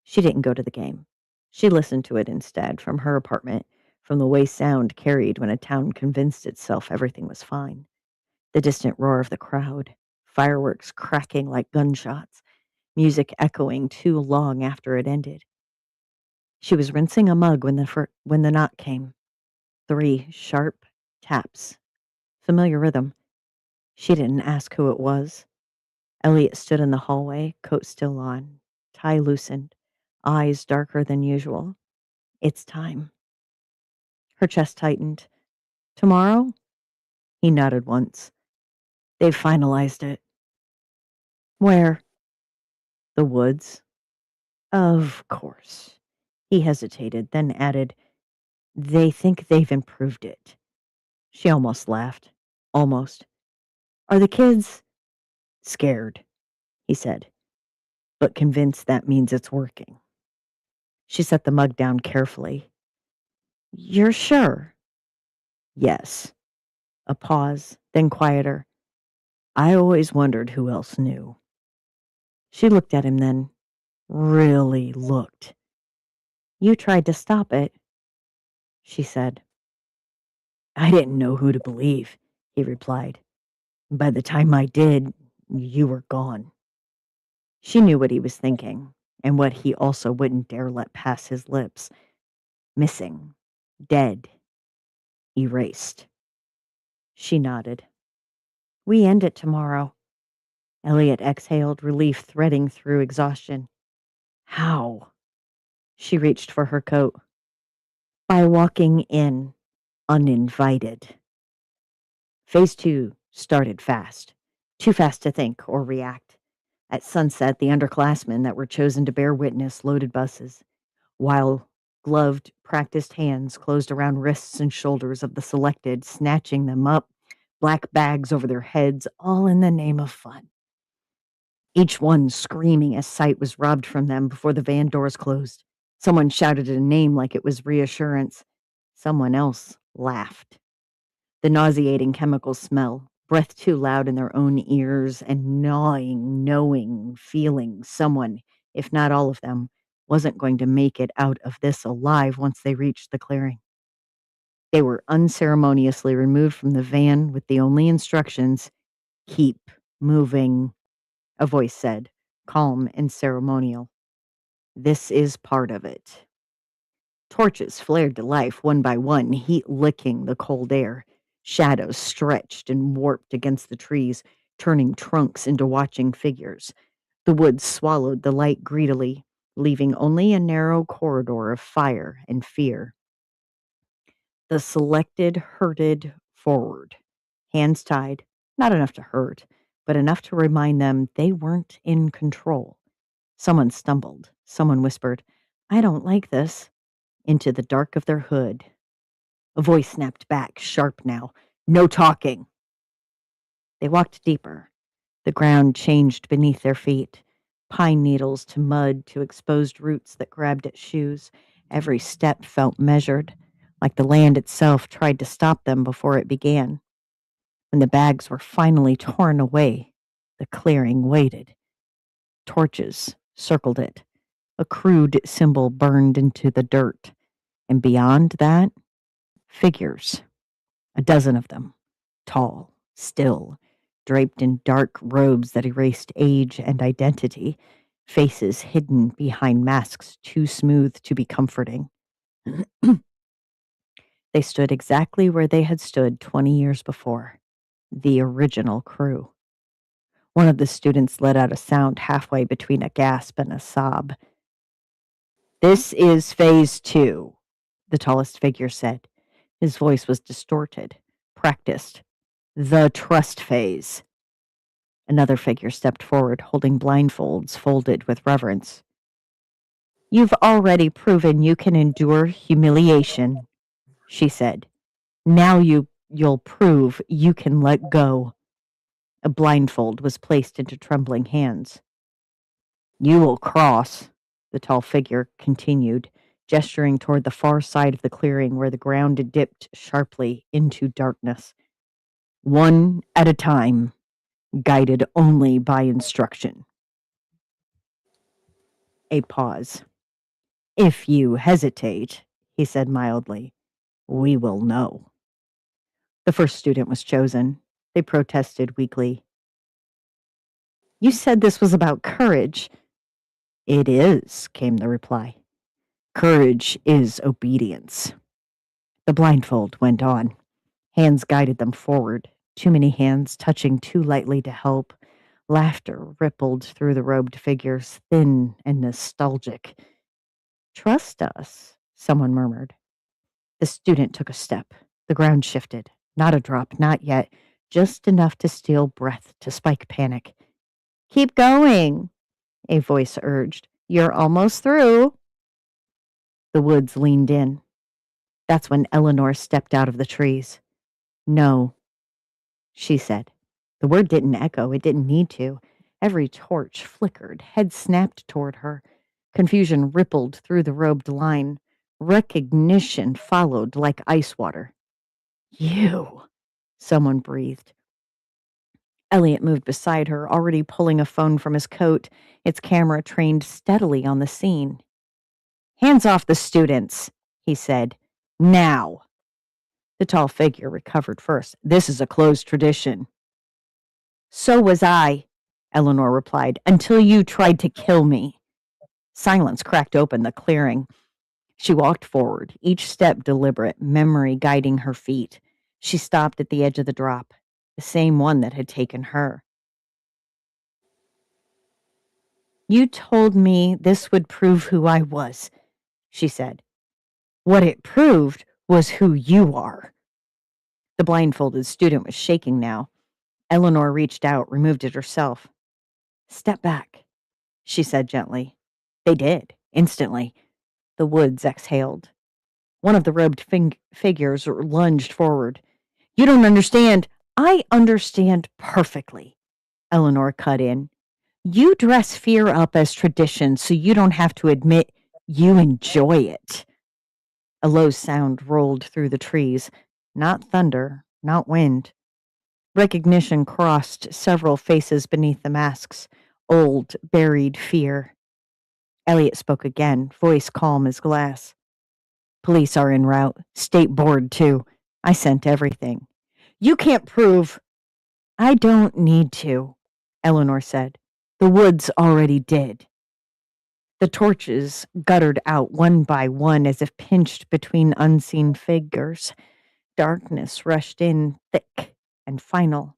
She didn't go to the game. She listened to it instead from her apartment, from the way sound carried when a town convinced itself everything was fine. The distant roar of the crowd, fireworks cracking like gunshots, music echoing too long after it ended. She was rinsing a mug when the knock came. 3 sharp taps. Familiar rhythm. She didn't ask who it was. Elliot stood in the hallway, coat still on, tie loosened, eyes darker than usual. It's time. Her chest tightened. Tomorrow? He nodded once. They've finalized it. Where? The woods. Of course. He hesitated, then added, They think they've improved it. She almost laughed. Almost. Are the kids scared? He said, but convinced that means it's working. She set the mug down carefully. You're sure? Yes. A pause, then quieter. I always wondered who else knew. She looked at him then. Really looked. You tried to stop it, she said. I didn't know who to believe, he replied. By the time I did, you were gone. She knew what he was thinking, and what he also wouldn't dare let pass his lips. Missing. Dead. Erased. She nodded. We end it tomorrow. Elliot exhaled, relief threading through exhaustion. How? She reached for her coat. By walking in, uninvited. Phase 2 started fast. Too fast to think or react. At sunset, the underclassmen that were chosen to bear witness loaded buses, while gloved, practiced hands closed around wrists and shoulders of the selected, snatching them up, black bags over their heads, all in the name of fun. Each one screaming as sight was robbed from them before the van doors closed. Someone shouted a name like it was reassurance. Someone else laughed. The nauseating chemical smell, breath too loud in their own ears, and gnawing, knowing feeling someone, if not all of them, wasn't going to make it out of this alive once they reached the clearing. They were unceremoniously removed from the van with the only instructions, "Keep moving," a voice said, calm and ceremonial. "This is part of it." Torches flared to life one by one, heat licking the cold air. Shadows stretched and warped against the trees, turning trunks into watching figures. The woods swallowed the light greedily, leaving only a narrow corridor of fire and fear. The selected herded forward, hands tied, not enough to hurt, but enough to remind them they weren't in control. Someone stumbled. Someone whispered, "I don't like this," into the dark of their hood. A voice snapped back, sharp now, "No talking." They walked deeper. The ground changed beneath their feet. Pine needles to mud to exposed roots that grabbed at shoes. Every step felt measured, like the land itself tried to stop them before it began. When the bags were finally torn away, the clearing waited. Torches circled it. A crude symbol burned into the dirt. And beyond that, figures. A dozen of them. Tall, still, draped in dark robes that erased age and identity, faces hidden behind masks too smooth to be comforting. They stood exactly where they had stood 20 years before, the original crew. One of the students let out a sound halfway between a gasp and a sob. "This is phase 2, the tallest figure said. His voice was distorted, practiced. "The trust phase." Another figure stepped forward, holding blindfolds folded with reverence. "You've already proven you can endure humiliation," she said. "Now you'll prove you can let go." A blindfold was placed into trembling hands. "You will cross," the tall figure continued, gesturing toward the far side of the clearing where the ground dipped sharply into darkness. "One at a time, guided only by instruction." A pause. "If you hesitate," he said mildly, "we will know." The first student was chosen. They protested weakly. "You said this was about courage." "It is," came the reply. "Courage is obedience." The blindfold went on. Hands guided them forward, too many hands touching too lightly to help. Laughter rippled through the robed figures, thin and nostalgic. "Trust us," someone murmured. The student took a step. The ground shifted. Not a drop, not yet. Just enough to steal breath, to spike panic. "Keep going," a voice urged. "You're almost through." The woods leaned in. That's when Eleanor stepped out of the trees. "No," she said. The word didn't echo. It didn't need to. Every torch flickered. Head snapped toward her. Confusion rippled through the robed line. Recognition followed like ice water. "You," someone breathed. Elliot moved beside her, already pulling a phone from his coat, its camera trained steadily on the scene. "Hands off the students," he said. "Now." The tall figure recovered first. "This is a closed tradition." "So was I," Eleanor replied, "until you tried to kill me." Silence cracked open the clearing. She walked forward, each step deliberate, memory guiding her feet. She stopped at the edge of the drop, the same one that had taken her. "You told me this would prove who I was," she said. "What it proved was who you are." The blindfolded student was shaking now. Eleanor reached out, removed it herself. "Step back," she said gently. They did, instantly. The woods exhaled. One of the robed figures lunged forward. "You don't understand." "I understand perfectly," Eleanor cut in. "You dress fear up as tradition so you don't have to admit you enjoy it." A low sound rolled through the trees. Not thunder, not wind. Recognition crossed several faces beneath the masks. Old, buried fear. Elliot spoke again, voice calm as glass. Police are en route. State board, too. I sent everything. You can't prove. I don't need to, Eleanor said. The woods already did. The torches guttered out one by one as if pinched between unseen figures. Darkness rushed in, thick and final.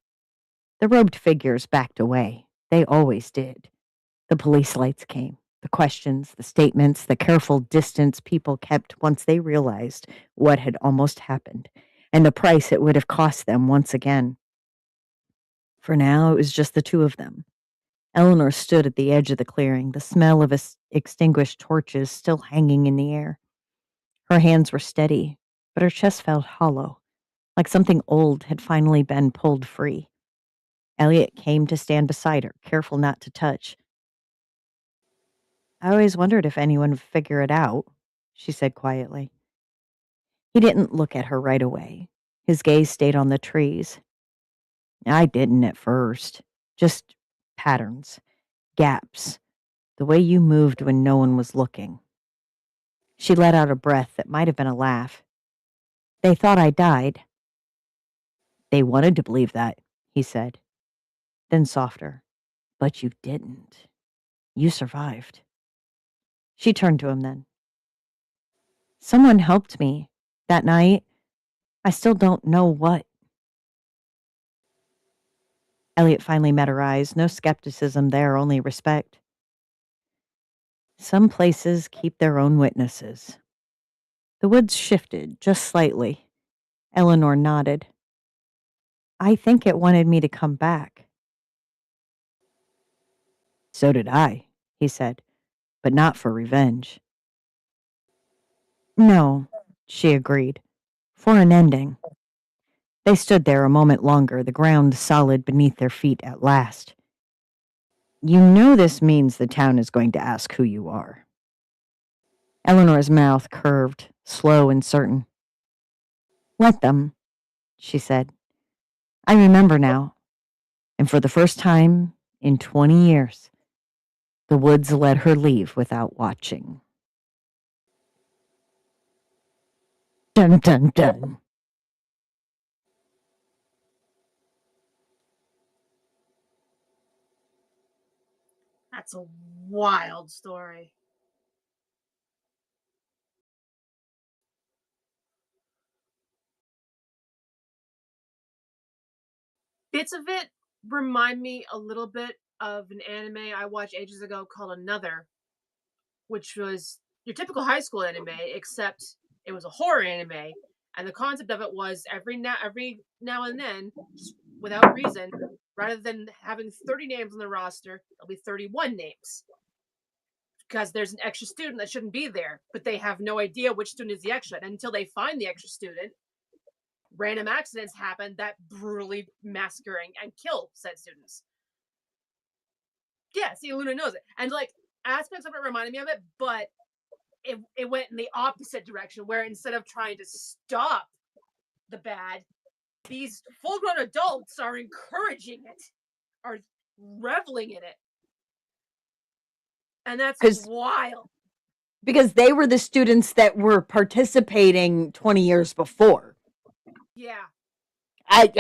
The robed figures backed away. They always did. The police lights came. The questions, the statements, the careful distance people kept once they realized what had almost happened, and the price it would have cost them once again. For now, it was just the two of them. Eleanor stood at the edge of the clearing, the smell of extinguished torches still hanging in the air. Her hands were steady, but her chest felt hollow, like something old had finally been pulled free. Elliot came to stand beside her, careful not to touch. I always wondered if anyone would figure it out, she said quietly. He didn't look at her right away. His gaze stayed on the trees. I didn't at first. Just patterns, gaps, the way you moved when no one was looking. She let out a breath that might have been a laugh. They thought I died. They wanted to believe that, he said. Then softer. But you didn't. You survived. She turned to him then. Someone helped me that night. I still don't know what. Elliot finally met her eyes. No skepticism there, only respect. Some places keep their own witnesses. The woods shifted just slightly. Eleanor nodded. I think it wanted me to come back. So did I, he said, but not for revenge. No, she agreed, for an ending. They stood there a moment longer, the ground solid beneath their feet at last. You know this means the town is going to ask who you are. Eleanor's mouth curved, slow and certain. Let them, she said. I remember now. And for the first time in 20 years, the woods let her leave without watching. Dun, dun, dun. That's a wild story. Bits of it remind me a little bit of an anime I watched ages ago called Another, which was your typical high school anime, except it was a horror anime. And the concept of it was every now and then, just without reason, rather than having 30 names on the roster, there'll be 31 names. Because there's an extra student that shouldn't be there, but they have no idea which student is the extra. And until they find the extra student, random accidents happen that brutally massacre and kill said students. Yeah, see, Luna knows it. And like aspects of it reminded me of it, but it went in the opposite direction, where instead of trying to stop the bad, these full-grown adults are encouraging it, are reveling in it. And that's wild. Because they were the students that were participating 20 years before. Yeah. I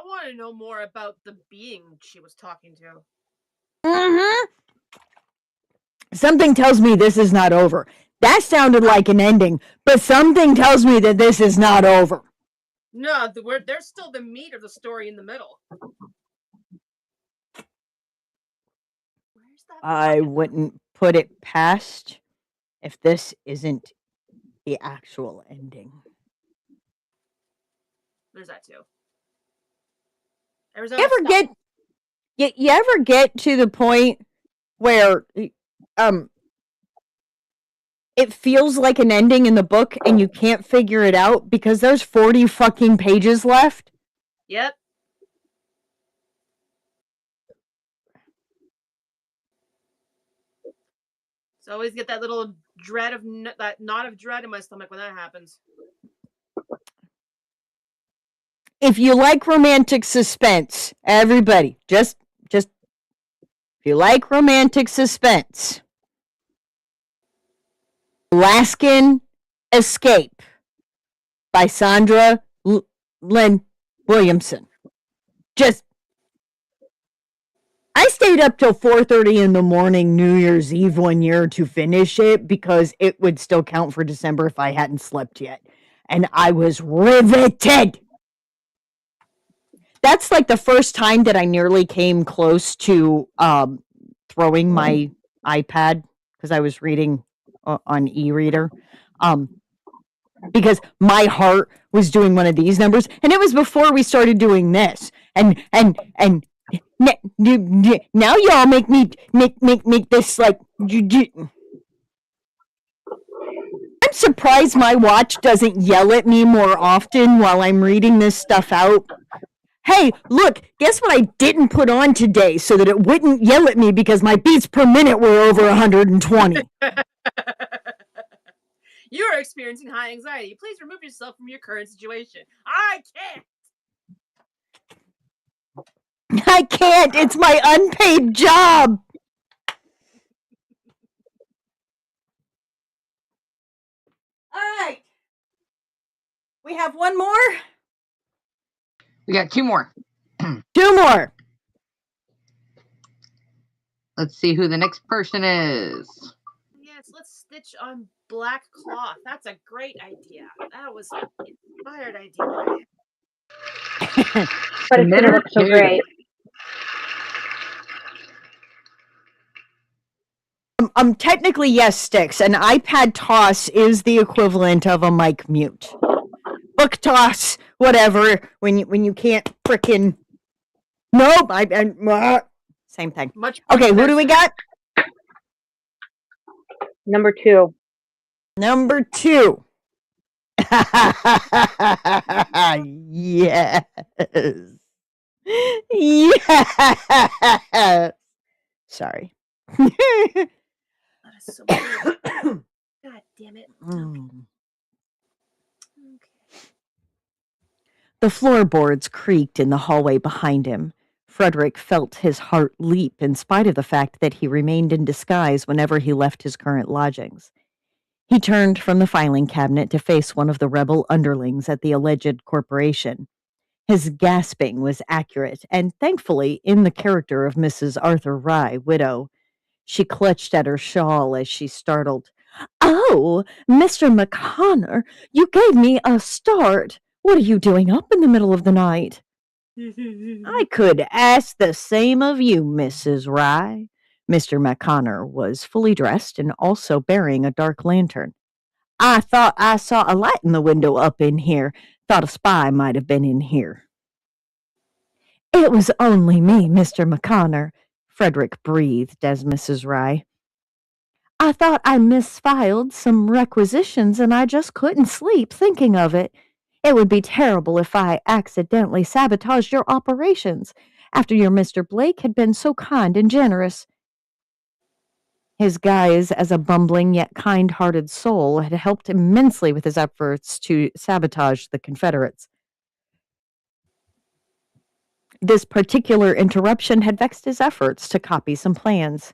want to know more about the being she was talking to. Mm-hmm. Something tells me this is not over. That sounded like an ending, but something tells me that this is not over. No, there's still the meat of the story in the middle. Where's that? I wouldn't put it past if this isn't the actual ending. There's that too. You ever get to the point where it feels like an ending in the book and you can't figure it out because there's 40 fucking pages left? Yep. So I always get that little dread of that knot of dread in my stomach when that happens. If you like romantic suspense, everybody, just if you like romantic suspense, Alaskan Escape by Sandra Lynn Williamson. I stayed up till 4:30 in the morning New Year's Eve one year to finish it because it would still count for December if I hadn't slept yet. And I was riveted. That's like the first time that I nearly came close to throwing my iPad because I was reading on e-reader. Because my heart was doing one of these numbers, and it was before we started doing this. And now y'all make this like. I'm surprised my watch doesn't yell at me more often while I'm reading this stuff out. Hey, look, guess what I didn't put on today so that it wouldn't yell at me because my beats per minute were over 120. You are experiencing high anxiety. Please remove yourself from your current situation. I can't. I can't. It's my unpaid job. All right. We have one more? We got 2 more. 2 more. Let's see who the next person is. Yes, let's stitch on black cloth. That's a great idea. That was an inspired idea. But it's gonna look so great. Technically, yes, Sticks. An iPad toss is the equivalent of a mic mute. Book toss, whatever. When you can't frickin'. Nope. Same thing. Okay, who do we got? Number 2. Number 2. Yes. Yes. Sorry. That is so good. God damn it. Okay. The floorboards creaked in the hallway behind him. Frederick felt his heart leap in spite of the fact that he remained in disguise whenever he left his current lodgings. He turned from the filing cabinet to face one of the rebel underlings at the alleged corporation. His gasping was accurate, and thankfully in the character of Mrs. Arthur Rye, widow. She clutched at her shawl as she startled. "Oh, Mr. McConnor, you gave me a start. What are you doing up in the middle of the night?" "I could ask the same of you, Mrs. Rye." Mr. McConnor was fully dressed and also bearing a dark lantern. "I thought I saw a light in the window up in here. Thought a spy might have been in here." "It was only me, Mr. McConnor," Frederick breathed as Mrs. Rye. "I thought I misfiled some requisitions and I just couldn't sleep thinking of it. It would be terrible if I accidentally sabotaged your operations after your Mr. Blake had been so kind and generous." His guise as a bumbling yet kind-hearted soul had helped immensely with his efforts to sabotage the Confederates. This particular interruption had vexed his efforts to copy some plans.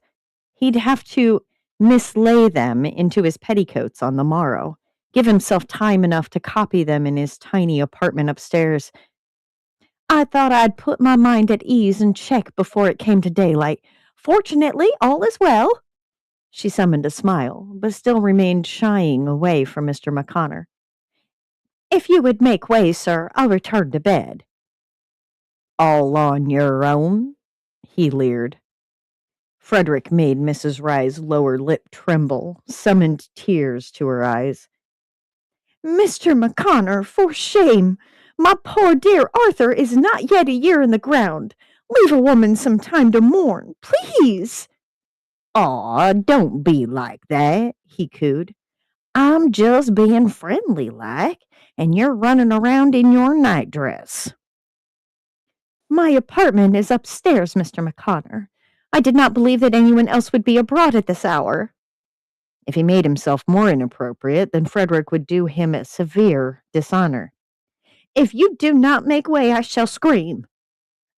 He'd have to mislay them into his petticoats on the morrow, give himself time enough to copy them in his tiny apartment upstairs. "I thought I'd put my mind at ease and check before it came to daylight. Fortunately, all is well." She summoned a smile, but still remained shying away from Mr. McConnor. "If you would make way, sir, I'll return to bed." "All on your own?" he leered. Frederick made Mrs. Rye's lower lip tremble, summoned tears to her eyes. "Mr. McConnor, for shame! My poor dear Arthur is not yet a year in the ground. Leave a woman some time to mourn, please." "Aw, don't be like that," he cooed. "I'm just being friendly-like, and you're running around in your nightdress." "My apartment is upstairs, Mr. McConnor. I did not believe that anyone else would be abroad at this hour." If he made himself more inappropriate, then Frederick would do him a severe dishonor. "If you do not make way, I shall scream,"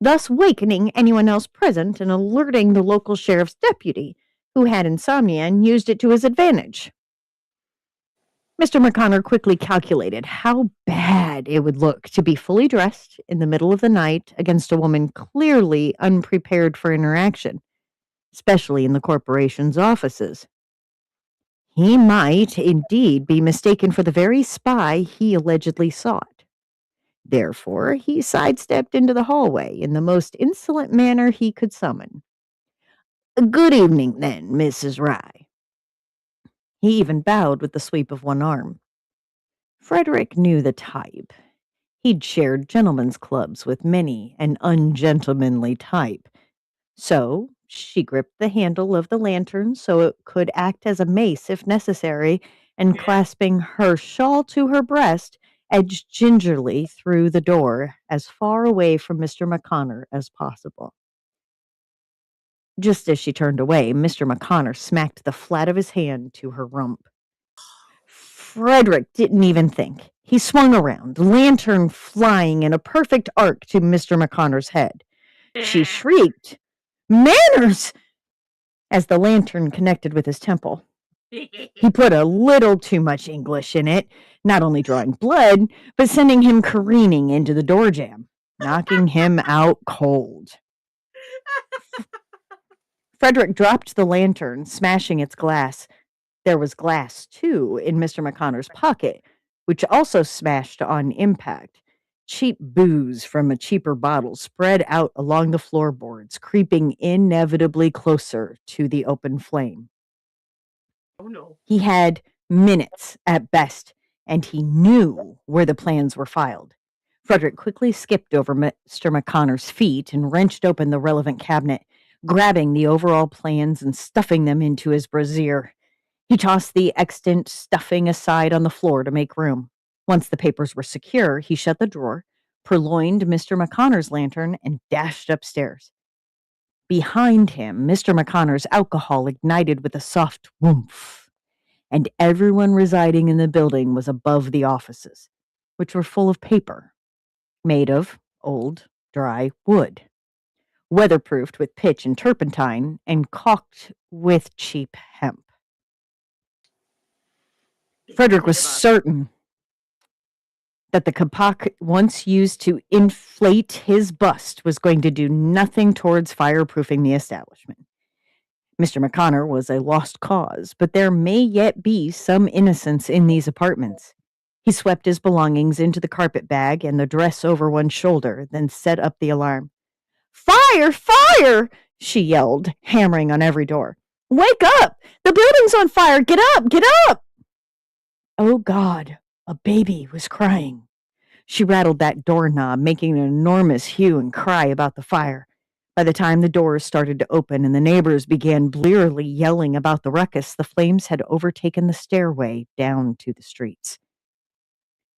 thus wakening anyone else present and alerting the local sheriff's deputy, who had insomnia and used it to his advantage. Mr. McConnor quickly calculated how bad it would look to be fully dressed in the middle of the night against a woman clearly unprepared for interaction, especially in the corporation's offices. He might indeed be mistaken for the very spy he allegedly sought. Therefore, he sidestepped into the hallway in the most insolent manner he could summon. "Good evening, then, Mrs. Rye." He even bowed with the sweep of one arm. Frederick knew the type. He'd shared gentlemen's clubs with many an ungentlemanly type. So she gripped the handle of the lantern so it could act as a mace if necessary, and clasping her shawl to her breast, edged gingerly through the door as far away from Mr. McConnor as possible. Just as she turned away, Mr. McConnor smacked the flat of his hand to her rump. Frederick didn't even think. He swung around, lantern flying in a perfect arc to Mr. McConnor's head. She shrieked, "Manners!" as the lantern connected with his temple. He put a little too much English in it, not only drawing blood, but sending him careening into the door jamb, knocking him out cold. Frederick dropped the lantern, smashing its glass. There was glass, too, in Mr. McConnor's pocket, which also smashed on impact. Cheap booze from a cheaper bottle spread out along the floorboards, creeping inevitably closer to the open flame. Oh no. He had minutes at best, and he knew where the plans were filed. Frederick quickly skipped over Mr. McConnor's feet and wrenched open the relevant cabinet, grabbing the overall plans and stuffing them into his brassiere. He tossed the extant stuffing aside on the floor to make room. Once the papers were secure, he shut the drawer, purloined Mr. McConnor's lantern, and dashed upstairs. Behind him, Mr. McConnor's alcohol ignited with a soft whoomph, and everyone residing in the building was above the offices, which were full of paper, made of old, dry wood, weatherproofed with pitch and turpentine, and caulked with cheap hemp. Frederick was certain that the kapak once used to inflate his bust was going to do nothing towards fireproofing the establishment. Mr. McConnor was a lost cause, but there may yet be some innocence in these apartments. He swept his belongings into the carpet bag and the dress over one shoulder, then set up the alarm. "Fire! Fire!" she yelled, hammering on every door. "Wake up! The building's on fire! Get up! Get up!" Oh God, a baby was crying. She rattled that doorknob, making an enormous hue and cry about the fire. By the time the doors started to open and the neighbors began blearily yelling about the ruckus, the flames had overtaken the stairway down to the streets.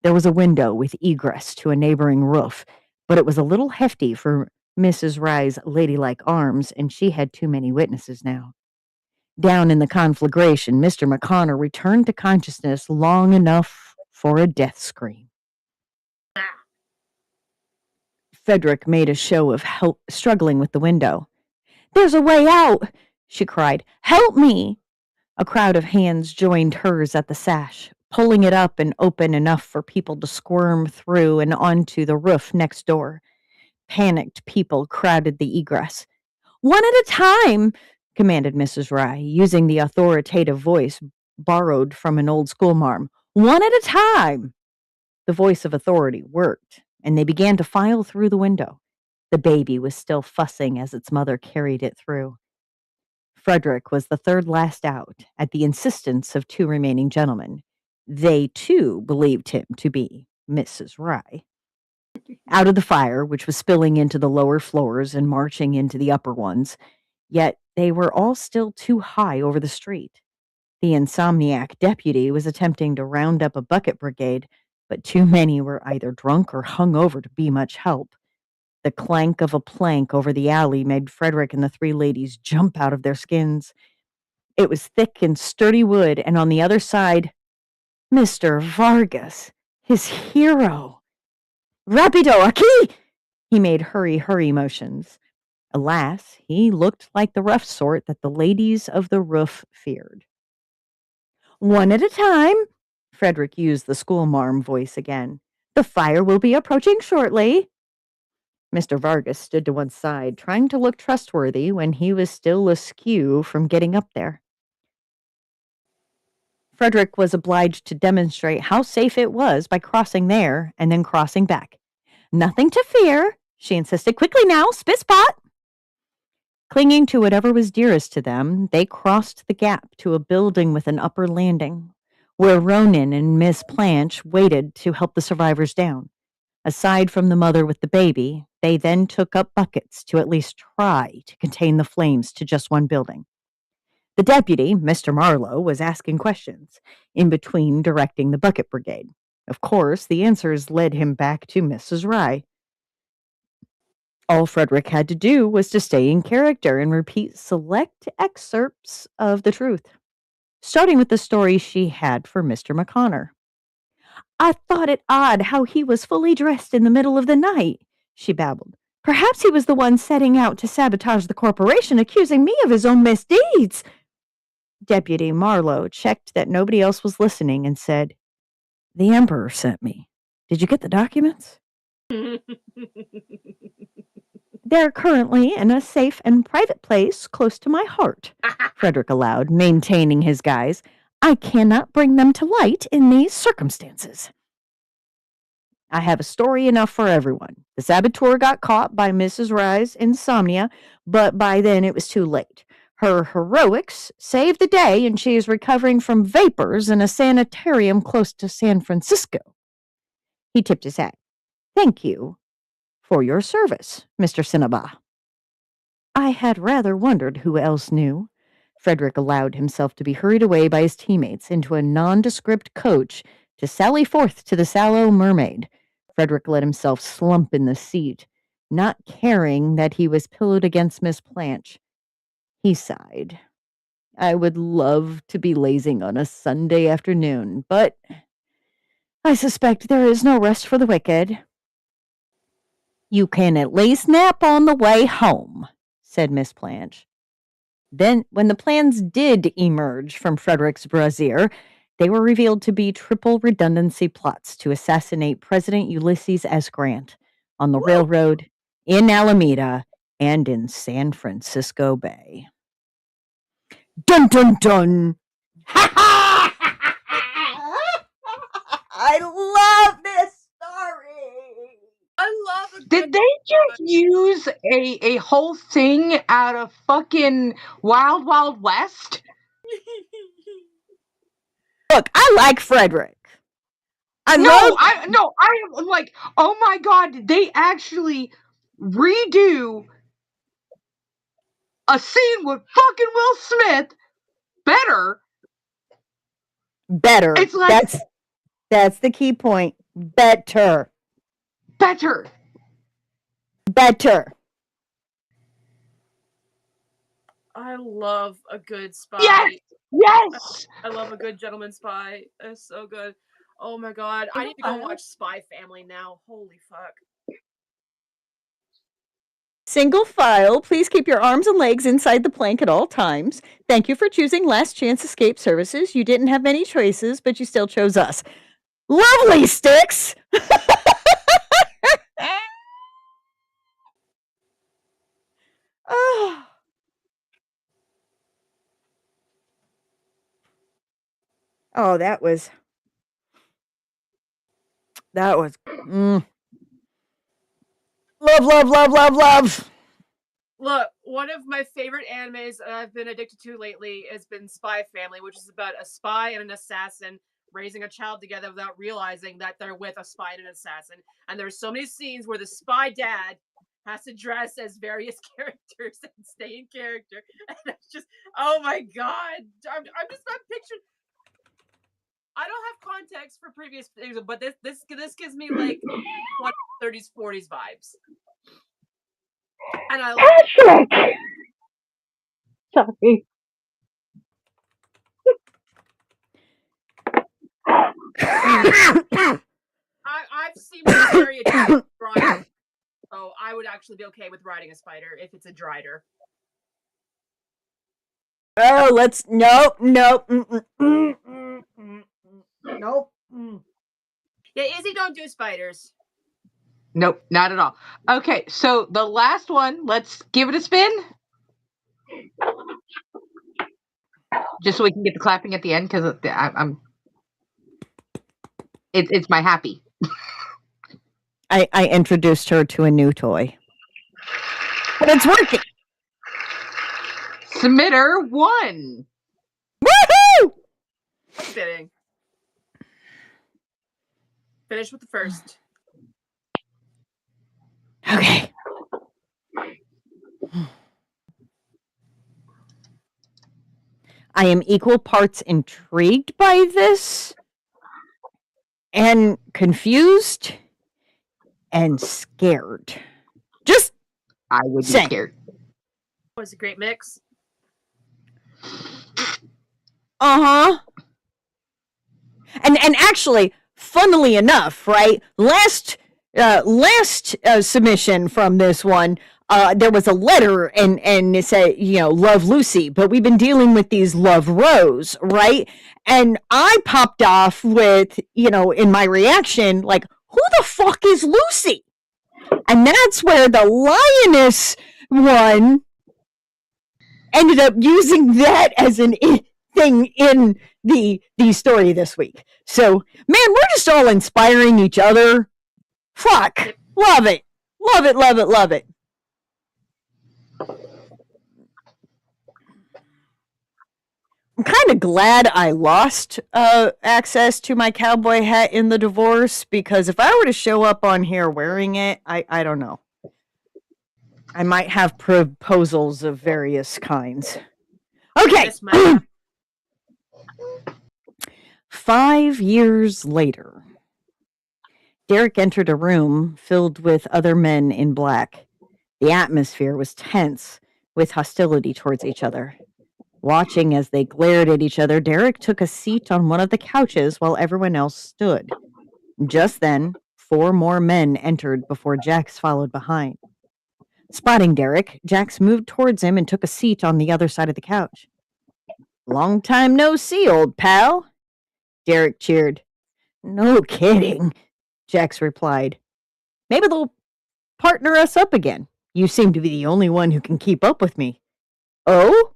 There was a window with egress to a neighboring roof, but it was a little hefty for Mrs. Rye's ladylike arms, and she had too many witnesses now. Down in the conflagration, Mr. McConnor returned to consciousness long enough for a death scream. Frederick made a show of struggling with the window. "There's a way out," she cried. "Help me!" A crowd of hands joined hers at the sash, pulling it up and open enough for people to squirm through and onto the roof next door. Panicked people crowded the egress. "One at a time," commanded Mrs. Rye, using the authoritative voice borrowed from an old schoolmarm. "One at a time." The voice of authority worked, and they began to file through the window. The baby was still fussing as its mother carried it through. Frederick was the third last out, at the insistence of two remaining gentlemen. They, too, believed him to be Mrs. Rye. Out of the fire, which was spilling into the lower floors and marching into the upper ones, yet they were all still too high over the street. The insomniac deputy was attempting to round up a bucket brigade, but too many were either drunk or hung over to be much help. The clank of a plank over the alley made Frederick and the three ladies jump out of their skins. It was thick and sturdy wood, and on the other side, Mr. Vargas, his hero. Rapido, aquí! He made hurry motions. Alas, he looked like the rough sort that the ladies of the roof feared. One at a time, Frederick used the schoolmarm voice again. The fire will be approaching shortly. Mr. Vargas stood to one side, trying to look trustworthy when he was still askew from getting up there. Frederick was obliged to demonstrate how safe it was by crossing there and then crossing back. Nothing to fear, she insisted. Quickly now, spit spot! Clinging to whatever was dearest to them, they crossed the gap to a building with an upper landing, where Ronan and Miss Planch waited to help the survivors down. Aside from the mother with the baby, they then took up buckets to at least try to contain the flames to just one building. The deputy, Mr. Marlowe, was asking questions, in between directing the bucket brigade. Of course, the answers led him back to Mrs. Rye. All Frederick had to do was to stay in character and repeat select excerpts of the truth, starting with the story she had for Mr. McConnor. I thought it odd how he was fully dressed in the middle of the night, she babbled. Perhaps he was the one setting out to sabotage the corporation, accusing me of his own misdeeds. Deputy Marlowe checked that nobody else was listening and said, The Emperor sent me. Did you get the documents? They're currently in a safe and private place close to my heart, Frederick allowed, maintaining his guise. I cannot bring them to light in these circumstances. I have a story enough for everyone. The saboteur got caught by Mrs. Rye's insomnia, but by then it was too late. Her heroics saved the day, and she is recovering from vapors in a sanitarium close to San Francisco. He tipped his hat. Thank you for your service, Mr. Cinnabah. I had rather wondered who else knew. Frederick allowed himself to be hurried away by his teammates into a nondescript coach to sally forth to the Sallow Mermaid. Frederick let himself slump in the seat, not caring that he was pillowed against Miss Planch. He sighed. I would love to be lazing on a Sunday afternoon, but I suspect there is no rest for the wicked. You can at least nap on the way home, said Miss Planch. Then, when the plans did emerge from Frederick's brassiere, they were revealed to be triple redundancy plots to assassinate President Ulysses S. Grant on the railroad, in Alameda, and in San Francisco Bay. Dun, dun, dun! I love this story! I love a Did they just use a whole thing out of fucking Wild Wild West? Look, I like Frederick. I'm like, oh my god, did they actually redo a scene with fucking Will Smith better? Better. It's like that's the key point. Better. I love a good spy. Yes. I love a good gentleman spy. It's so good. Oh my god. I need to go watch Spy Family now. Holy fuck. Single file. Please keep your arms and legs inside the plank at all times. Thank you for choosing Last Chance Escape Services. You didn't have many choices, but you still chose us. Lovely, Sticks! Oh. Oh, that was love. Look, one of my favorite animes that I've been addicted to lately has been Spy Family, which is about a spy and an assassin raising a child together without realizing that they're with a spy and an assassin. And there's so many scenes where the spy dad has to dress as various characters and stay in character. And it's just, oh my god. I'm picturing. I don't have context for previous things, but this gives me like 30s, 40s vibes. And I love Patrick! Sorry. I've seen a very attractive drawing, so I would actually be okay with riding a spider if it's a drider. Oh, let's nope. Nope. Yeah, Izzy, don't do spiders. Nope, not at all. Okay, so the last one, let's give it a spin. Just so we can get the clapping at the end, because it's my happy. I introduced her to a new toy. But it's working. Submitter won. Woohoo! Fitting. Finish with the first. Okay. I am equal parts intrigued by this and confused and scared. Just I would be saying. scared. It was a great mix. Uh-huh. And actually, funnily enough, right? Last submission from this one, there was a letter and it said, love Lucy, but we've been dealing with these love Rose, right? And I popped off with, in my reaction, like, who the fuck is Lucy? And that's where the lioness one ended up using that as an thing in the story this week. So, man, we're just all inspiring each other. Fuck. Love it. Love it, love it, love it. I'm kind of glad I lost access to my cowboy hat in the divorce, because if I were to show up on here wearing it, I don't know. I might have proposals of various kinds. Okay. 5 years later, Derek entered a room filled with other men in black. The atmosphere was tense with hostility towards each other. Watching as they glared at each other, Derek took a seat on one of the couches while everyone else stood. Just then, 4 more men entered before Jax followed behind. Spotting Derek, Jax moved towards him and took a seat on the other side of the couch. Long time no see, old pal. Derek cheered. No kidding, Jax replied. Maybe they'll partner us up again. You seem to be the only one who can keep up with me. Oh?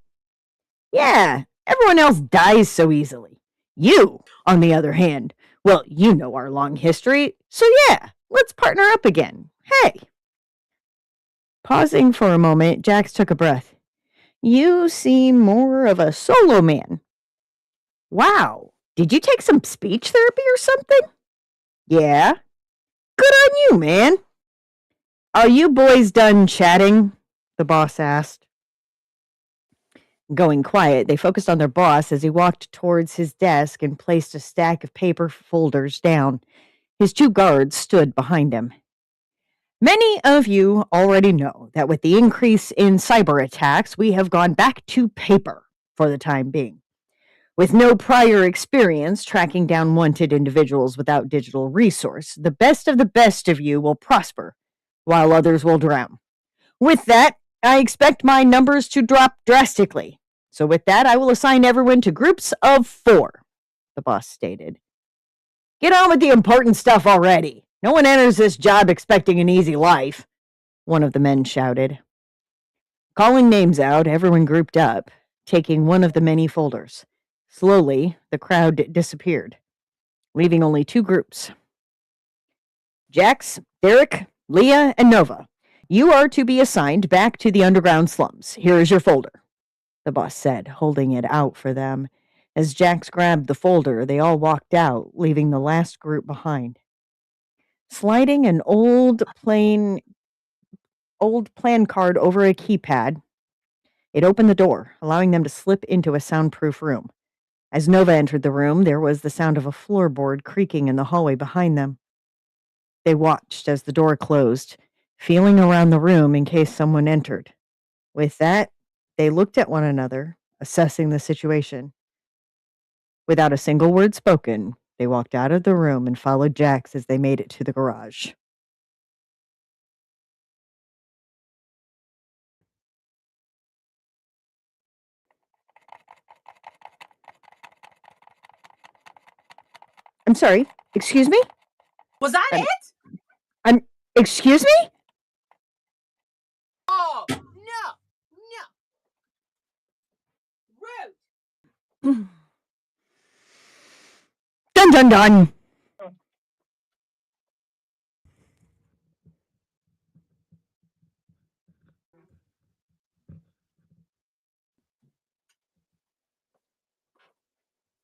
Yeah, everyone else dies so easily. You, on the other hand, well, you know our long history, so yeah, let's partner up again. Hey. Pausing for a moment, Jax took a breath. You seem more of a solo man. Wow, did you take some speech therapy or something? Yeah. Good on you, man. Are you boys done chatting? The boss asked. Going quiet, they focused on their boss as he walked towards his desk and placed a stack of paper folders down. His 2 guards stood behind him. Many of you already know that with the increase in cyber attacks, we have gone back to paper for the time being. With no prior experience tracking down wanted individuals without digital resource, the best of you will prosper, while others will drown. With that, I expect my numbers to drop drastically. So with that, I will assign everyone to groups of 4, the boss stated. Get on with the important stuff already. No one enters this job expecting an easy life, one of the men shouted. Calling names out, everyone grouped up, taking one of the many folders. Slowly, the crowd disappeared, leaving only 2 groups. Jax, Derek, Leah, and Nova, you are to be assigned back to the underground slums. Here is your folder, the boss said, holding it out for them. As Jax grabbed the folder, they all walked out, leaving the last group behind. Sliding an old plan card over a keypad, it opened the door, allowing them to slip into a soundproof room. As Nova entered the room, there was the sound of a floorboard creaking in the hallway behind them. They watched as the door closed, feeling around the room in case someone entered. With that, they looked at one another, assessing the situation. Without a single word spoken, They walked out of the room and followed Jax as they made it to the garage. I'm sorry. Excuse me? Was that I'm- it? Excuse me? Oh, no. Rude. Dun dun dun.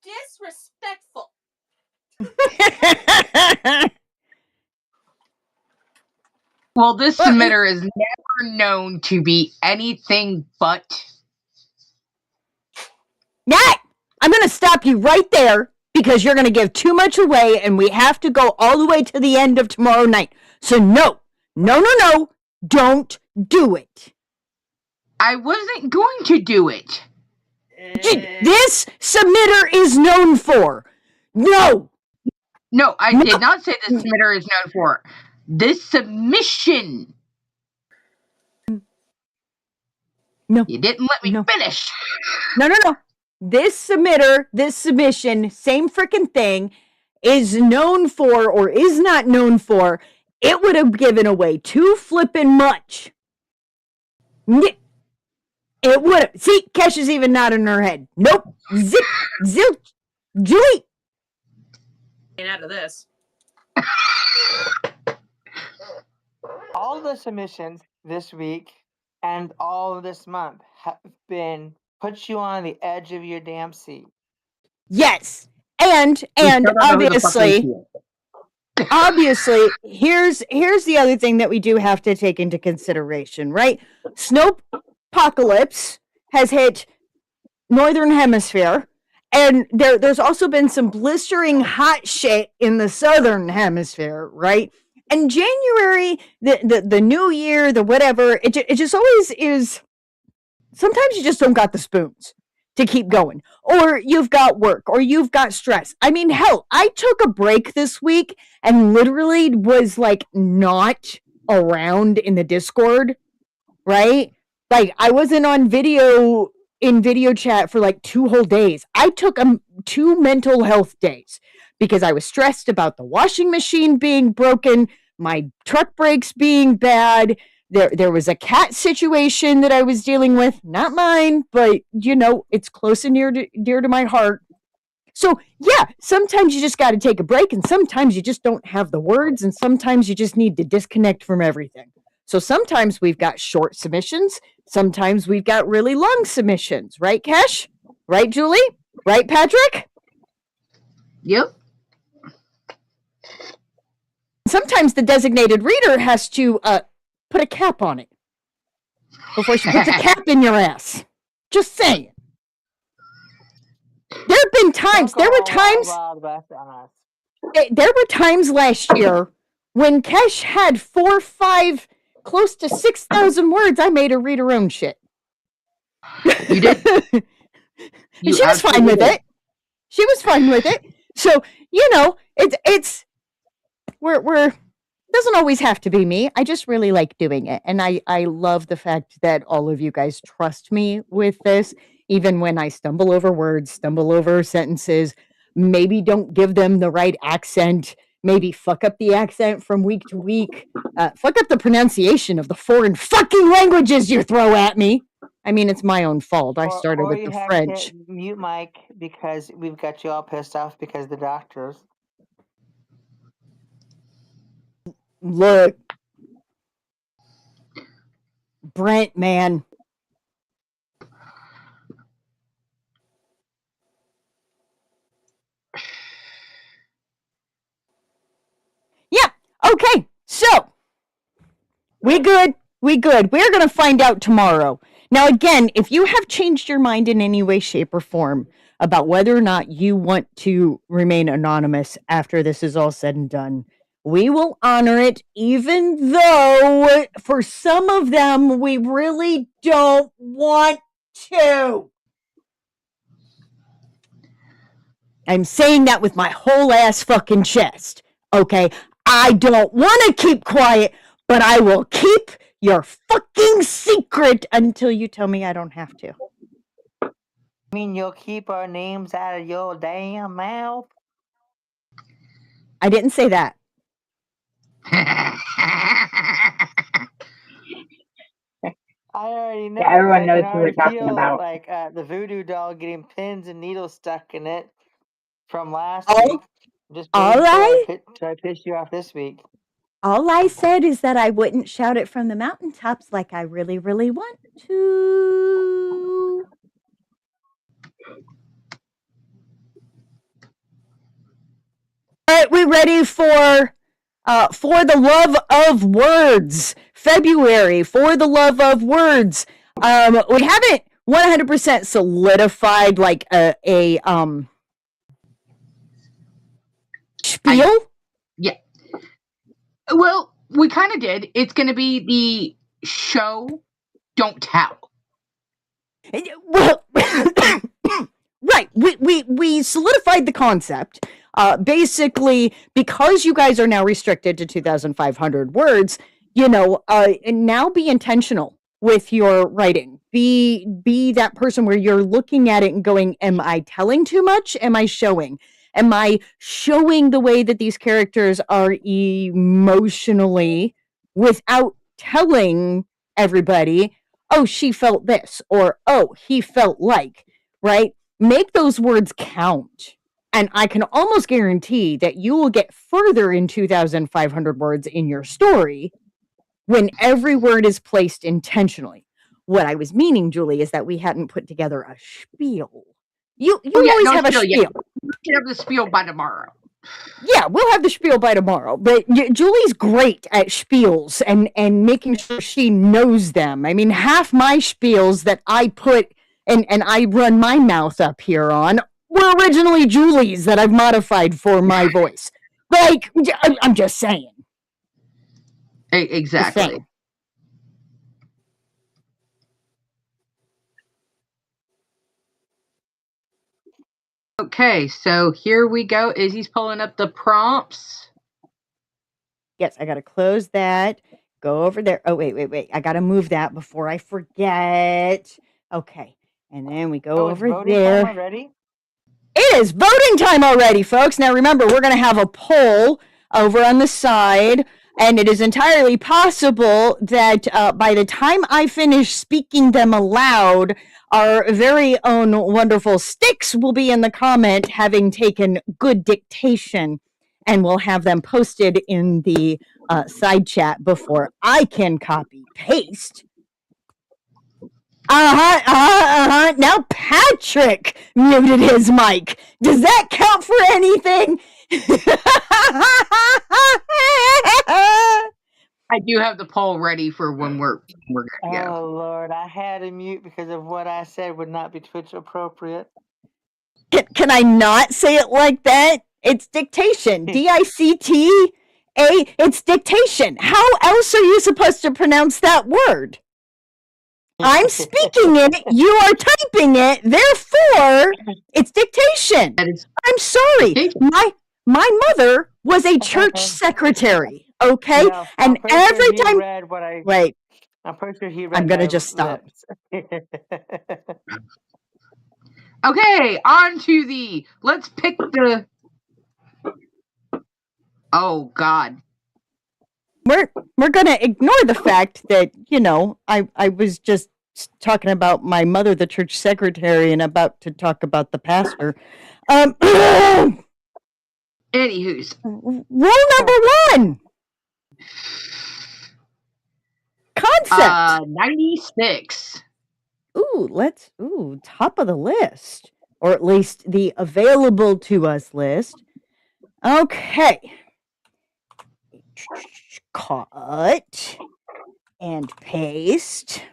Disrespectful. Well, this submitter is never known to be anything but. Nat, I'm going to stop you right there because you're going to give too much away and we have to go all the way to the end of tomorrow night. So no, don't do it. I wasn't going to do it. This submitter is known for. No. No, I did not say this submitter is known for. This submission. No. You didn't let me No. finish. No. This submission, same freaking thing, is known for or is not known for. It would have given away too flippin' much. It would have. See, Kesh is even nodding her head. Nope. Zip. Zilch. Julie. Get out of this. All the submissions this week and all this month have been put you on the edge of your damn seat. Yes. And obviously, here's the other thing that we do have to take into consideration, right? Snowpocalypse has hit Northern Hemisphere, and there's also been some blistering hot shit in the Southern Hemisphere, right? And January, the new year, the whatever, it just always is. Sometimes you just don't got the spoons to keep going, or you've got work, or you've got stress. I mean, hell, I took a break this week and literally was like not around in the Discord, right? Like I wasn't on video in video chat for like 2 whole days. I took 2 mental health days because I was stressed about the washing machine being broken, my truck brakes being bad. There was a cat situation that I was dealing with, not mine, but you know, it's close and dear to my heart. So yeah, sometimes you just got to take a break, and sometimes you just don't have the words, and sometimes you just need to disconnect from everything. So sometimes we've got short submissions, sometimes we've got really long submissions, right, Kesh? Right, Julie? Right, Patrick? Yep. Sometimes the designated reader has to put a cap on it before she puts a cap in your ass. Just saying. There were times last year when Kesh had 4, 5, close to 6,000 words. I made her read her own shit. You did. And she was fine with it. She was fine with it. So, you know, it's we're doesn't always have to be me. I just really like doing it. And I love the fact that all of you guys trust me with this, even when I stumble over words, stumble over sentences, maybe don't give them the right accent, maybe fuck up the accent from week to week, fuck up the pronunciation of the foreign fucking languages you throw at me. I mean, it's my own fault. I started with the French. Mute Mike because we've got you all pissed off because the doctors. Look, Brent, man. Yeah, okay, so we good. We're going to find out tomorrow. Now, again, if you have changed your mind in any way, shape, or form about whether or not you want to remain anonymous after this is all said and done, we will honor it, even though for some of them, we really don't want to. I'm saying that with my whole ass fucking chest. Okay? I don't want to keep quiet, but I will keep your fucking secret until you tell me I don't have to. I mean, you'll keep our names out of your damn mouth? I didn't say that. I already know. Yeah, everyone 'cause knows I who can we're already talking feel about. like the voodoo doll getting pins and needles stuck in it from last All- week. Just all wait I- till I piss you off this week. All I said is that I wouldn't shout it from the mountaintops like I really, really want to. All right, we ready for the love of words, February, for the love of words. We haven't 100% solidified like a spiel. Yeah. Well, we kind of did. It's going to be the show, don't tell. Well, right. We solidified the concept. Basically, because you guys are now restricted to 2,500 words, and now be intentional with your writing. Be that person where you're looking at it and going, am I telling too much? Am I showing? Am I showing the way that these characters are emotionally without telling everybody, oh, she felt this, or oh, he felt like, right? Make those words count. And I can almost guarantee that you will get further in 2,500 words in your story when every word is placed intentionally. What I was meaning, Julie, is that we hadn't put together a spiel. You always have a spiel. Yeah. We should have the spiel by tomorrow. Yeah, we'll have the spiel by tomorrow. But Julie's great at spiels and making sure she knows them. I mean, half my spiels that I put and I run my mouth up here on were originally Julie's that I've modified for my voice. Like, I'm just saying. Exactly. Just saying. Okay, so here we go. Izzy's pulling up the prompts. Yes, I got to close that. Go over there. Oh, wait. I got to move that before I forget. Okay. And then we go over voting there. time already? It is voting time already, folks. Now remember, we're going to have a poll over on the side, and it is entirely possible that by the time I finish speaking them aloud, our very own wonderful Sticks will be in the comment having taken good dictation, and we'll have them posted in the side chat before I can copy paste. Now Patrick muted his mic. Does that count for anything? I do have the poll ready for when we're gonna go. Oh Lord, I had to mute because of what I said would not be Twitch appropriate. Can I not say it like that? It's dictation. DICTA. It's dictation. How else are you supposed to pronounce that word? I'm speaking it, you are typing it, therefore it's dictation. I'm sorry. Dictation. My mother was a church secretary, okay? No, and every time read what I wait, I'm pretty sure he read I'm gonna my just stop. Okay, on to the let's pick the oh God. We're gonna ignore the fact that, I was just talking about my mother, the church secretary, and about to talk about the pastor. Anywho's. Rule number 1. Concept. 96. Top of the list. Or at least the available to us list. Okay. Cut. And paste.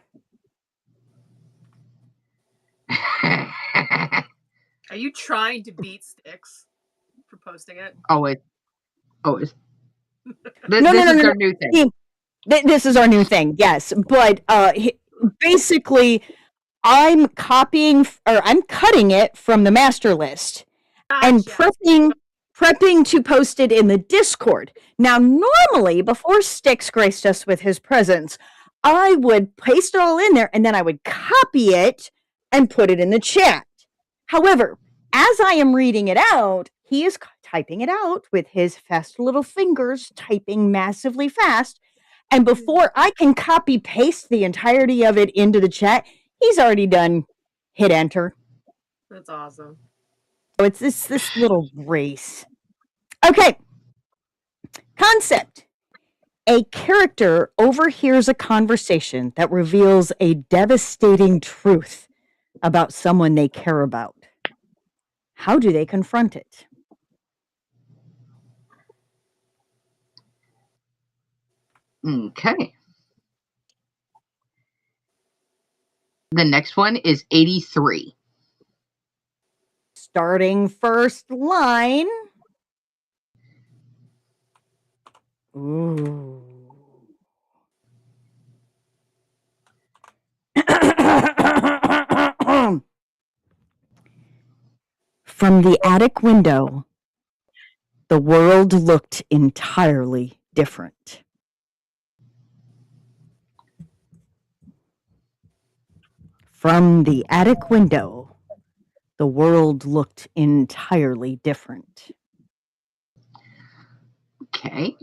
Are you trying to beat Sticks for posting it? Always. No, This is our new thing. This is our new thing, yes. But basically, I'm cutting it from the master list. and Gotcha. prepping to post it in the Discord. Now, normally, before Styx graced us with his presence, I would paste it all in there and then I would copy it and put it in the chat. However, as I am reading it out, he is typing it out with his fast little fingers, typing massively fast. And before I can copy paste the entirety of it into the chat, he's already done hit enter. That's awesome. So it's this little race. Okay. Concept. A character overhears a conversation that reveals a devastating truth about someone they care about. How do they confront it? Okay. The next one is 83. Starting first line. Ooh. From the attic window, the world looked entirely different. From the attic window, the world looked entirely different. Okay.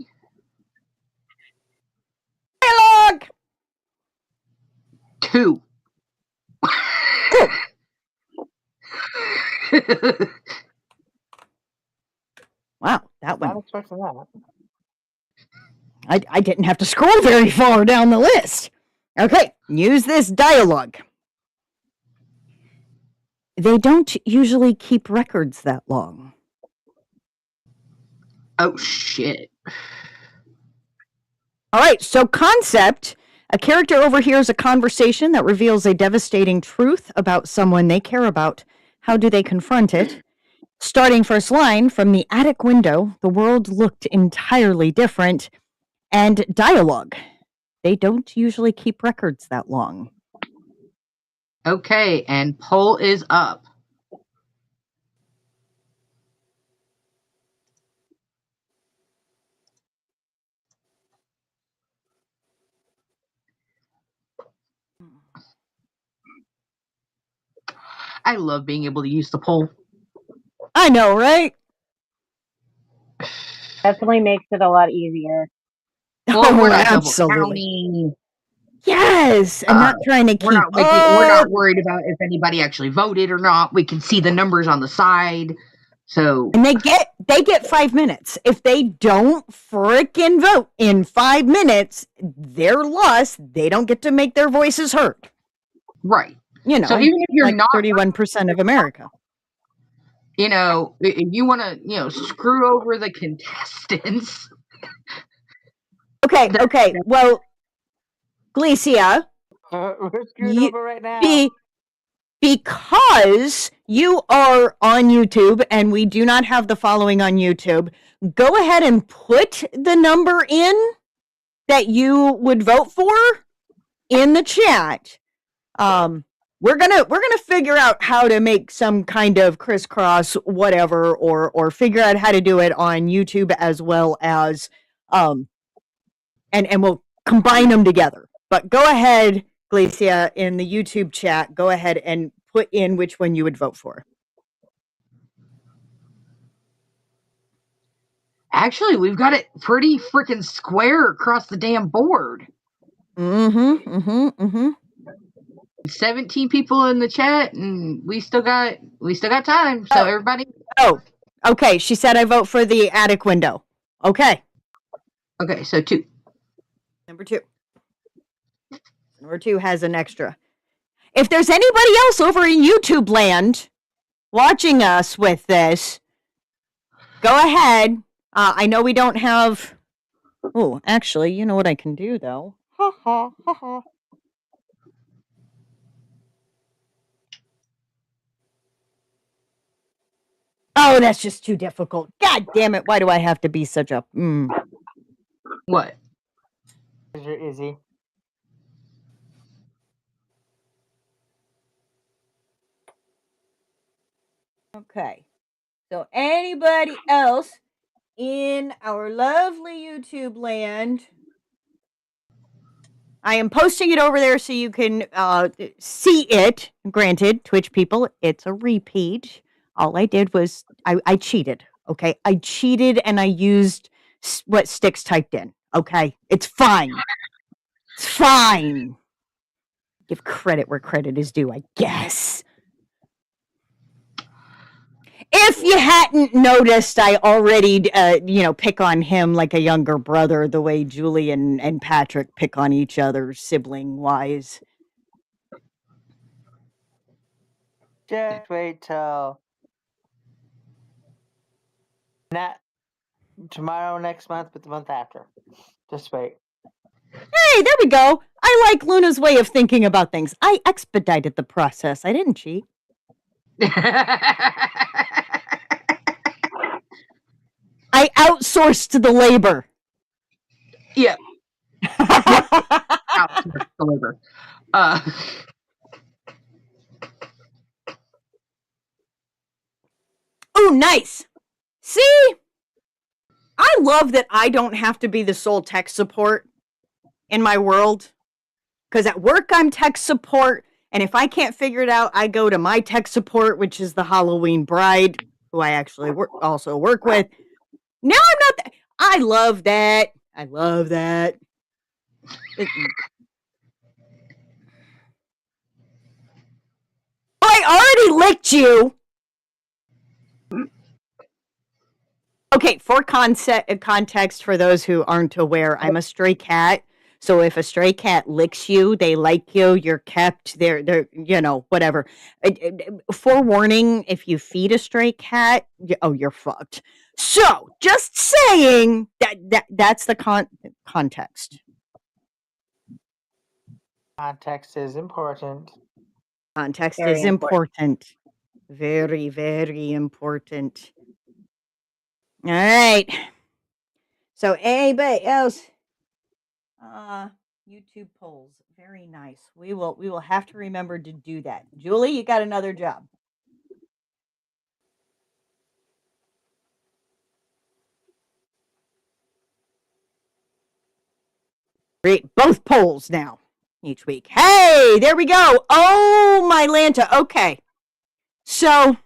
Dialogue! 2. Wow, that Not one. expecting that. I didn't have to scroll very far down the list. Okay, use this dialogue. They don't usually keep records that long. Oh, shit. All right, so concept. A character overhears a conversation that reveals a devastating truth about someone they care about. How do they confront it? Starting first line, from the attic window, the world looked entirely different. And dialogue. They don't usually keep records that long. Okay, and poll is up. I love being able to use the poll. I know, right? Definitely makes it a lot easier. Well, we're not double absolutely. counting. Yes, and not trying to keep We're not worried about if anybody actually voted or not. We can see the numbers on the side. So And they get 5 minutes. If they don't frickin' vote in 5 minutes, they're lost. They don't get to make their voices heard. right. You know, So even if you're like not 31% of America. You know, if you want to, screw over the contestants. Okay. Well, Glecia, We're screwed over right now. because you are on YouTube and we do not have the following on YouTube, go ahead and put the number in that you would vote for in the chat. We're gonna figure out how to make some kind of crisscross whatever, or figure out how to do it on YouTube as well as and we'll combine them together. But go ahead, Glacia, in the YouTube chat, go ahead and put in which one you would vote for. Actually, we've got it pretty freaking square across the damn board. 17 people in the chat, and we still got time. So everybody. Oh, okay. She said I vote for the attic window. Okay. Okay, so 2. Number 2. Number 2 has an extra. If there's anybody else over in YouTube land watching us with this, go ahead. I know we don't have. Oh, actually, you know what I can do though. Ha ha ha ha. Oh, that's just too difficult. God damn it! Why do I have to be such a? What? You're easy. Okay, So anybody else in our lovely YouTube land, I am posting it over there so you can see it. Granted, Twitch people, it's a repeat. All I did was I cheated. Okay, I cheated and I used what Sticks typed in. Okay, it's fine. It's fine. Give credit where credit is due, I guess. If you hadn't noticed, I already, pick on him like a younger brother, the way Julie and Patrick pick on each other sibling-wise. Just wait till not tomorrow, next month, but the month after. Just wait. Hey, there we go. I like Luna's way of thinking about things. I expedited the process. I didn't cheat. I outsourced the labor. Yeah. Outsourced the labor. Oh, nice. See? I love that I don't have to be the sole tech support in my world. Because at work, I'm tech support. And if I can't figure it out, I go to my tech support, which is the Halloween bride, who I actually also work with. Now I'm not. I love that. I love that. I already licked you. Okay, for context for those who aren't aware, I'm a stray cat. So if a stray cat licks you, they like you, you're kept, they're whatever. Forewarning, if you feed a stray cat, you're fucked. So, just saying that's the context. Context is important. Context Very is important. Very, very important. All right. So anybody else? YouTube polls. Very nice. We will have to remember to do that. Julie, you got another job. Great. Both polls now each week. Hey, there we go. Oh, my Lanta. Okay. So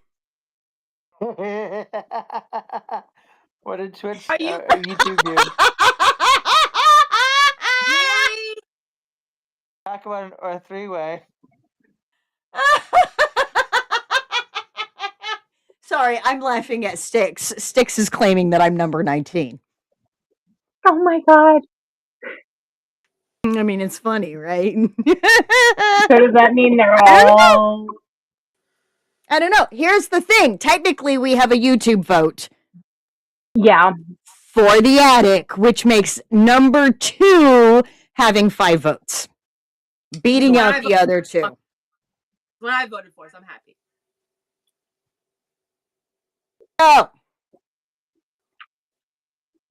What did Twitch Are you- or YouTube do? Really? Talk about a three-way. Sorry, I'm laughing at Sticks. Sticks is claiming that I'm number 19. Oh my god. I mean, it's funny, right? So does that mean they're all... I don't know. Here's the thing. Technically, we have a YouTube vote. Yeah. For the attic, which makes number 2 having 5 votes, beating So out the other 2. What I voted for, so I'm happy. Oh,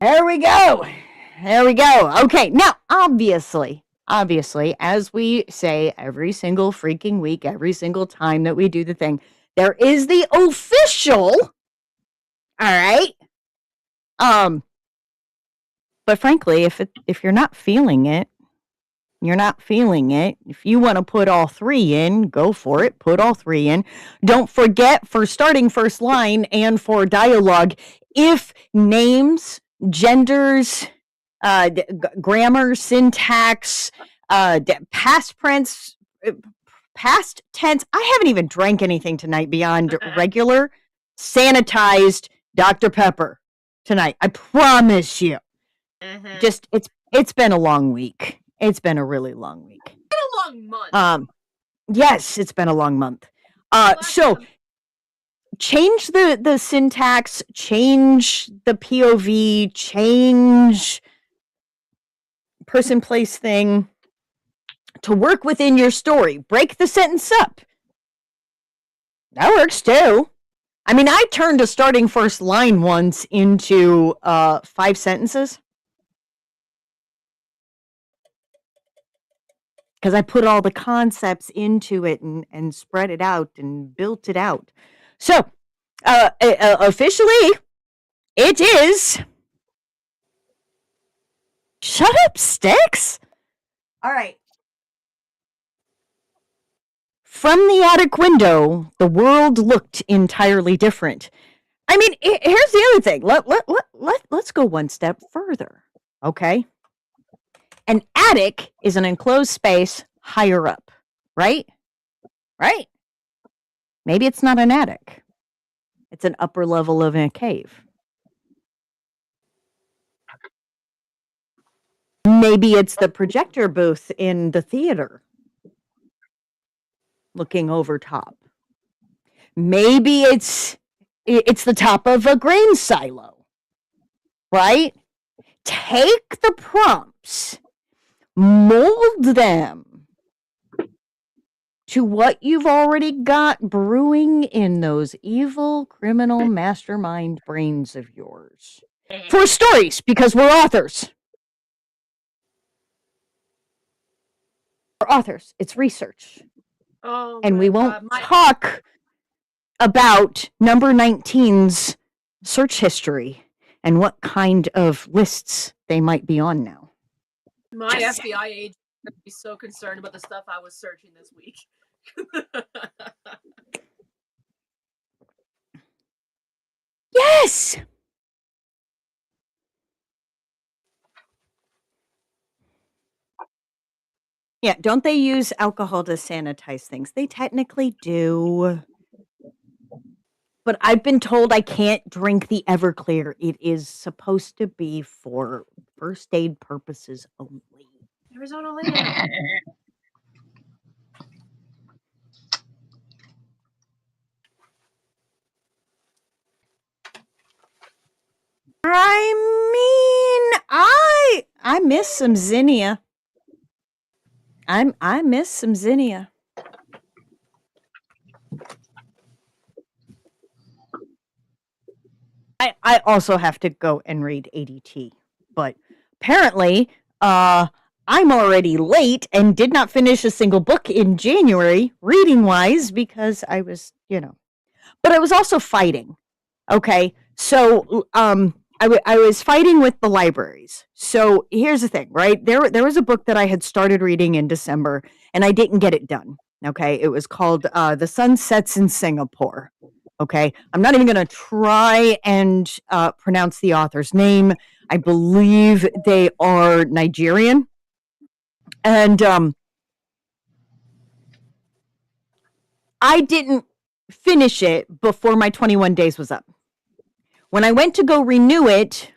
there we go. There we go. Okay, now, obviously, as we say every single freaking week, every single time that we do the thing, there is the official, all right? But frankly, if you're not feeling it, you're not feeling it. If you want to put all 3 in, go for it. Put all 3 in. Don't forget, for starting first line and for dialogue, if names, genders, grammar, syntax, past tense. I haven't even drank anything tonight beyond regular sanitized Dr. Pepper tonight. I promise you. Mm-hmm. Just it's been a long week. It's been a really long week. It's been a long month. Yes, it's been a long month. So change the syntax, change the POV, change person place thing to work within your story. Break the sentence up. That works too. I mean, I turned a starting first line once into 5 sentences. Because I put all the concepts into it and spread it out and built it out. So Officially, it is. Shut up, Sticks. All right. From the attic window, the world looked entirely different. I mean, here's the other thing. Let's go one step further, okay? An attic is an enclosed space higher up, right? Right? Maybe it's not an attic. It's an upper level of a cave. Maybe it's the projector booth in the theater looking over top. Maybe it's the top of a grain silo, right? Take the prompts, mold them to what you've already got brewing in those evil criminal mastermind brains of yours. For stories, because we're authors. We're authors. It's research. Oh, And my we won't God. talk about number 19's search history and what kind of lists they might be on now. My Just FBI agent would be so concerned about the stuff I was searching this week. Yes! Yeah, don't they use alcohol to sanitize things? They technically do. But I've been told I can't drink the Everclear. It is supposed to be for first aid purposes only. Arizona later. I mean, I miss some Zinnia. I miss some Zinnia. I also have to go and read ADT, but apparently, I'm already late and did not finish a single book in January, reading wise, because I was, but I was also fighting. Okay, so I was fighting with the libraries. So here's the thing, right? There was a book that I had started reading in December, and I didn't get it done. Okay, it was called "The Sun Sets in Singapore." Okay, I'm not even going to try and pronounce the author's name. I believe they are Nigerian, and I didn't finish it before my 21 days was up. When I went to go renew it,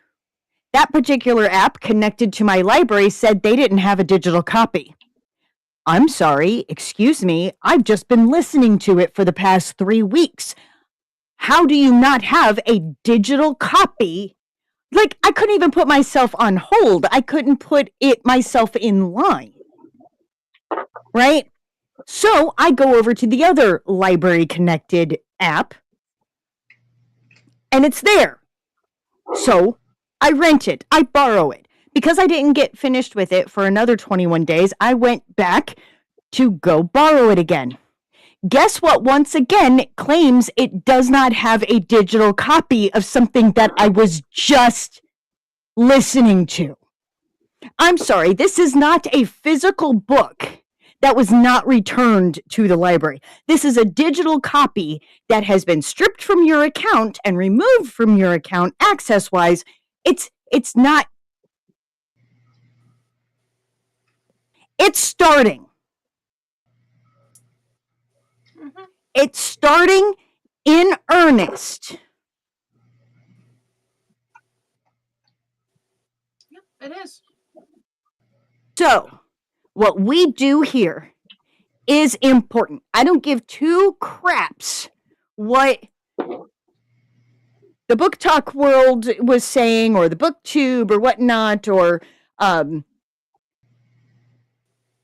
that particular app connected to my library said they didn't have a digital copy. I'm sorry, excuse me, I've just been listening to it for the past 3 weeks. How do you not have a digital copy? Like, I couldn't even put myself on hold. I couldn't put it myself in line. Right? So I go over to the other library connected app, and it's there. So I rent it, I borrow it. Because I didn't get finished with it for another 21 days, I went back to go borrow it again. Guess what? Once again, it claims it does not have a digital copy of something that I was just listening to. I'm sorry, this is not a physical book that was not returned to the library. This is a digital copy that has been stripped from your account and removed from your account access-wise. It's not. It's starting. Mhm. It's starting in earnest. Yep, it is. So, what we do here is important. I don't give two craps what the book talk world was saying, or the booktube, or whatnot, or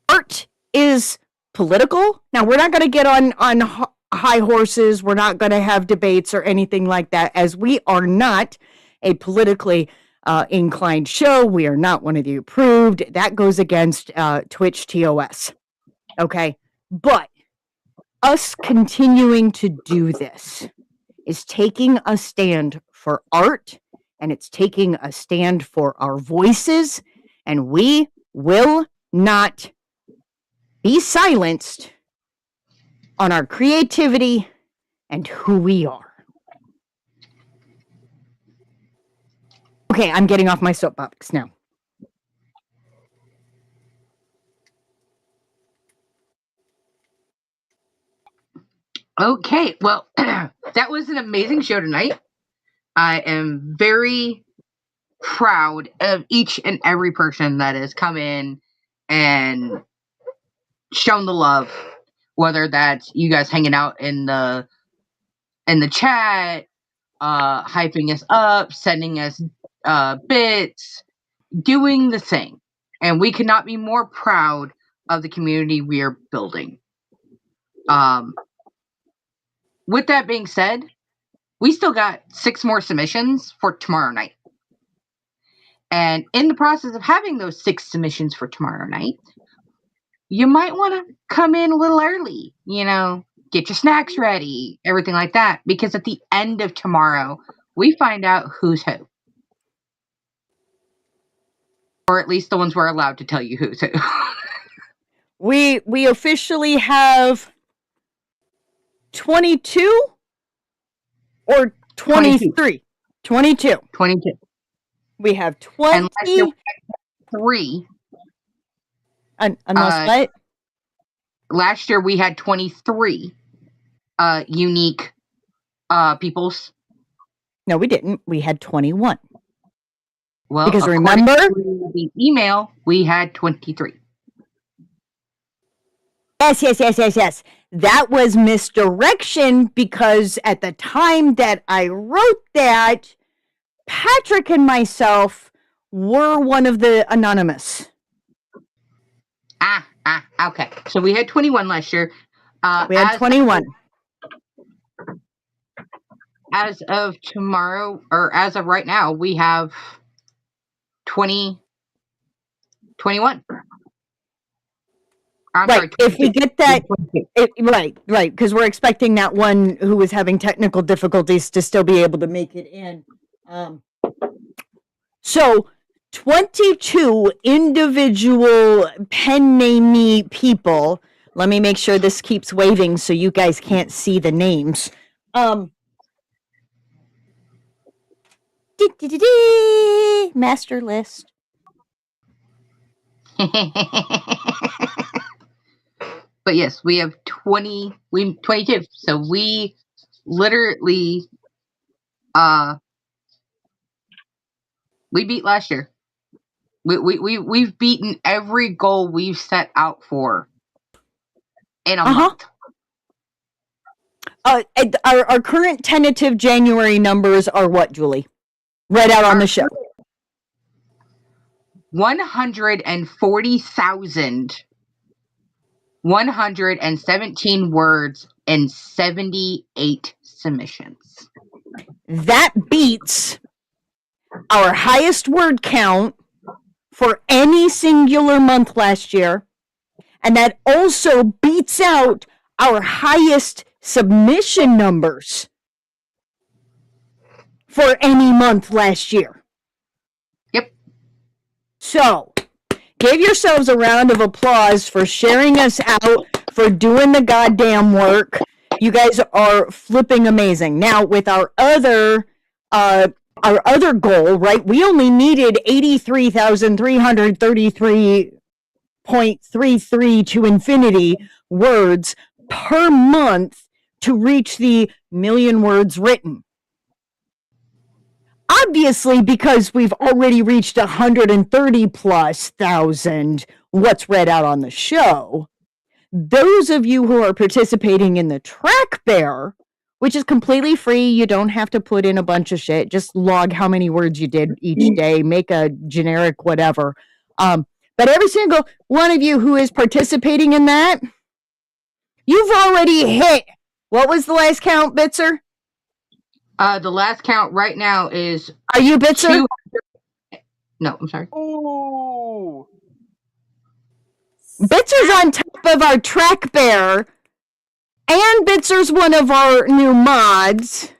art is political. Now, we're not going to get on high horses. We're not going to have debates or anything like that, as we are not a politically inclined show. We are not one of the approved. That goes against Twitch TOS. Okay? But us continuing to do this is taking a stand for art, and it's taking a stand for our voices, and we will not be silenced on our creativity and who we are. Okay, I'm getting off my soapbox now. Okay, well, that was an amazing show tonight. I am very proud of each and every person that has come in and shown the love, whether that's you guys hanging out in the chat, hyping us up, sending us bits, doing the thing. And we could not be more proud of the community we are building. With that being said, we still got 6 more submissions for tomorrow night. And in the process of having those 6 submissions for tomorrow night, you might want to come in a little early, get your snacks ready, everything like that. Because at the end of tomorrow, we find out who's who. Or at least the ones we're allowed to tell you who's who. We officially have 22 or 23? 22. 22. We have 20. And 3. What? Last year we had 23 unique peoples. No, we didn't. We had 21. Well, because remember, the email, we had 23. Yes. That was misdirection because at the time that I wrote that, Patrick and myself were one of the anonymous. Okay. So we had 21 last year. We had 21. As of tomorrow, or as of right now, we have 21. I'm right. sorry, if we get that, right, because we're expecting that one who was having technical difficulties to still be able to make it in. So 22 individual pen name-y people. Let me make sure this keeps waving so you guys can't see the names. Master list. But yes, we have 22. So we literally we beat last year. We've beaten every goal we've set out for in a month. Our current tentative January numbers are what, Julie? Read out on the show. 140,117 words and 78 submissions. That beats our highest word count for any singular month last year. And that also beats out our highest submission numbers for any month last year. Yep. So, give yourselves a round of applause for sharing us out, for doing the goddamn work. You guys are flipping amazing. Now, with our other goal, right? We only needed 83,333.33 to infinity words per month to reach the million words written. Obviously, because we've already reached 130 plus thousand what's read out on the show, those of you who are participating in the track bear, which is completely free, you don't have to put in a bunch of shit, just log how many words you did each day, make a generic whatever. But every single one of you who is participating in that, you've already hit, what was the last count, Bitzer? The last count right now is... Are you Bitzer? No, I'm sorry. Ooh. Bitzer's on top of our track bear, and Bitzer's one of our new mods.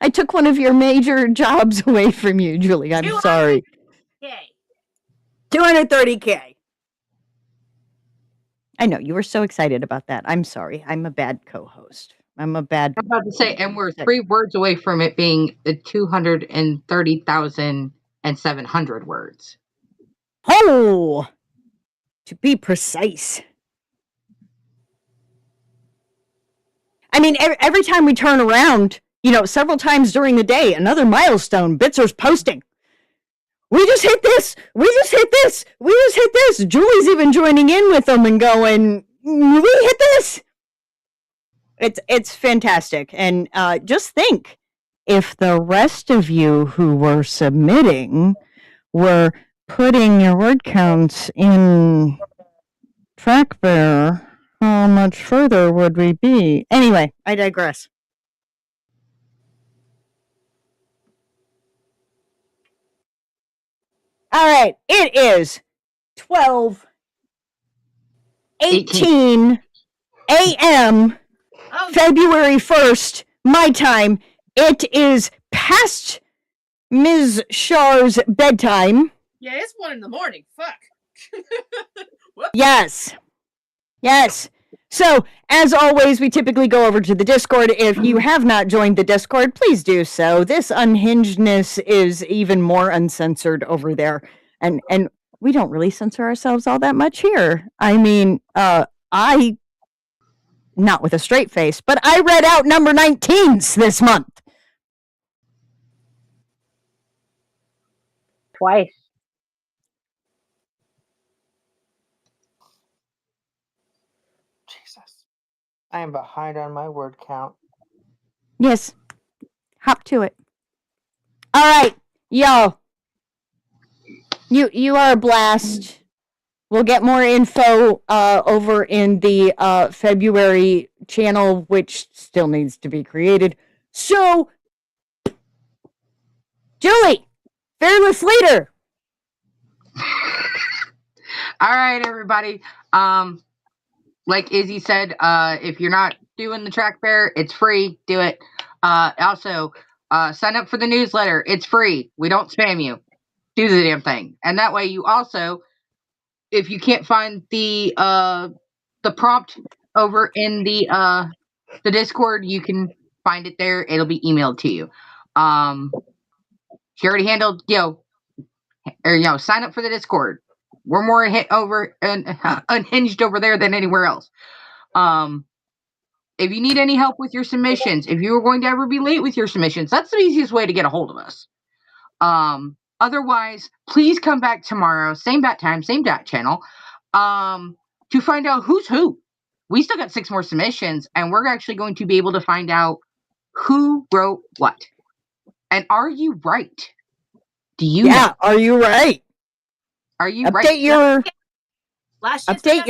I took one of your major jobs away from you, Julie. I'm sorry. 230K. I know you were so excited about that. I'm sorry. I'm a bad co-host. I'm about to say, and we're 3 words away from it being 230,700 words. Oh, to be precise. I mean, every time we turn around, several times during the day, another milestone. Bitzer's posting. We just hit this. We just hit this. We just hit this. Julie's even joining in with them and going, we hit this. It's fantastic. And just think, if the rest of you who were submitting were putting your word counts in TrackBear, how much further would we be? Anyway, I digress. All right, it is 12:18 a.m. February 1st, my time. It is past Ms. Shaw's bedtime. Yeah, it's 1 in the morning. Fuck. Yes. So, as always, we typically go over to the Discord. If you have not joined the Discord, please do so. This unhingedness is even more uncensored over there. And we don't really censor ourselves all that much here. I mean, I, not with a straight face, but I read out number 19s this month. Twice. Jesus. I am behind on my word count. Yes. Hop to it. All right, y'all. You are a blast. We'll get more info over in the February channel, which still needs to be created. So, Julie, fearless leader. All right, everybody. Like Izzy said, if you're not doing the TrackBear, it's free. Do it. Also, sign up for the newsletter. It's free. We don't spam you. Do the damn thing. And that way you also, if you can't find the prompt over in the Discord, you can find it there. It'll be emailed to you. She already handled, sign up for the Discord. We're more unhinged over there than anywhere else. If you need any help with your submissions, if you are going to ever be late with your submissions, that's the easiest way to get a hold of us. Otherwise, please come back tomorrow, same bat time, same bat channel, to find out who's who. We still got 6 more submissions, and we're actually going to be able to find out who wrote what. And are you right? Do you know? Are you right? Are you update right? Your Last update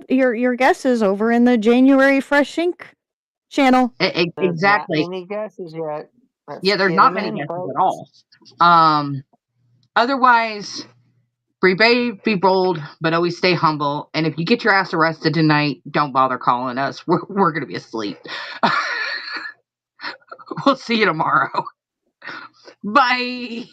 your guesses over in the January Fresh Ink channel. Exactly. Not many guesses yet. There's not many guesses at all. Otherwise, be brave, be bold, but always stay humble. And if you get your ass arrested tonight, don't bother calling us. We're going to be asleep. We'll see you tomorrow. Bye.